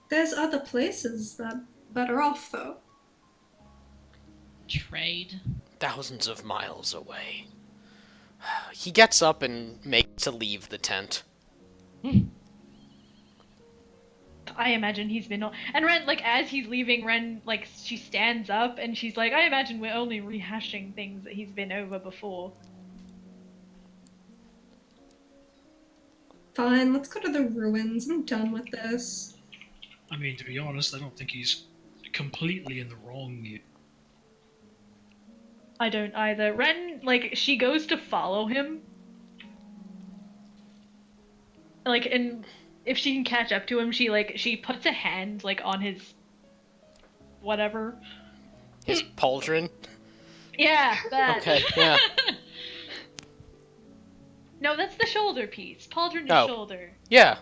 [SPEAKER 4] There's other places that better off, though.
[SPEAKER 3] Trade.
[SPEAKER 1] Thousands of miles away. He gets up and makes to leave the tent.
[SPEAKER 2] I imagine he's been and Ren, like, as he's leaving, Ren, like, she stands up and she's like, I imagine we're only rehashing things that he's been over before.
[SPEAKER 4] Fine, let's go to the ruins. I'm done with this.
[SPEAKER 5] I mean, to be honest, I don't think he's completely in the wrong here.
[SPEAKER 2] I don't either. Ren, like, she goes to follow him. Like, and if she can catch up to him, she puts a hand, like, on his whatever.
[SPEAKER 1] His pauldron?
[SPEAKER 2] Yeah, that.
[SPEAKER 1] Okay, yeah.
[SPEAKER 2] No, that's the shoulder piece. Pauldron is
[SPEAKER 1] Oh.
[SPEAKER 2] shoulder.
[SPEAKER 1] Yeah.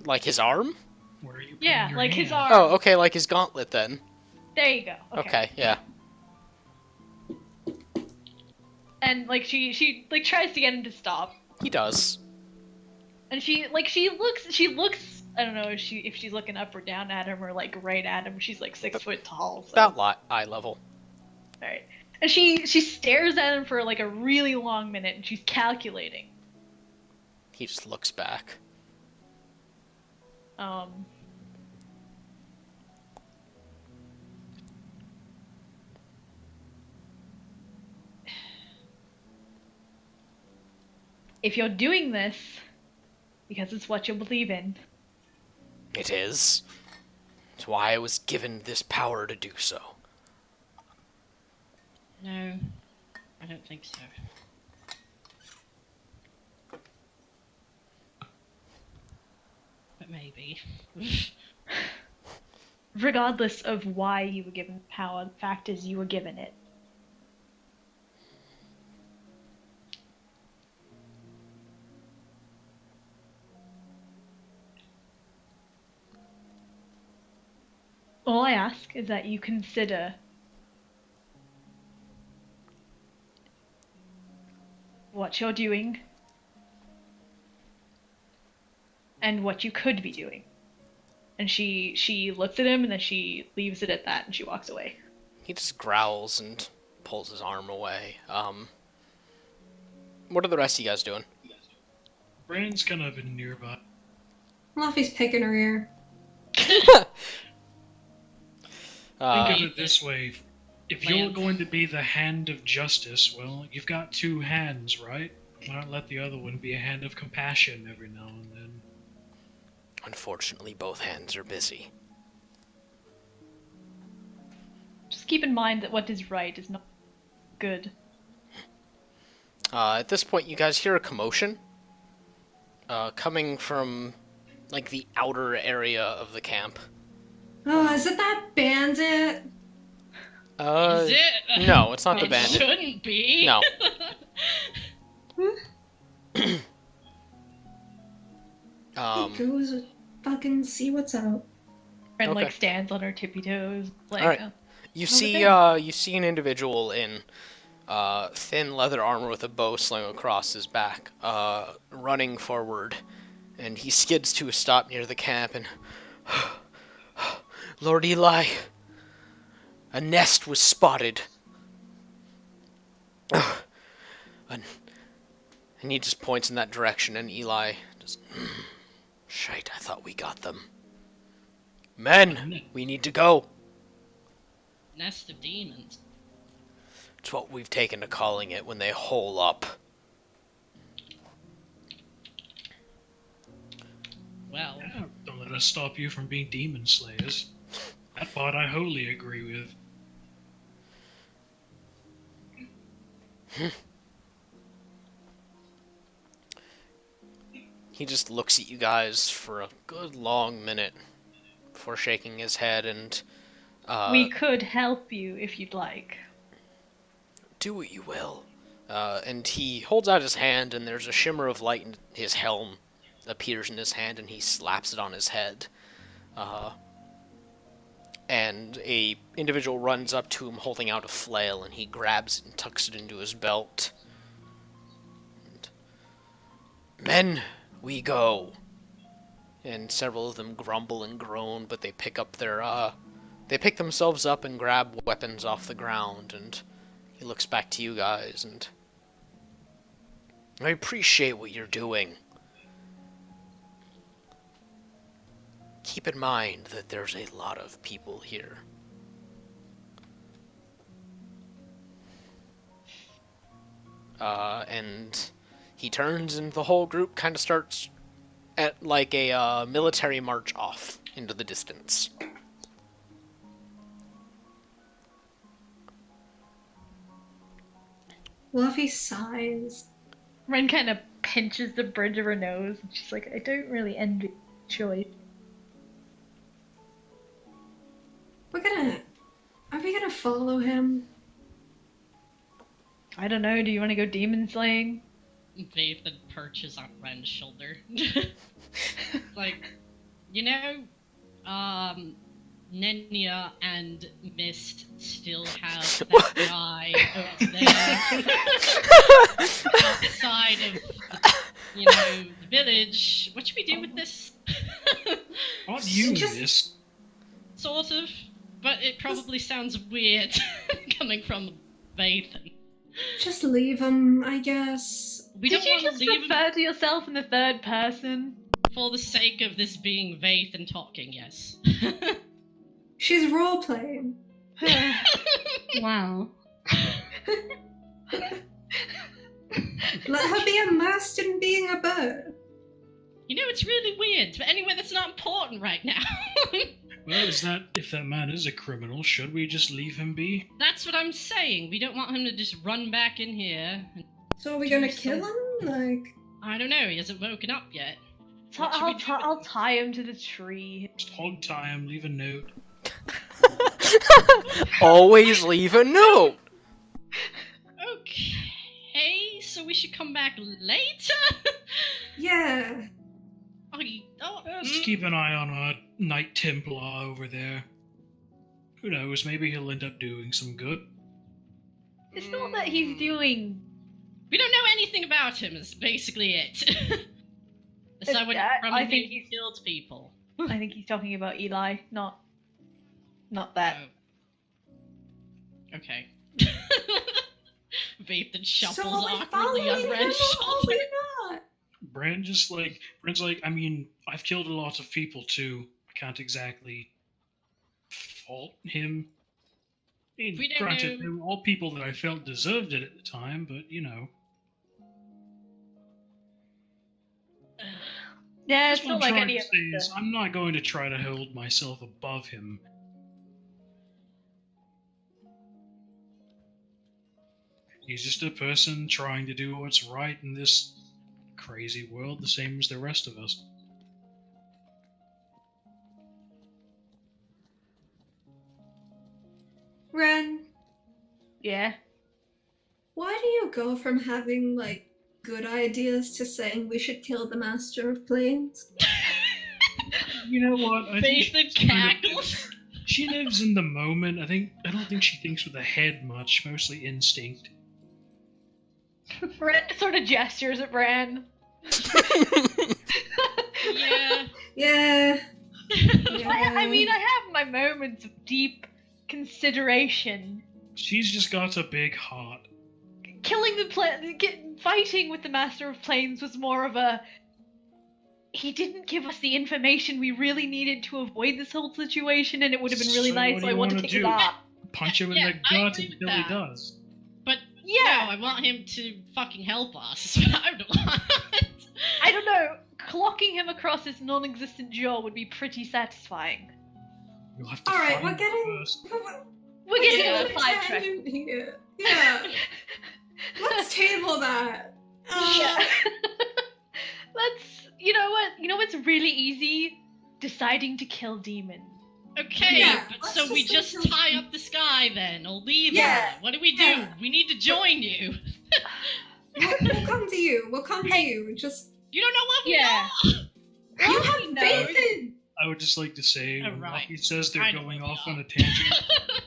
[SPEAKER 1] Like his arm?
[SPEAKER 5] Where are you putting
[SPEAKER 2] Yeah,
[SPEAKER 5] your
[SPEAKER 2] like his
[SPEAKER 5] hand?
[SPEAKER 2] arm.
[SPEAKER 1] Oh, okay, like his gauntlet then.
[SPEAKER 2] There you go.
[SPEAKER 1] Okay, yeah.
[SPEAKER 2] And, like, she like, tries to get him to stop.
[SPEAKER 1] He does.
[SPEAKER 2] And she looks, I don't know if she's looking up or down at him or, like, right at him. She's, like, 6 foot tall. So.
[SPEAKER 1] About eye level.
[SPEAKER 2] Alright. And she stares at him for, like, a really long minute, and she's calculating.
[SPEAKER 1] He just looks back.
[SPEAKER 2] If you're doing this because it's what you believe in,
[SPEAKER 1] It is. It's why I was given this power to do so.
[SPEAKER 3] No, I don't think so. But maybe.
[SPEAKER 2] regardless of why you were given power, the fact is you were given it. All I ask is that you consider what you're doing and what you could be doing. And she looks at him and then she leaves it at that and she walks away.
[SPEAKER 1] He just growls and pulls his arm away. What are the rest of you guys doing?
[SPEAKER 5] Brand's kind of been nearby.
[SPEAKER 4] Luffy's picking her ear.
[SPEAKER 5] Think of it this way. If you're
[SPEAKER 3] Lance.
[SPEAKER 5] going to be the hand of justice, well, you've got two hands, right? Why not let the other one be a hand of compassion every now and then?
[SPEAKER 1] Unfortunately, both hands are busy.
[SPEAKER 2] Just keep in mind that what is right is not good.
[SPEAKER 1] At this point, you guys hear a commotion coming from, like, the outer area of the camp.
[SPEAKER 4] Oh, is it that bandit?
[SPEAKER 3] Is it?
[SPEAKER 1] No, it's not the
[SPEAKER 3] It
[SPEAKER 1] bandit.
[SPEAKER 3] shouldn't be.
[SPEAKER 1] No.
[SPEAKER 4] He goes fucking see what's up.
[SPEAKER 2] And
[SPEAKER 1] Okay.
[SPEAKER 2] like stands on her tippy toes. Like,
[SPEAKER 1] Alright. You see,
[SPEAKER 2] there.
[SPEAKER 1] you see an individual in thin leather armor with a bow slung across his back, running forward, and he skids to a stop near the camp. And Lord Eli, a nest was spotted. And he just points in that direction, and Eli just, shite, I thought we got them. Men, we need to go.
[SPEAKER 3] Nest of demons.
[SPEAKER 1] It's what we've taken to calling it when they hole up.
[SPEAKER 3] Well,
[SPEAKER 5] Yeah, don't let us stop you from being demon slayers. That part I wholly agree with.
[SPEAKER 1] He just looks at you guys for a good long minute before shaking his head and,
[SPEAKER 2] we could help you if you'd like.
[SPEAKER 1] do what you will. And he holds out his hand, and there's a shimmer of light, and his helm appears in his hand, and he slaps it on his head. And a individual runs up to him holding out a flail, and he grabs it and tucks it into his belt. And, men, we go. And several of them grumble and groan, but they pick up their, they pick themselves up and grab weapons off the ground, and he looks back to you guys, and I appreciate what you're doing. Keep in mind that there's a lot of people here. And he turns, and the whole group kind of starts at like a military march off into the distance.
[SPEAKER 4] Luffy sighs.
[SPEAKER 2] Ren kind of pinches the bridge of her nose, and she's like, I don't really envy the choice.
[SPEAKER 4] Are we gonna follow him?
[SPEAKER 2] I don't know, do you want to go demon slaying?
[SPEAKER 3] Vathan perches on Ren's shoulder. Like, you know, Nenya and Mist still have that guy over there outside of, you know, the village. What should we do with this?
[SPEAKER 5] Aren't you
[SPEAKER 4] Just-
[SPEAKER 5] this?
[SPEAKER 3] Sort of, but it probably sounds weird coming from Vathan.
[SPEAKER 4] Just leave him, I guess.
[SPEAKER 3] We
[SPEAKER 2] Did
[SPEAKER 3] don't
[SPEAKER 2] you
[SPEAKER 3] want to
[SPEAKER 2] just
[SPEAKER 3] leave him
[SPEAKER 2] refer to yourself in the third person?
[SPEAKER 3] for the sake of this being Vathan talking, yes.
[SPEAKER 4] She's role playing.
[SPEAKER 6] Wow.
[SPEAKER 4] Let her be immersed in being a bird.
[SPEAKER 3] You know, it's really weird, but anyway, that's not important right now.
[SPEAKER 5] Well, if that man is a criminal, should we just leave him be?
[SPEAKER 3] That's what I'm saying. We don't want him to just run back in here.
[SPEAKER 4] So are we gonna kill him? Like,
[SPEAKER 3] I don't know, he hasn't woken up yet. What should we do with
[SPEAKER 2] I'll
[SPEAKER 3] him?
[SPEAKER 2] tie him to the tree.
[SPEAKER 5] Just hog tie him, leave a note.
[SPEAKER 1] Always leave a note.
[SPEAKER 3] Okay, so we should come back later?
[SPEAKER 4] yeah.
[SPEAKER 3] Oh,
[SPEAKER 5] Let's keep an eye on our Knight Templar over there. Who knows? Maybe he'll end up doing some good.
[SPEAKER 2] It's not that he's doing.
[SPEAKER 3] We don't know anything about him, is basically it. Aside from
[SPEAKER 2] I
[SPEAKER 3] him,
[SPEAKER 2] think
[SPEAKER 3] he killed people.
[SPEAKER 2] I think he's talking about Eli, not that.
[SPEAKER 3] Okay. Vathan shuffles
[SPEAKER 4] So are we
[SPEAKER 3] awkwardly on
[SPEAKER 4] following
[SPEAKER 3] Ren's
[SPEAKER 4] him or
[SPEAKER 3] shoulder.
[SPEAKER 4] we're not?
[SPEAKER 5] Brand's like, I mean, I've killed a lot of people too. I can't exactly fault him. I mean,
[SPEAKER 3] We don't
[SPEAKER 5] granted,
[SPEAKER 3] know.
[SPEAKER 5] they were all people that I felt deserved it at the time, but you know.
[SPEAKER 2] Yeah,
[SPEAKER 5] That's
[SPEAKER 2] it's
[SPEAKER 5] what
[SPEAKER 2] not
[SPEAKER 5] I'm
[SPEAKER 2] like
[SPEAKER 5] trying
[SPEAKER 2] any
[SPEAKER 5] to
[SPEAKER 2] of
[SPEAKER 5] say is
[SPEAKER 2] us.
[SPEAKER 5] I'm not going to try to hold myself above him. He's just a person trying to do what's right in this crazy world, the same as the rest of us.
[SPEAKER 4] Ren,
[SPEAKER 2] Yeah.
[SPEAKER 4] why do you go from having, like, good ideas to saying we should kill the Master of Planes?
[SPEAKER 5] You know what? I think
[SPEAKER 3] Vathan
[SPEAKER 5] she's kind of-
[SPEAKER 3] cackles.
[SPEAKER 5] She lives in the moment. I don't think she thinks with her head much, mostly instinct.
[SPEAKER 2] Bran sort of gestures at Bran.
[SPEAKER 3] Yeah.
[SPEAKER 4] Yeah.
[SPEAKER 2] I mean, I have my moments of deep consideration.
[SPEAKER 5] She's just got a big heart.
[SPEAKER 2] Killing the fighting with the Master of Planes was more of a. He didn't give us the information we really needed to avoid this whole situation, and it would have been really
[SPEAKER 5] So
[SPEAKER 2] nice.
[SPEAKER 5] what
[SPEAKER 2] So
[SPEAKER 5] do
[SPEAKER 2] I
[SPEAKER 5] you
[SPEAKER 2] want to
[SPEAKER 5] wanna
[SPEAKER 2] take it
[SPEAKER 5] do?
[SPEAKER 2] up.
[SPEAKER 5] Punch him in
[SPEAKER 3] Yeah,
[SPEAKER 5] the
[SPEAKER 3] I
[SPEAKER 5] gut
[SPEAKER 3] agree with
[SPEAKER 5] until he
[SPEAKER 3] that.
[SPEAKER 5] does.
[SPEAKER 3] But
[SPEAKER 2] Yeah.
[SPEAKER 3] no, I want him to fucking help us. I don't want.
[SPEAKER 2] I don't know. Clocking him across his non-existent jaw would be pretty satisfying.
[SPEAKER 5] You'll have to
[SPEAKER 4] Alright,
[SPEAKER 5] find
[SPEAKER 4] we're
[SPEAKER 5] him
[SPEAKER 4] getting.
[SPEAKER 5] first.
[SPEAKER 2] We're getting
[SPEAKER 4] on
[SPEAKER 2] a little sidetracked.
[SPEAKER 4] tangent here. Yeah. Let's table that.
[SPEAKER 2] Yeah. Let's. You know what? You know what's really easy? Deciding to kill demons.
[SPEAKER 3] Okay,
[SPEAKER 4] Yeah,
[SPEAKER 3] but
[SPEAKER 4] let's
[SPEAKER 3] so we
[SPEAKER 4] just
[SPEAKER 3] just
[SPEAKER 4] go
[SPEAKER 3] tie
[SPEAKER 4] kill-
[SPEAKER 3] up the sky then, or leave
[SPEAKER 4] Yeah,
[SPEAKER 3] her. What do we do?
[SPEAKER 4] yeah.
[SPEAKER 3] We need to join you.
[SPEAKER 4] We'll come to you. We'll come to you. Just.
[SPEAKER 3] You don't know what we
[SPEAKER 2] Yeah.
[SPEAKER 3] are.
[SPEAKER 4] You have
[SPEAKER 2] no.
[SPEAKER 4] faith in.
[SPEAKER 5] I would just like to say, when
[SPEAKER 3] Alright.
[SPEAKER 5] Lucky says they're
[SPEAKER 3] I know
[SPEAKER 5] going
[SPEAKER 3] what we
[SPEAKER 5] off
[SPEAKER 3] are.
[SPEAKER 5] on a tangent,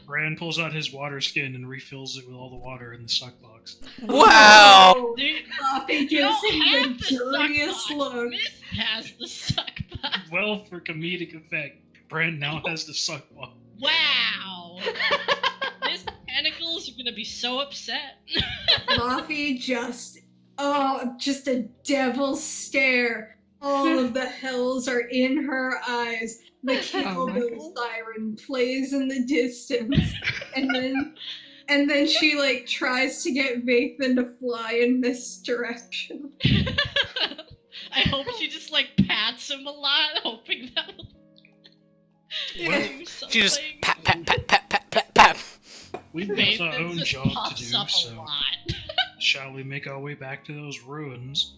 [SPEAKER 5] Bran pulls out his water skin and refills it with all the water in the suck box.
[SPEAKER 1] Wow.
[SPEAKER 4] Oh,
[SPEAKER 3] Dude,
[SPEAKER 4] Luffy
[SPEAKER 3] you
[SPEAKER 4] gives
[SPEAKER 3] don't
[SPEAKER 4] him
[SPEAKER 3] have
[SPEAKER 4] the
[SPEAKER 3] the suck
[SPEAKER 4] dirtiest
[SPEAKER 3] box.
[SPEAKER 4] look.
[SPEAKER 3] Miss has the suck box.
[SPEAKER 5] Well, for comedic effect, Bran now has the suck box.
[SPEAKER 3] Wow. Miss Tentacles are gonna be so upset.
[SPEAKER 4] Luffy just a devil stare. All of the hells are in her eyes. The
[SPEAKER 1] Oh my
[SPEAKER 4] cowbell siren plays in the distance, and then she like tries to get Vathan to fly in this direction.
[SPEAKER 3] I hope she just like pats him a lot, hoping that will
[SPEAKER 5] Well,
[SPEAKER 3] do something.
[SPEAKER 1] She just pat, pat, pat, pat, pat, pat, pat.
[SPEAKER 5] we've got our
[SPEAKER 3] Vathan
[SPEAKER 5] own
[SPEAKER 3] just
[SPEAKER 5] job to
[SPEAKER 3] puffs
[SPEAKER 5] do,
[SPEAKER 3] up a
[SPEAKER 5] so
[SPEAKER 3] lot.
[SPEAKER 5] shall we make our way back to those ruins?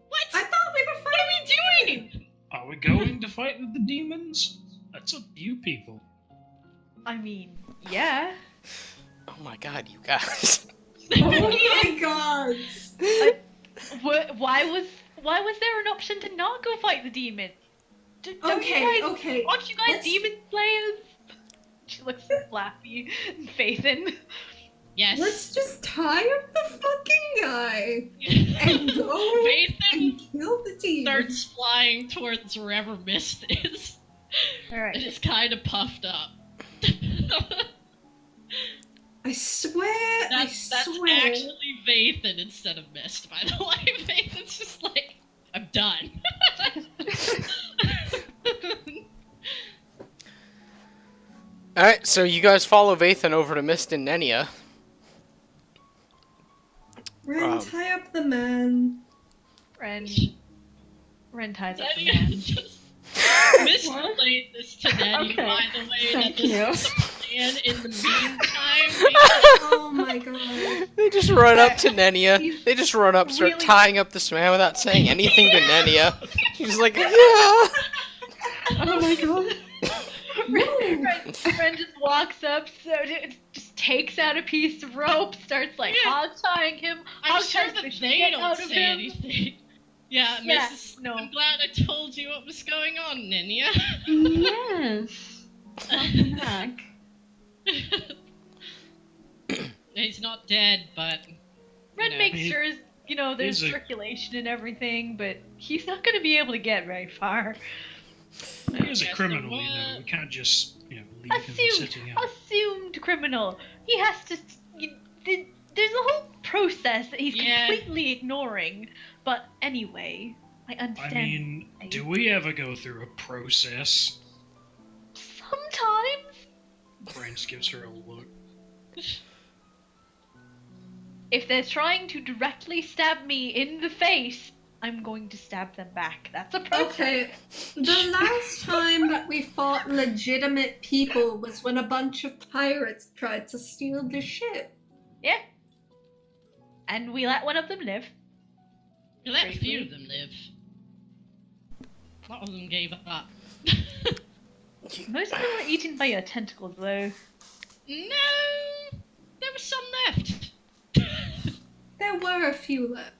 [SPEAKER 3] What?
[SPEAKER 4] I thought we were
[SPEAKER 3] What are we doing?
[SPEAKER 5] Are we going to fight with the demons? That's up to you people.
[SPEAKER 2] I mean, yeah.
[SPEAKER 1] Oh my god, you guys.
[SPEAKER 4] Oh my god!
[SPEAKER 2] Why was there an option to not go fight the demon? Don't
[SPEAKER 4] Okay,
[SPEAKER 2] you guys,
[SPEAKER 4] okay.
[SPEAKER 2] aren't you guys
[SPEAKER 4] let's-
[SPEAKER 2] demon slayers? She looks at Flappy and Phaethon.
[SPEAKER 3] Yes.
[SPEAKER 4] Let's just tie up the fucking guy and go
[SPEAKER 3] Vathan
[SPEAKER 4] and kill the demon.
[SPEAKER 3] starts flying towards wherever Mist is.
[SPEAKER 2] Alright.
[SPEAKER 3] And is kind of puffed up.
[SPEAKER 4] I swear,
[SPEAKER 3] That's
[SPEAKER 4] I swear.
[SPEAKER 3] actually Vathan instead of Mist, by the way. Vathan's just like, I'm done.
[SPEAKER 1] Alright, so you guys follow Vathan over to Mist and Nenia.
[SPEAKER 4] Ren, tie up the man.
[SPEAKER 2] Ren ties up the
[SPEAKER 3] Nenia
[SPEAKER 2] man.
[SPEAKER 3] just misplayed this to Nettie,
[SPEAKER 6] Okay.
[SPEAKER 3] by the way,
[SPEAKER 6] Thank
[SPEAKER 3] that this
[SPEAKER 6] you.
[SPEAKER 3] is the plan in the meantime.
[SPEAKER 4] Oh my god.
[SPEAKER 1] They just run up to Nenia. They just run up, start
[SPEAKER 2] Really?
[SPEAKER 1] tying up this man without saying anything to Nenia. She's like, yeah.
[SPEAKER 6] Oh my god.
[SPEAKER 2] Ren just walks up, just takes out a piece of rope, starts like
[SPEAKER 3] Yeah.
[SPEAKER 2] hog tying him.
[SPEAKER 3] I'm
[SPEAKER 2] hog
[SPEAKER 3] sure
[SPEAKER 2] ties
[SPEAKER 3] that
[SPEAKER 2] the
[SPEAKER 3] they
[SPEAKER 2] shit
[SPEAKER 3] don't
[SPEAKER 2] out of
[SPEAKER 3] say
[SPEAKER 2] him.
[SPEAKER 3] anything. Yeah,
[SPEAKER 2] Yeah,
[SPEAKER 3] Mrs.
[SPEAKER 2] no.
[SPEAKER 3] I'm glad I told you what was going on, Nenia.
[SPEAKER 6] Yes. Welcome back.
[SPEAKER 3] He's not dead, but
[SPEAKER 2] Ren
[SPEAKER 3] know,
[SPEAKER 2] makes
[SPEAKER 5] he-
[SPEAKER 2] sure, there's
[SPEAKER 5] he's a-
[SPEAKER 2] circulation and everything, but he's not going to be able to get very far.
[SPEAKER 5] He is a
[SPEAKER 3] Yes,
[SPEAKER 5] criminal,
[SPEAKER 3] there
[SPEAKER 5] you know.
[SPEAKER 3] was-
[SPEAKER 5] We can't just, leave him sitting out.
[SPEAKER 2] Assumed criminal. He has to. There's a whole process that he's
[SPEAKER 3] Yeah.
[SPEAKER 2] completely ignoring. But anyway, I
[SPEAKER 5] I
[SPEAKER 2] understand.
[SPEAKER 5] mean, do we ever go through a process?
[SPEAKER 2] Sometimes,
[SPEAKER 5] Brent gives her a look.
[SPEAKER 2] if they're trying to directly stab me in the face, I'm going to stab them back. That's a process.
[SPEAKER 4] Okay, the last time that we fought legitimate people was when a bunch of pirates tried to steal the ship.
[SPEAKER 2] Yeah. And we let one of them live.
[SPEAKER 3] You let a few of them live. A lot of them gave up.
[SPEAKER 2] Most of them were eaten by your tentacles, though.
[SPEAKER 3] No, there was some left.
[SPEAKER 4] There were a few left.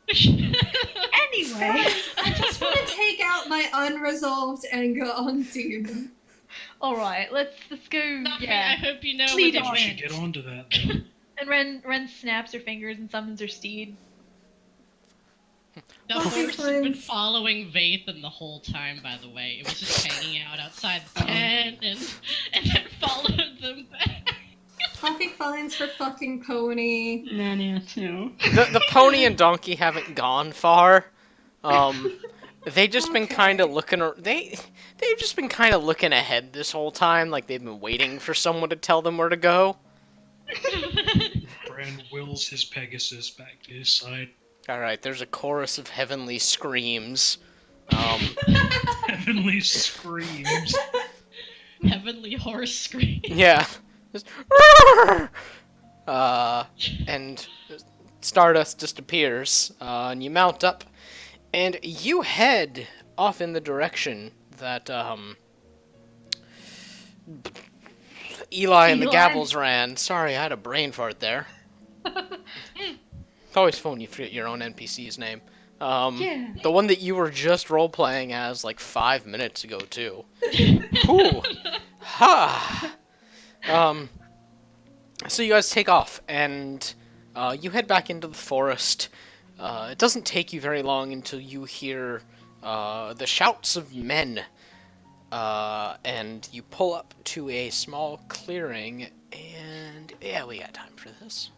[SPEAKER 2] Anyway,
[SPEAKER 4] I just want to take out my unresolved anger on Demon.
[SPEAKER 2] all right, let's go.
[SPEAKER 3] Nothing,
[SPEAKER 2] Yeah.
[SPEAKER 3] I hope you know
[SPEAKER 2] Lead
[SPEAKER 3] what
[SPEAKER 2] on.
[SPEAKER 5] We should get onto that, though.
[SPEAKER 2] And Ren snaps her fingers and summons her steed.
[SPEAKER 3] The
[SPEAKER 4] Okay,
[SPEAKER 3] horse had been
[SPEAKER 4] fine.
[SPEAKER 3] following Vathan the whole time, by the way. It was just hanging out outside the tent and then followed them back.
[SPEAKER 4] Puffy finds her fucking pony.
[SPEAKER 6] Nania too.
[SPEAKER 1] The pony and donkey haven't gone far. They've just been
[SPEAKER 4] Okay.
[SPEAKER 1] kind of looking. They've just been kind of looking ahead this whole time, like they've been waiting for someone to tell them where to go.
[SPEAKER 5] Bran wills his Pegasus back to his side.
[SPEAKER 1] All right, there's a chorus of heavenly screams.
[SPEAKER 5] Heavenly screams.
[SPEAKER 3] Heavenly horse scream.
[SPEAKER 1] Yeah. Just, and Stardust just appears, and you mount up, and you head off in the direction that Eli and the
[SPEAKER 2] Eli?
[SPEAKER 1] Gavels ran. Sorry, I had a brain fart there. It's always fun when you forget your own NPC's name.
[SPEAKER 2] Yeah.
[SPEAKER 1] The one that you were just role-playing as like 5 minutes ago, too. Ooh. Ha! So you guys take off, and you head back into the forest. It doesn't take you very long until you hear the shouts of men, and you pull up to a small clearing, and yeah, we got time for this.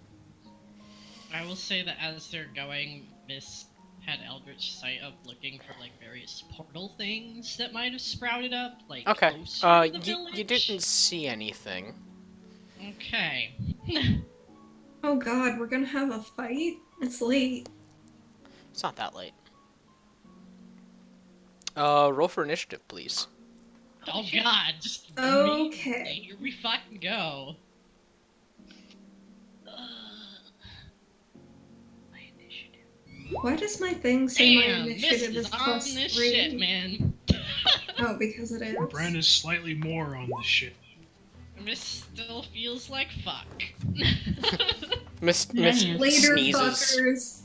[SPEAKER 3] I will say that as they're going, Miss had eldritch sight of looking for like various portal things that might have sprouted up, like
[SPEAKER 1] Okay,
[SPEAKER 3] closer to the
[SPEAKER 1] you
[SPEAKER 3] village.
[SPEAKER 1] didn't see anything.
[SPEAKER 3] Okay.
[SPEAKER 4] Oh god, we're gonna have a fight? It's late.
[SPEAKER 1] It's not that late. Roll for initiative, please.
[SPEAKER 3] Oh god, just
[SPEAKER 4] Okay.
[SPEAKER 3] here we fucking go.
[SPEAKER 4] Why does my thing say my
[SPEAKER 3] Damn, Miss
[SPEAKER 4] initiative
[SPEAKER 3] is
[SPEAKER 4] is
[SPEAKER 3] on
[SPEAKER 4] plus
[SPEAKER 3] this
[SPEAKER 4] 3?
[SPEAKER 3] shit, man.
[SPEAKER 4] Oh, because it is.
[SPEAKER 5] Bran is slightly more on this shit.
[SPEAKER 3] Miss still feels like fuck.
[SPEAKER 1] Miss
[SPEAKER 4] Later,
[SPEAKER 1] sneezes.
[SPEAKER 4] fuckers.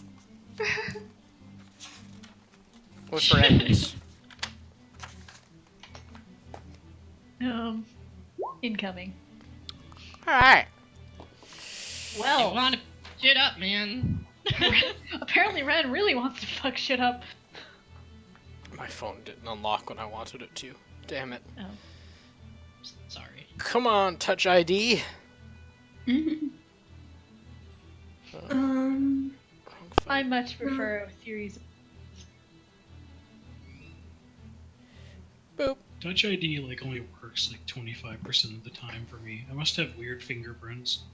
[SPEAKER 1] With friends.
[SPEAKER 2] Incoming.
[SPEAKER 1] Alright.
[SPEAKER 3] You
[SPEAKER 2] Well,
[SPEAKER 3] wanna shit up, man.
[SPEAKER 2] apparently Ren really wants to fuck shit up.
[SPEAKER 1] My phone didn't unlock when I wanted it to. Damn it.
[SPEAKER 3] Sorry.
[SPEAKER 1] Come on, Touch ID.
[SPEAKER 4] Um,
[SPEAKER 2] I much prefer a series.
[SPEAKER 1] Boop.
[SPEAKER 5] Touch ID only works 25% of the time for me. I must have weird fingerprints.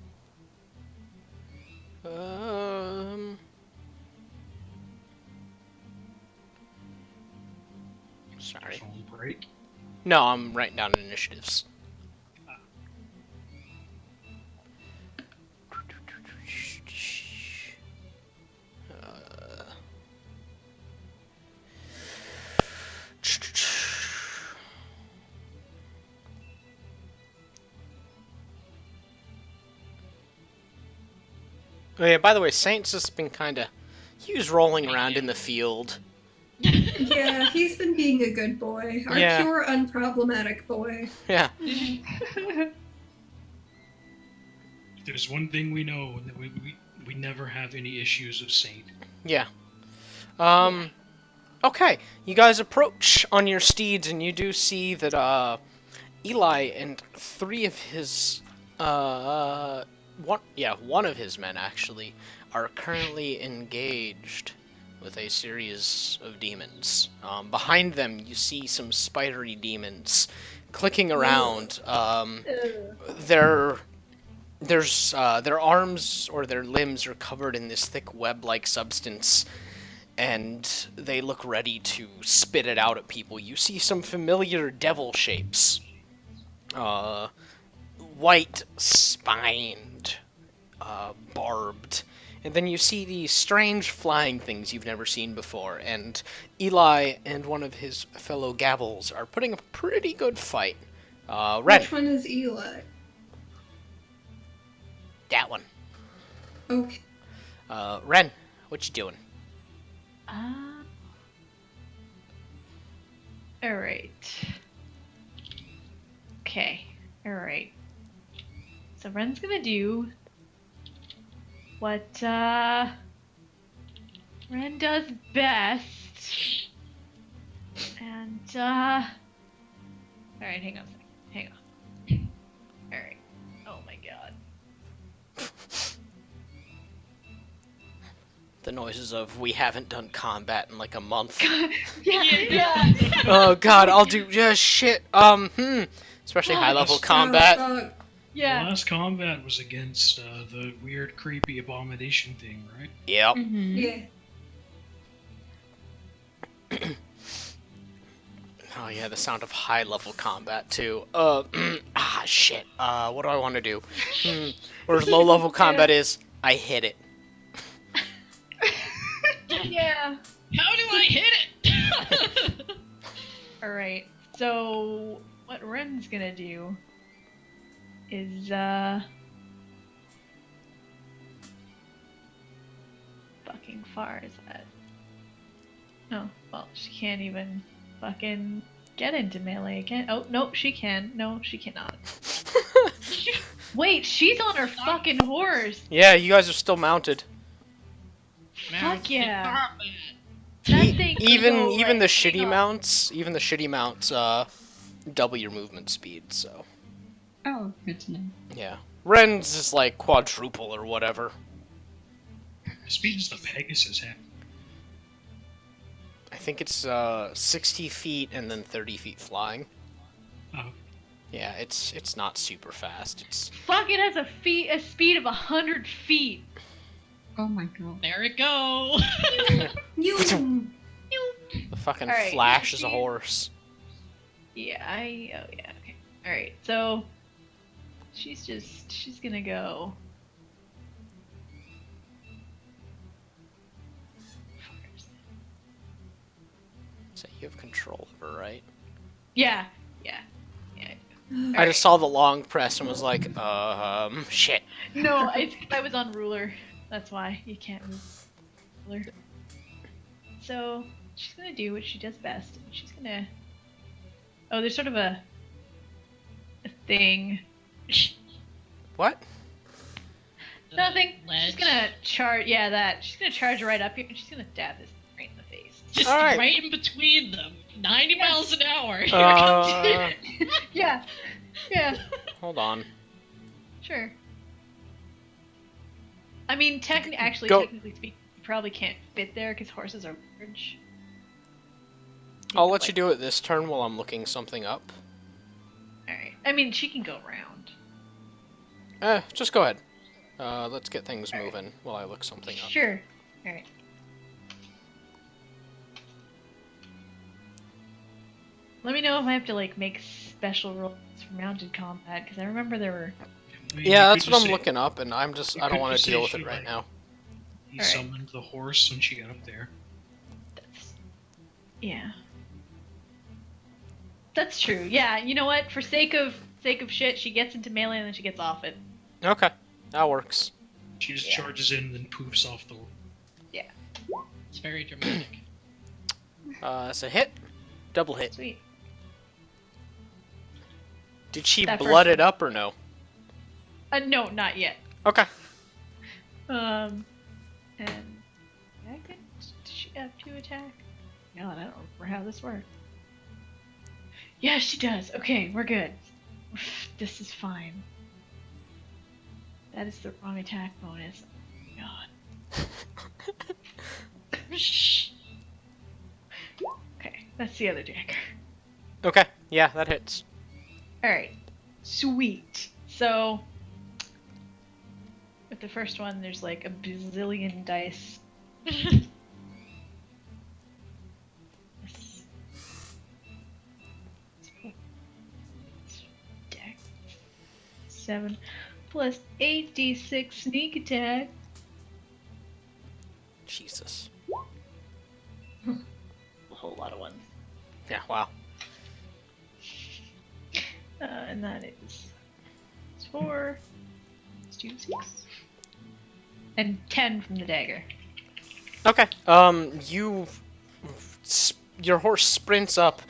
[SPEAKER 1] Sorry.
[SPEAKER 5] Phone break.
[SPEAKER 1] No, I'm writing down initiatives. Oh yeah, by the way, Saint's just been he was rolling around in the field,
[SPEAKER 4] Yeah, he's been being a good boy. Our
[SPEAKER 1] Yeah.
[SPEAKER 4] pure, unproblematic boy.
[SPEAKER 1] Yeah.
[SPEAKER 5] If there's one thing we know, that we never have any issues of Saint.
[SPEAKER 1] Yeah. Okay. You guys approach on your steeds, and you do see that, Eli and three of his, one of his men, actually, are currently engaged with a series of demons. Behind them, you see some spidery demons clicking around. Their arms or their limbs are covered in this thick web-like substance, and they look ready to spit it out at people. You see some familiar devil shapes. White spined, barbed. And then you see these strange flying things you've never seen before, and Eli and one of his fellow Gabbles are putting a pretty good fight. Ren.
[SPEAKER 4] Which one is Eli?
[SPEAKER 1] That one.
[SPEAKER 4] Okay.
[SPEAKER 1] Ren, what you doing?
[SPEAKER 2] Alright. Okay. Alright. So Ren's gonna do what Ren does best. And alright, hang on a second. Hang on. Alright. Oh my god.
[SPEAKER 1] The noises of we haven't done combat in like a month.
[SPEAKER 2] Yeah.
[SPEAKER 1] Oh god, I'll do shit. Especially high level combat.
[SPEAKER 4] Fuck.
[SPEAKER 5] The
[SPEAKER 2] Yeah.
[SPEAKER 5] last combat was against the weird, creepy abomination thing, right?
[SPEAKER 1] Yep.
[SPEAKER 2] Mm-hmm.
[SPEAKER 4] Yeah.
[SPEAKER 1] Oh yeah, the sound of high level combat too. Shit. What do I want to do? Whereas low level combat is, I hit it.
[SPEAKER 2] Yeah.
[SPEAKER 3] How do I hit it?
[SPEAKER 2] Alright. So what Ren's gonna do is fucking far is that? Oh, well, she can't even fucking get into melee again. Oh, no, she can. No, she cannot. Wait, she's on her fucking horse.
[SPEAKER 1] Yeah, you guys are still mounted.
[SPEAKER 2] Fuck yeah.
[SPEAKER 3] Combat.
[SPEAKER 2] That thing could
[SPEAKER 1] Even
[SPEAKER 2] go,
[SPEAKER 1] even the
[SPEAKER 2] like,
[SPEAKER 1] shitty
[SPEAKER 2] hang on.
[SPEAKER 1] mounts, double your movement speed. So
[SPEAKER 6] Oh, good to know.
[SPEAKER 1] yeah, Ren's is like quadruple or whatever.
[SPEAKER 5] Speed is the Pegasus hat.
[SPEAKER 1] I think it's 60 feet and then 30 feet flying.
[SPEAKER 5] Oh,
[SPEAKER 1] Yeah, it's not super fast. It's
[SPEAKER 2] Fuck, it has a speed of 100 feet.
[SPEAKER 6] Oh my god.
[SPEAKER 3] There it go.
[SPEAKER 4] You.
[SPEAKER 1] the fucking
[SPEAKER 2] Alright,
[SPEAKER 1] Flash is a
[SPEAKER 2] she's-
[SPEAKER 1] horse.
[SPEAKER 2] Yeah, oh yeah, okay. Alright, so she's gonna go.
[SPEAKER 1] So you have control of her, right?
[SPEAKER 2] Yeah.
[SPEAKER 1] I just saw the long press and was like, shit.
[SPEAKER 2] No, I was on ruler. That's why you can't move ruler. So she's gonna do what she does best. She's gonna. Oh, there's sort of a thing.
[SPEAKER 1] What?
[SPEAKER 2] Nothing.
[SPEAKER 3] Ledge.
[SPEAKER 2] She's gonna charge. Yeah, that. She's gonna charge right up here, and she's gonna dab this right in the face.
[SPEAKER 3] Just
[SPEAKER 1] Alright.
[SPEAKER 3] right in between them. 90 miles an hour. Here
[SPEAKER 1] Uh,
[SPEAKER 2] Yeah. Yeah.
[SPEAKER 1] hold on.
[SPEAKER 2] Sure. I mean, technically
[SPEAKER 1] Go.
[SPEAKER 2] speaking, you probably can't fit there because horses are large.
[SPEAKER 1] I'll let you do it this turn while I'm looking something up.
[SPEAKER 2] Alright. I mean, she can go around.
[SPEAKER 1] Just go ahead. Let's get things moving while I look something up.
[SPEAKER 2] Sure. Alright. Let me know if I have to, like, make special rules for mounted combat, because I remember there were...
[SPEAKER 5] I mean,
[SPEAKER 1] Yeah,
[SPEAKER 5] you
[SPEAKER 1] that's
[SPEAKER 5] could
[SPEAKER 1] what
[SPEAKER 5] just
[SPEAKER 1] I'm
[SPEAKER 5] say-
[SPEAKER 1] looking up, and I
[SPEAKER 5] you
[SPEAKER 1] don't
[SPEAKER 5] could
[SPEAKER 1] want
[SPEAKER 5] just
[SPEAKER 1] to
[SPEAKER 5] say
[SPEAKER 1] deal with
[SPEAKER 5] she,
[SPEAKER 1] it right
[SPEAKER 5] like-
[SPEAKER 1] now.
[SPEAKER 5] He
[SPEAKER 2] Alright.
[SPEAKER 5] summoned the horse when she got up there.
[SPEAKER 2] That's... Yeah. That's true. Yeah, you know what? For sake of shit, she gets into melee and then she gets off it.
[SPEAKER 1] Okay, that works.
[SPEAKER 5] She just
[SPEAKER 2] Yeah.
[SPEAKER 5] charges in and then poofs off the.
[SPEAKER 3] It's very dramatic.
[SPEAKER 1] It's a hit. Double hit.
[SPEAKER 2] Sweet.
[SPEAKER 1] Did she
[SPEAKER 2] That
[SPEAKER 1] blood
[SPEAKER 2] first
[SPEAKER 1] it up or no?
[SPEAKER 2] No, not yet.
[SPEAKER 1] Okay.
[SPEAKER 2] And yeah, good. Does she have 2 attack? God, I don't remember how this works. Yeah, she does. Okay, we're good. This is fine. That is the wrong attack bonus. Oh my god. Okay, that's the other dagger.
[SPEAKER 1] Okay. Yeah, that hits.
[SPEAKER 2] Alright. Sweet. So, with the first one, there's like a bazillion dice. This- 7 plus 8d6 sneak attack.
[SPEAKER 1] Jesus.
[SPEAKER 2] A whole lot of ones.
[SPEAKER 1] Yeah. Wow.
[SPEAKER 2] And that is 4. It's 2, 6. And 10 from the dagger.
[SPEAKER 1] Okay. Your horse sprints up,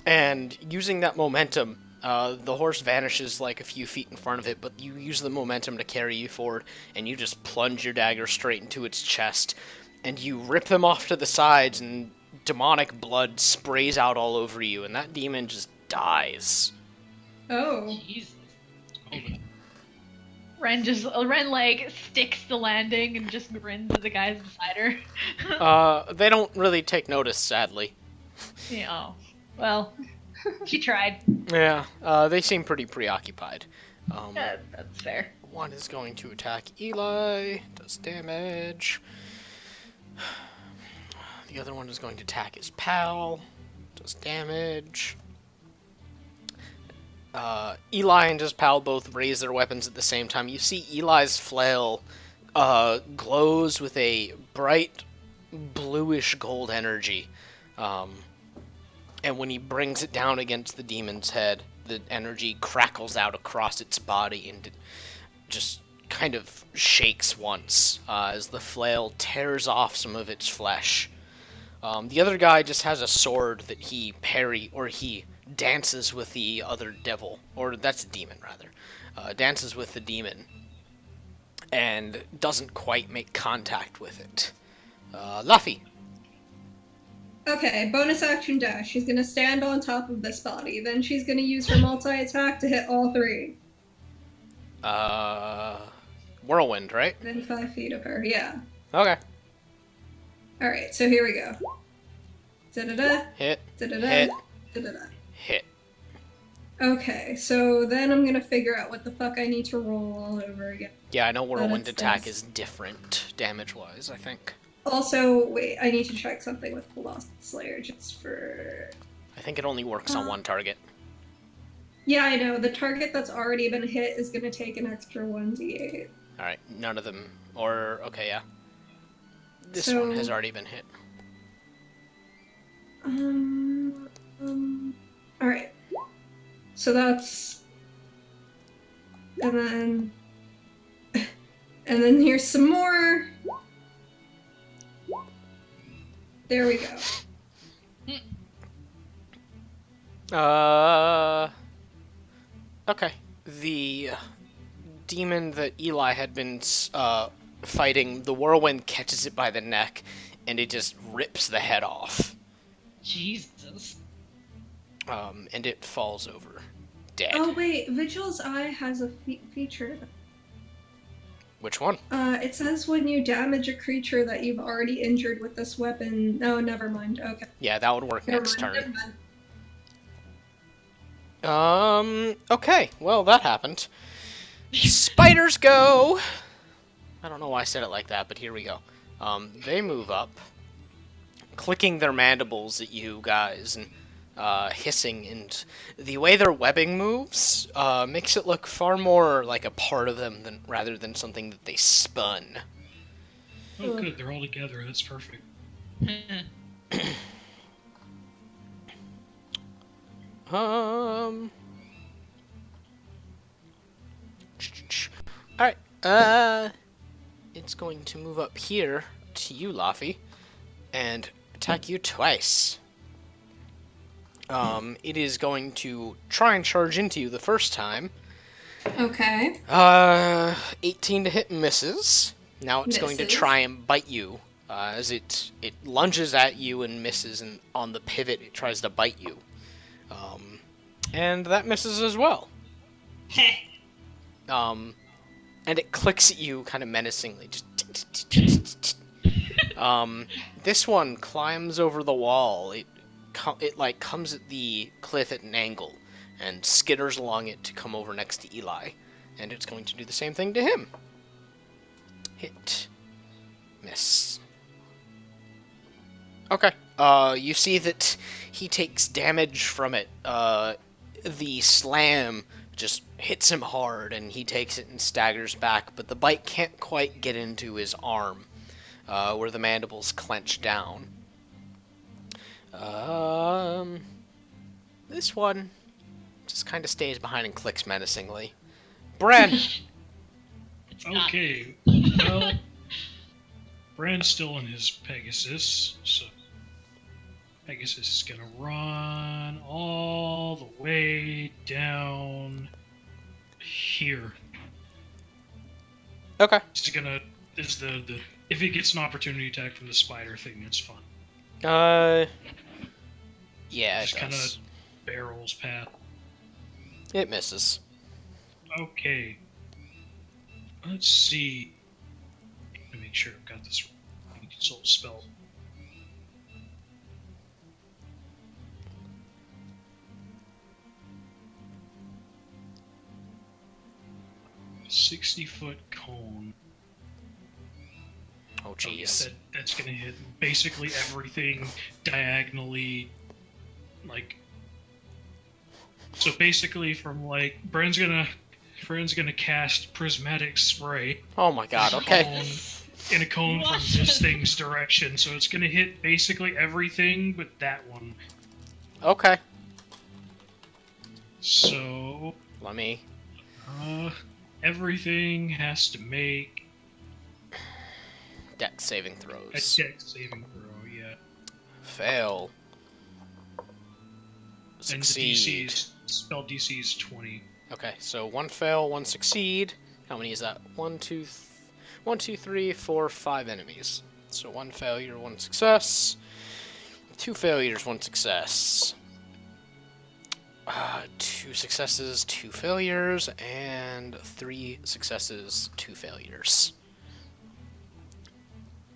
[SPEAKER 1] and using that momentum, the horse vanishes like a few feet in front of it, but you use the momentum to carry you forward, and you just plunge your dagger straight into its chest, and you rip them off to the sides, and demonic blood sprays out all over you, and that demon just dies.
[SPEAKER 4] Oh.
[SPEAKER 3] Jesus.
[SPEAKER 2] Ren like sticks the landing and just grins at the guys beside her.
[SPEAKER 1] They don't really take notice, sadly.
[SPEAKER 2] Yeah. Oh. Well, she tried.
[SPEAKER 1] Yeah, they seem pretty preoccupied.
[SPEAKER 2] That's fair.
[SPEAKER 1] One is going to attack Eli, does damage. The other one is going to attack his pal, does damage. Eli and his pal both raise their weapons at the same time. You see Eli's flail glows with a bright bluish gold energy. And when he brings it down against the demon's head, the energy crackles out across its body and it just kind of shakes once as the flail tears off some of its flesh. The other guy just has a sword that he dances with the other devil, or that's a demon rather, dances with the demon and doesn't quite make contact with it. Luffy.
[SPEAKER 4] Okay, bonus action dash. She's gonna stand on top of this body. Then she's gonna use her multi-attack to hit all 3.
[SPEAKER 1] Whirlwind, right?
[SPEAKER 4] Within 5 feet of her, yeah.
[SPEAKER 1] Okay.
[SPEAKER 4] Alright, so here we go. Da-da-da,
[SPEAKER 1] Hit.
[SPEAKER 4] da-da-da,
[SPEAKER 1] Hit.
[SPEAKER 4] da-da-da.
[SPEAKER 1] Hit.
[SPEAKER 4] Okay, so then I'm gonna figure out what the fuck I need to roll all over again.
[SPEAKER 1] Yeah, I know whirlwind
[SPEAKER 4] it's
[SPEAKER 1] attack
[SPEAKER 4] this.
[SPEAKER 1] is different damage-wise, I think.
[SPEAKER 4] Also, wait, I need to check something with Colossal Slayer just for...
[SPEAKER 1] I think it only works on one target.
[SPEAKER 4] Yeah, I know. The target that's already been hit is gonna take an extra 1d8.
[SPEAKER 1] Alright, none of them. Or, okay, yeah. This
[SPEAKER 4] So-
[SPEAKER 1] one has already been hit.
[SPEAKER 4] Alright. So that's... And then... And then here's some more. There we go.
[SPEAKER 1] Okay. The demon that Eli had been fighting, the whirlwind catches it by the neck, and it just rips the head off.
[SPEAKER 3] Jesus.
[SPEAKER 1] And it falls over, dead.
[SPEAKER 4] Oh wait, Vigil's Eye has a feature.
[SPEAKER 1] Which one?
[SPEAKER 4] It says when you damage a creature that you've already injured with this weapon. No, never mind. Okay.
[SPEAKER 1] Yeah, that would work next
[SPEAKER 4] Never
[SPEAKER 1] turn.
[SPEAKER 4] mind.
[SPEAKER 1] Okay, well, that happened. Spiders go! I don't know why I said it like that, but here we go. They move up, clicking their mandibles at you guys, and hissing, and the way their webbing moves makes it look far more like a part of them rather than something that they spun.
[SPEAKER 5] Oh, good. They're all together. That's perfect.
[SPEAKER 1] Alright, it's going to move up here to you, Laffy, and attack you twice. It is going to try and charge into you the first time.
[SPEAKER 4] Okay.
[SPEAKER 1] 18 to hit misses. Now it's going to
[SPEAKER 4] Misses.
[SPEAKER 1] try and bite you. As it lunges at you and misses, and on the pivot it tries to bite you. And that misses as well. And it clicks at you kind of menacingly. Just this one climbs over the wall. It like comes at the cliff at an angle and skitters along it to come over next to Eli. And it's going to do the same thing to him. Hit. Miss. Okay. You see that he takes damage from it. The slam just hits him hard, and he takes it and staggers back, but the bite can't quite get into his arm, where the mandibles clench down. This one just kind of stays behind and clicks menacingly. Bren!
[SPEAKER 3] It's not.
[SPEAKER 5] Okay, well, Bran's still in his Pegasus, so Pegasus is gonna run all the way down here.
[SPEAKER 1] Okay.
[SPEAKER 5] It's gonna if it gets an opportunity attack from the spider thing, it's fun.
[SPEAKER 1] Yeah, it
[SPEAKER 5] Just kind
[SPEAKER 1] does.
[SPEAKER 5] of barrels past.
[SPEAKER 1] It misses.
[SPEAKER 5] Okay. Let's see. Let me make sure I've got this right. Consult spell. A 60-foot cone.
[SPEAKER 1] Oh,
[SPEAKER 5] Oh, yeah,
[SPEAKER 1] jeez.
[SPEAKER 5] that's gonna hit basically everything diagonally, like. So basically, from like Bren's gonna cast prismatic spray
[SPEAKER 1] Oh my god, okay.
[SPEAKER 5] in a cone from
[SPEAKER 3] What?
[SPEAKER 5] this thing's direction, so it's gonna hit basically everything but that one.
[SPEAKER 1] Okay.
[SPEAKER 5] So
[SPEAKER 1] Let me...
[SPEAKER 5] everything has to make
[SPEAKER 1] Dex saving
[SPEAKER 5] a
[SPEAKER 1] throws.
[SPEAKER 5] dex saving throw. Yeah,
[SPEAKER 1] Fail.
[SPEAKER 5] and the
[SPEAKER 1] Succeed.
[SPEAKER 5] spell DC is 20.
[SPEAKER 1] Okay, so one fail, one succeed. How many is that? 1, 2, 3, 4, 5 enemies. So one failure, one success. 2 failures, 1 success. 2 successes, 2 failures, and 3 successes, 2 failures.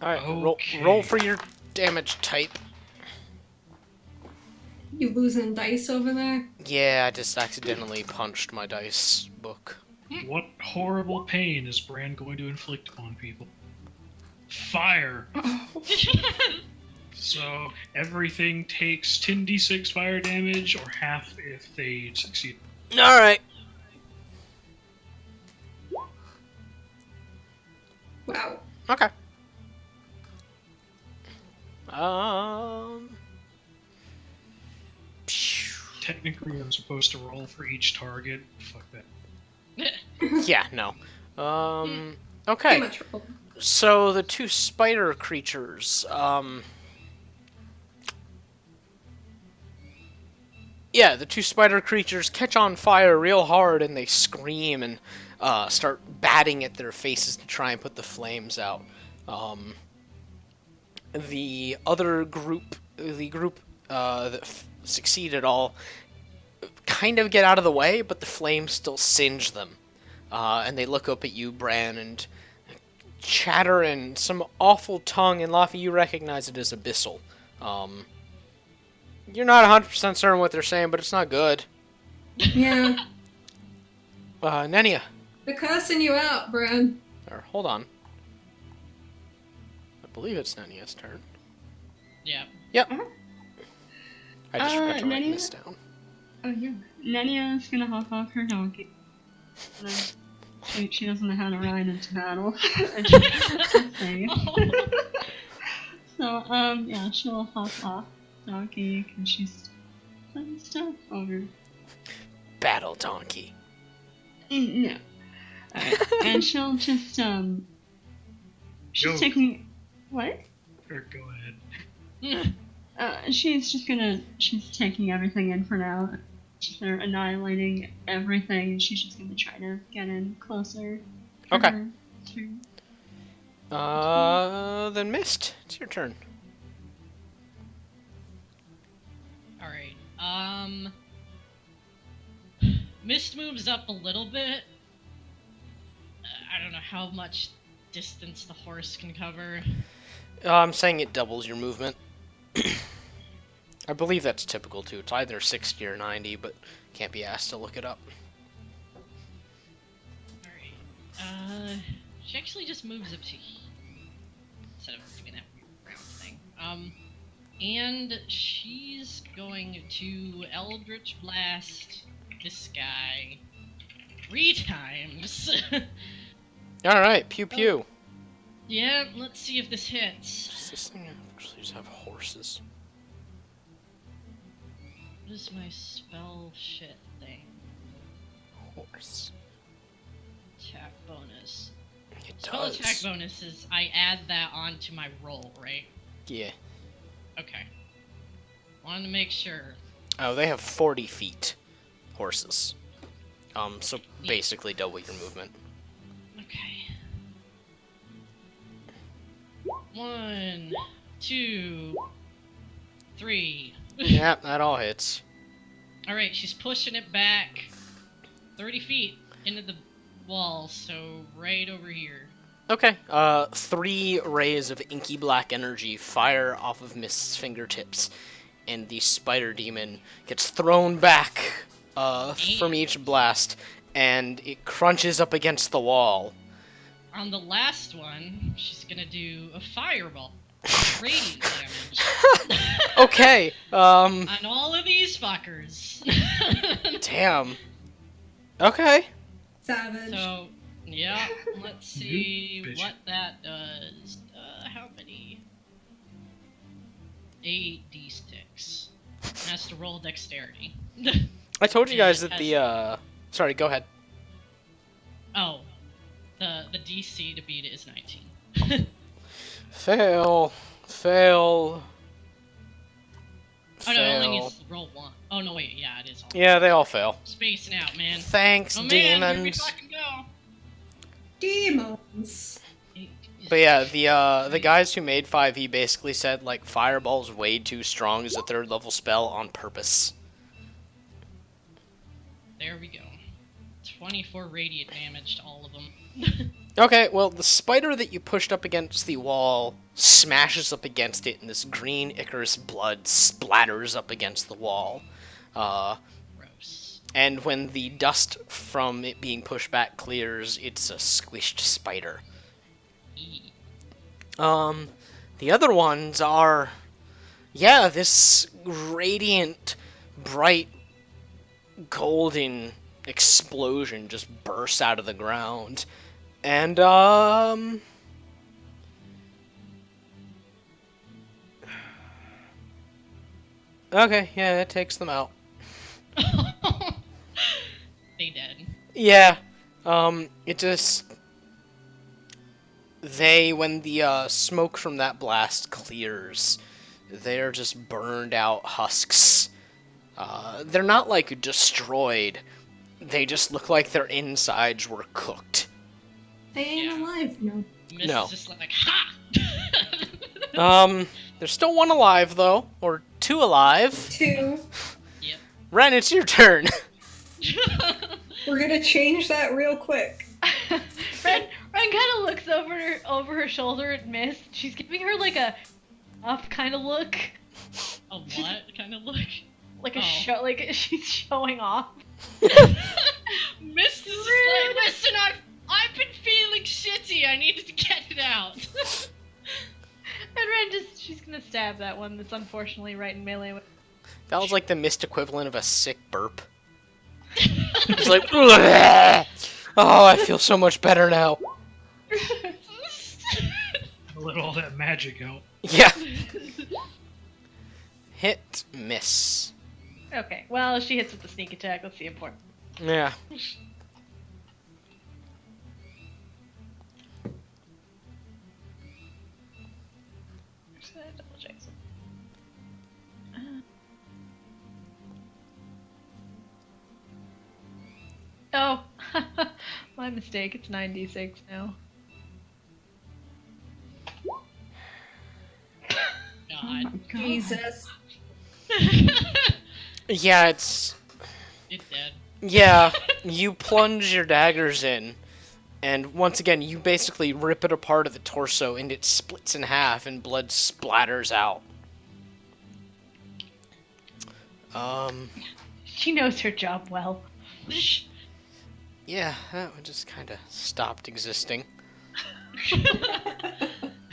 [SPEAKER 1] Alright,
[SPEAKER 5] Okay.
[SPEAKER 1] roll for your damage type.
[SPEAKER 4] You losing dice over there?
[SPEAKER 1] Yeah, I just accidentally punched my dice book.
[SPEAKER 5] What horrible pain is Bran going to inflict upon people? Fire! So everything takes 10d6 fire damage, or half if they succeed.
[SPEAKER 1] Alright.
[SPEAKER 4] Wow.
[SPEAKER 1] Okay.
[SPEAKER 5] Technically, I'm supposed to roll for each target. Fuck that.
[SPEAKER 1] Yeah, no.
[SPEAKER 4] Too
[SPEAKER 1] Okay.
[SPEAKER 4] much roll.
[SPEAKER 1] So the 2 spider creatures, yeah, the 2 spider creatures catch on fire real hard, and they scream and start batting at their faces to try and put the flames out. The other group, that succeeded all, kind of get out of the way, but the flames still singe them. And they look up at you, Bran, and chatter in some awful tongue, and Laffy, you recognize it as abyssal. You're not 100% certain what they're saying, but it's not good.
[SPEAKER 4] Yeah.
[SPEAKER 1] Nenia.
[SPEAKER 4] They're cussing you out, Bran.
[SPEAKER 1] Or, hold on. I believe it's Nenia's turn.
[SPEAKER 3] Yeah.
[SPEAKER 1] Yep. I just forgot to write
[SPEAKER 6] Nenia?
[SPEAKER 1] this down.
[SPEAKER 6] Oh yeah. Nenia's gonna hop off her donkey. And then she doesn't know how to ride into battle. And she'll say. So, yeah, she'll hop off donkey and she's playing stuff over.
[SPEAKER 1] Battle donkey.
[SPEAKER 6] No. Alright, and she'll just, she's
[SPEAKER 5] Go.
[SPEAKER 6] taking. What?
[SPEAKER 5] Or go ahead.
[SPEAKER 6] She's taking everything in for now. They're annihilating everything, and she's just gonna try to get in closer. for
[SPEAKER 1] Okay.
[SPEAKER 6] her turn.
[SPEAKER 1] Then Mist, it's your turn.
[SPEAKER 3] Alright, Mist moves up a little bit. I don't know how much distance the horse can cover.
[SPEAKER 1] I'm saying it doubles your movement. I believe that's typical too. It's either 60 or 90, but can't be asked to look it up.
[SPEAKER 3] Alright, she actually just moves up to here instead of doing that weird round thing. And she's going to Eldritch Blast this guy 3 times.
[SPEAKER 1] Alright, pew pew.
[SPEAKER 3] Yeah, let's see if this hits.
[SPEAKER 1] Does this thing actually just have horses?
[SPEAKER 3] What is my spell shit thing?
[SPEAKER 1] Horse.
[SPEAKER 3] Attack bonus.
[SPEAKER 1] It
[SPEAKER 3] Spell
[SPEAKER 1] does.
[SPEAKER 3] attack bonus is I add that onto my roll, right?
[SPEAKER 1] Yeah.
[SPEAKER 3] Okay. Wanted to make sure.
[SPEAKER 1] Oh, they have 40 feet. Horses. So basically double your movement.
[SPEAKER 3] Okay. 1, 2, 3.
[SPEAKER 1] Yeah, that all hits.
[SPEAKER 3] Alright, she's pushing it back 30 feet into the wall, so right over here.
[SPEAKER 1] Okay. 3 rays of inky black energy fire off of Mist's fingertips, and the spider demon gets thrown back from each blast, and it crunches up against the wall.
[SPEAKER 3] On the last one, she's gonna do a fireball. Radiant damage.
[SPEAKER 1] Okay.
[SPEAKER 3] On all of these fuckers.
[SPEAKER 1] Damn. Okay.
[SPEAKER 4] Savage.
[SPEAKER 3] So, yeah, let's see
[SPEAKER 5] Bitch.
[SPEAKER 3] what that does. How many? 8d6. Has to roll dexterity.
[SPEAKER 1] I told you
[SPEAKER 3] Yeah,
[SPEAKER 1] guys
[SPEAKER 3] it
[SPEAKER 1] that
[SPEAKER 3] has-
[SPEAKER 1] the Sorry, go ahead.
[SPEAKER 3] Oh, the DC to beat it is 19.
[SPEAKER 1] Fail. Fail.
[SPEAKER 3] Oh no, it only
[SPEAKER 1] Fail.
[SPEAKER 3] needs to roll 1. Oh no, wait, yeah, it is. All
[SPEAKER 1] Yeah, they all fail.
[SPEAKER 3] Spacing out, man.
[SPEAKER 1] Thanks,
[SPEAKER 3] Oh man, here we
[SPEAKER 1] demons.
[SPEAKER 3] fucking go.
[SPEAKER 4] Demons.
[SPEAKER 1] But yeah, the guys who made 5e basically said like Fireball's way too strong as a 3rd level spell on purpose.
[SPEAKER 3] There we go. 24 radiant damage to all of them.
[SPEAKER 1] Okay, well, the spider that you pushed up against the wall smashes up against it, and this green Icarus blood splatters up against the wall.
[SPEAKER 3] Gross.
[SPEAKER 1] And when the dust from it being pushed back clears, it's a squished spider.
[SPEAKER 3] E.
[SPEAKER 1] The other ones are, yeah, this radiant, bright, golden explosion just bursts out of the ground. And, okay, yeah, it takes them out.
[SPEAKER 3] They dead.
[SPEAKER 1] Yeah, it just... when the, smoke from that blast clears, they're just burned out husks. They're not, like, destroyed. They just look like their insides were cooked.
[SPEAKER 4] They ain't
[SPEAKER 3] Yeah.
[SPEAKER 4] alive, no.
[SPEAKER 3] Miss
[SPEAKER 1] No.
[SPEAKER 3] is just like, ha!
[SPEAKER 1] There's still 1 alive, though. Or 2 alive.
[SPEAKER 4] 2.
[SPEAKER 3] Yep.
[SPEAKER 1] Ren, it's your turn.
[SPEAKER 4] We're gonna change that real quick.
[SPEAKER 2] Ren kind of looks over her shoulder at Mist. She's giving her like a off kind of look,
[SPEAKER 3] A what kind of look?
[SPEAKER 2] like a
[SPEAKER 3] Oh.
[SPEAKER 2] show, like she's showing off.
[SPEAKER 3] Mist is just like, listen, I've been feeling shitty. I needed to get it out.
[SPEAKER 2] And Ren she's gonna stab that one that's unfortunately right in melee with.
[SPEAKER 1] That was like the mist equivalent of a sick burp. It's like, "Ugh. Oh, I feel so much better now.
[SPEAKER 5] Let all that magic out.
[SPEAKER 1] Yeah. Hit, miss.
[SPEAKER 2] Okay, well she hits with the sneak attack. That's the important.
[SPEAKER 1] Yeah.
[SPEAKER 2] Just gonna double check something. Oh, my mistake. It's 9d6 now.
[SPEAKER 6] Oh my
[SPEAKER 3] God.
[SPEAKER 6] god.
[SPEAKER 4] Jesus.
[SPEAKER 1] Yeah, it's
[SPEAKER 3] Dead.
[SPEAKER 1] yeah. You plunge your daggers in, and once again, you basically rip it apart at the torso, and it splits in half, and blood splatters out.
[SPEAKER 2] She knows her job well.
[SPEAKER 1] Yeah, that one just kind of stopped existing.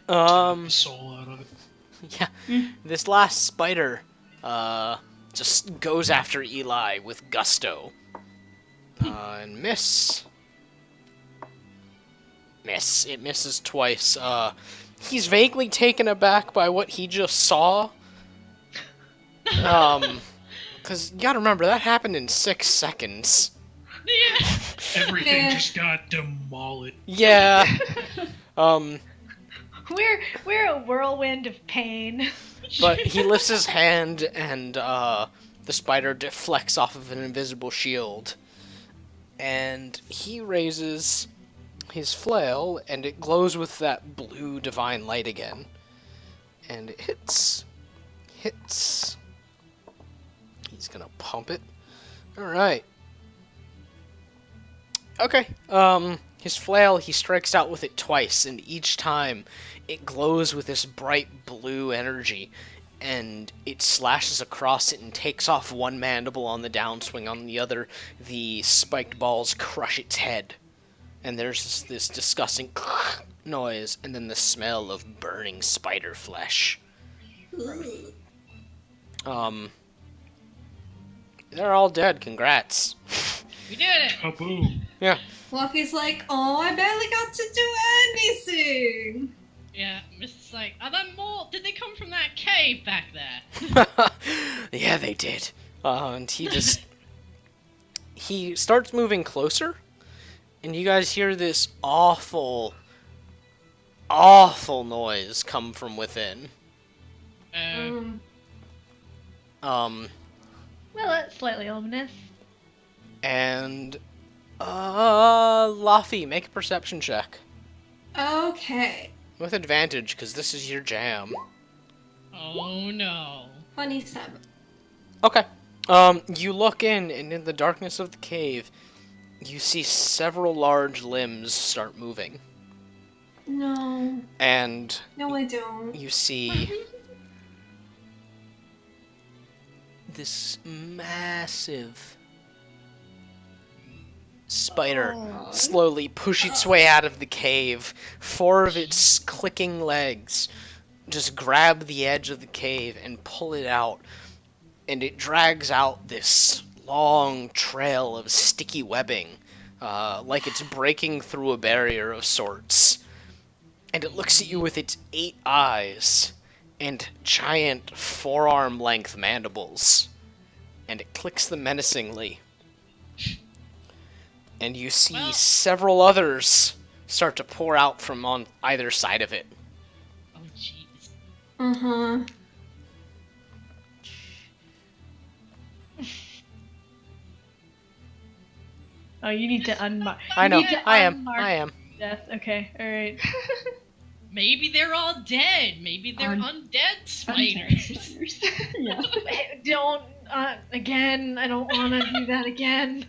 [SPEAKER 5] The soul out of it.
[SPEAKER 1] Yeah, this last spider, just goes after Eli with gusto. And miss. Miss. It misses twice. He's vaguely taken aback by what he just saw. Because you gotta remember, that happened in 6 seconds.
[SPEAKER 3] Yeah.
[SPEAKER 5] Everything
[SPEAKER 4] Yeah.
[SPEAKER 5] just got demolished.
[SPEAKER 1] Yeah.
[SPEAKER 2] We're a whirlwind of pain.
[SPEAKER 1] But he lifts his hand, and the spider deflects off of an invisible shield. And he raises his flail, and it glows with that blue divine light again. And it hits. Hits. He's gonna pump it. Alright. Okay. His flail, he strikes out with it twice, and each time it glows with this bright blue energy, and it slashes across it and takes off one mandible on the downswing. On the other, the spiked balls crush its head. And there's this disgusting noise, and then the smell of burning spider flesh. They're all dead. Congrats.
[SPEAKER 3] We did it.
[SPEAKER 5] Kaboom.
[SPEAKER 1] Yeah.
[SPEAKER 4] Fluffy's like, oh, I barely got to do anything.
[SPEAKER 3] Yeah, Mrs. like, are there more? Did they come from that cave back there?
[SPEAKER 1] Yeah, they did. And he starts moving closer, and you guys hear this awful, awful noise come from within.
[SPEAKER 2] Well, that's slightly ominous.
[SPEAKER 1] And Luffy, make a perception check
[SPEAKER 4] Okay.
[SPEAKER 1] with advantage, because this is your jam.
[SPEAKER 3] Oh no.
[SPEAKER 4] 27.
[SPEAKER 1] Okay. You look in, and in the darkness of the cave, you see several large limbs start moving.
[SPEAKER 4] No.
[SPEAKER 1] And
[SPEAKER 4] No, I don't.
[SPEAKER 1] you see this massive spider slowly push its way out of the cave. 4 of its clicking legs just grab the edge of the cave and pull it out, and it drags out this long trail of sticky webbing, like it's breaking through a barrier of sorts. And it looks at you with its 8 eyes and giant forearm-length mandibles, and it clicks them menacingly. And you see
[SPEAKER 3] Well-
[SPEAKER 1] several others start to pour out from on either side of it.
[SPEAKER 3] Oh jeez.
[SPEAKER 4] Uh-huh.
[SPEAKER 2] Oh, you need to unmark.
[SPEAKER 1] I know,
[SPEAKER 2] You need to
[SPEAKER 1] I am.
[SPEAKER 2] unmark Death. Okay, alright.
[SPEAKER 3] Maybe they're all dead. Maybe they're
[SPEAKER 6] Un-
[SPEAKER 3] undead spiders.
[SPEAKER 6] Spiders. Yeah.
[SPEAKER 2] Don't, again, I don't want to do that again.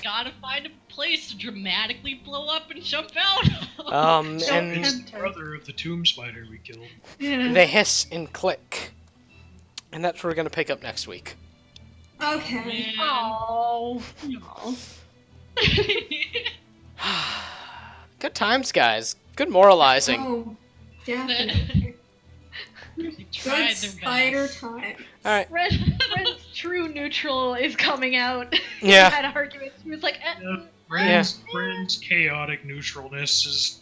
[SPEAKER 3] Gotta find a place to dramatically blow up and jump out.
[SPEAKER 1] And
[SPEAKER 5] It's the brother of the tomb spider we killed.
[SPEAKER 2] Yeah.
[SPEAKER 1] they hiss and click. And that's what we're going to pick up next week.
[SPEAKER 4] Okay.
[SPEAKER 3] Man.
[SPEAKER 2] Oh.
[SPEAKER 6] Aw.
[SPEAKER 1] Good times, guys. Good moralizing.
[SPEAKER 4] Oh, definitely.
[SPEAKER 3] They
[SPEAKER 4] Good
[SPEAKER 3] tried their
[SPEAKER 4] spider
[SPEAKER 3] best.
[SPEAKER 4] time.
[SPEAKER 1] Alright.
[SPEAKER 2] Red's true neutral is coming out.
[SPEAKER 1] Yeah.
[SPEAKER 2] He had arguments. He was like,
[SPEAKER 5] Yeah. Brand's chaotic neutralness is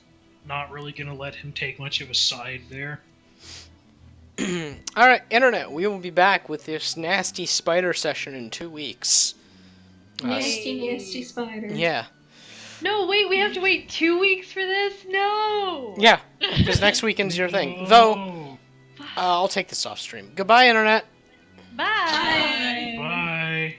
[SPEAKER 5] not really gonna let him take much of a side there.
[SPEAKER 1] Alright, Internet, we will be back with this nasty spider session in 2 weeks.
[SPEAKER 4] Nasty, nasty spider.
[SPEAKER 1] Yeah.
[SPEAKER 2] no, wait, we have to wait 2 weeks for this? No.
[SPEAKER 1] Yeah, because next weekend's your thing. Though,
[SPEAKER 5] Oh.
[SPEAKER 1] I'll take this off stream. Goodbye, Internet.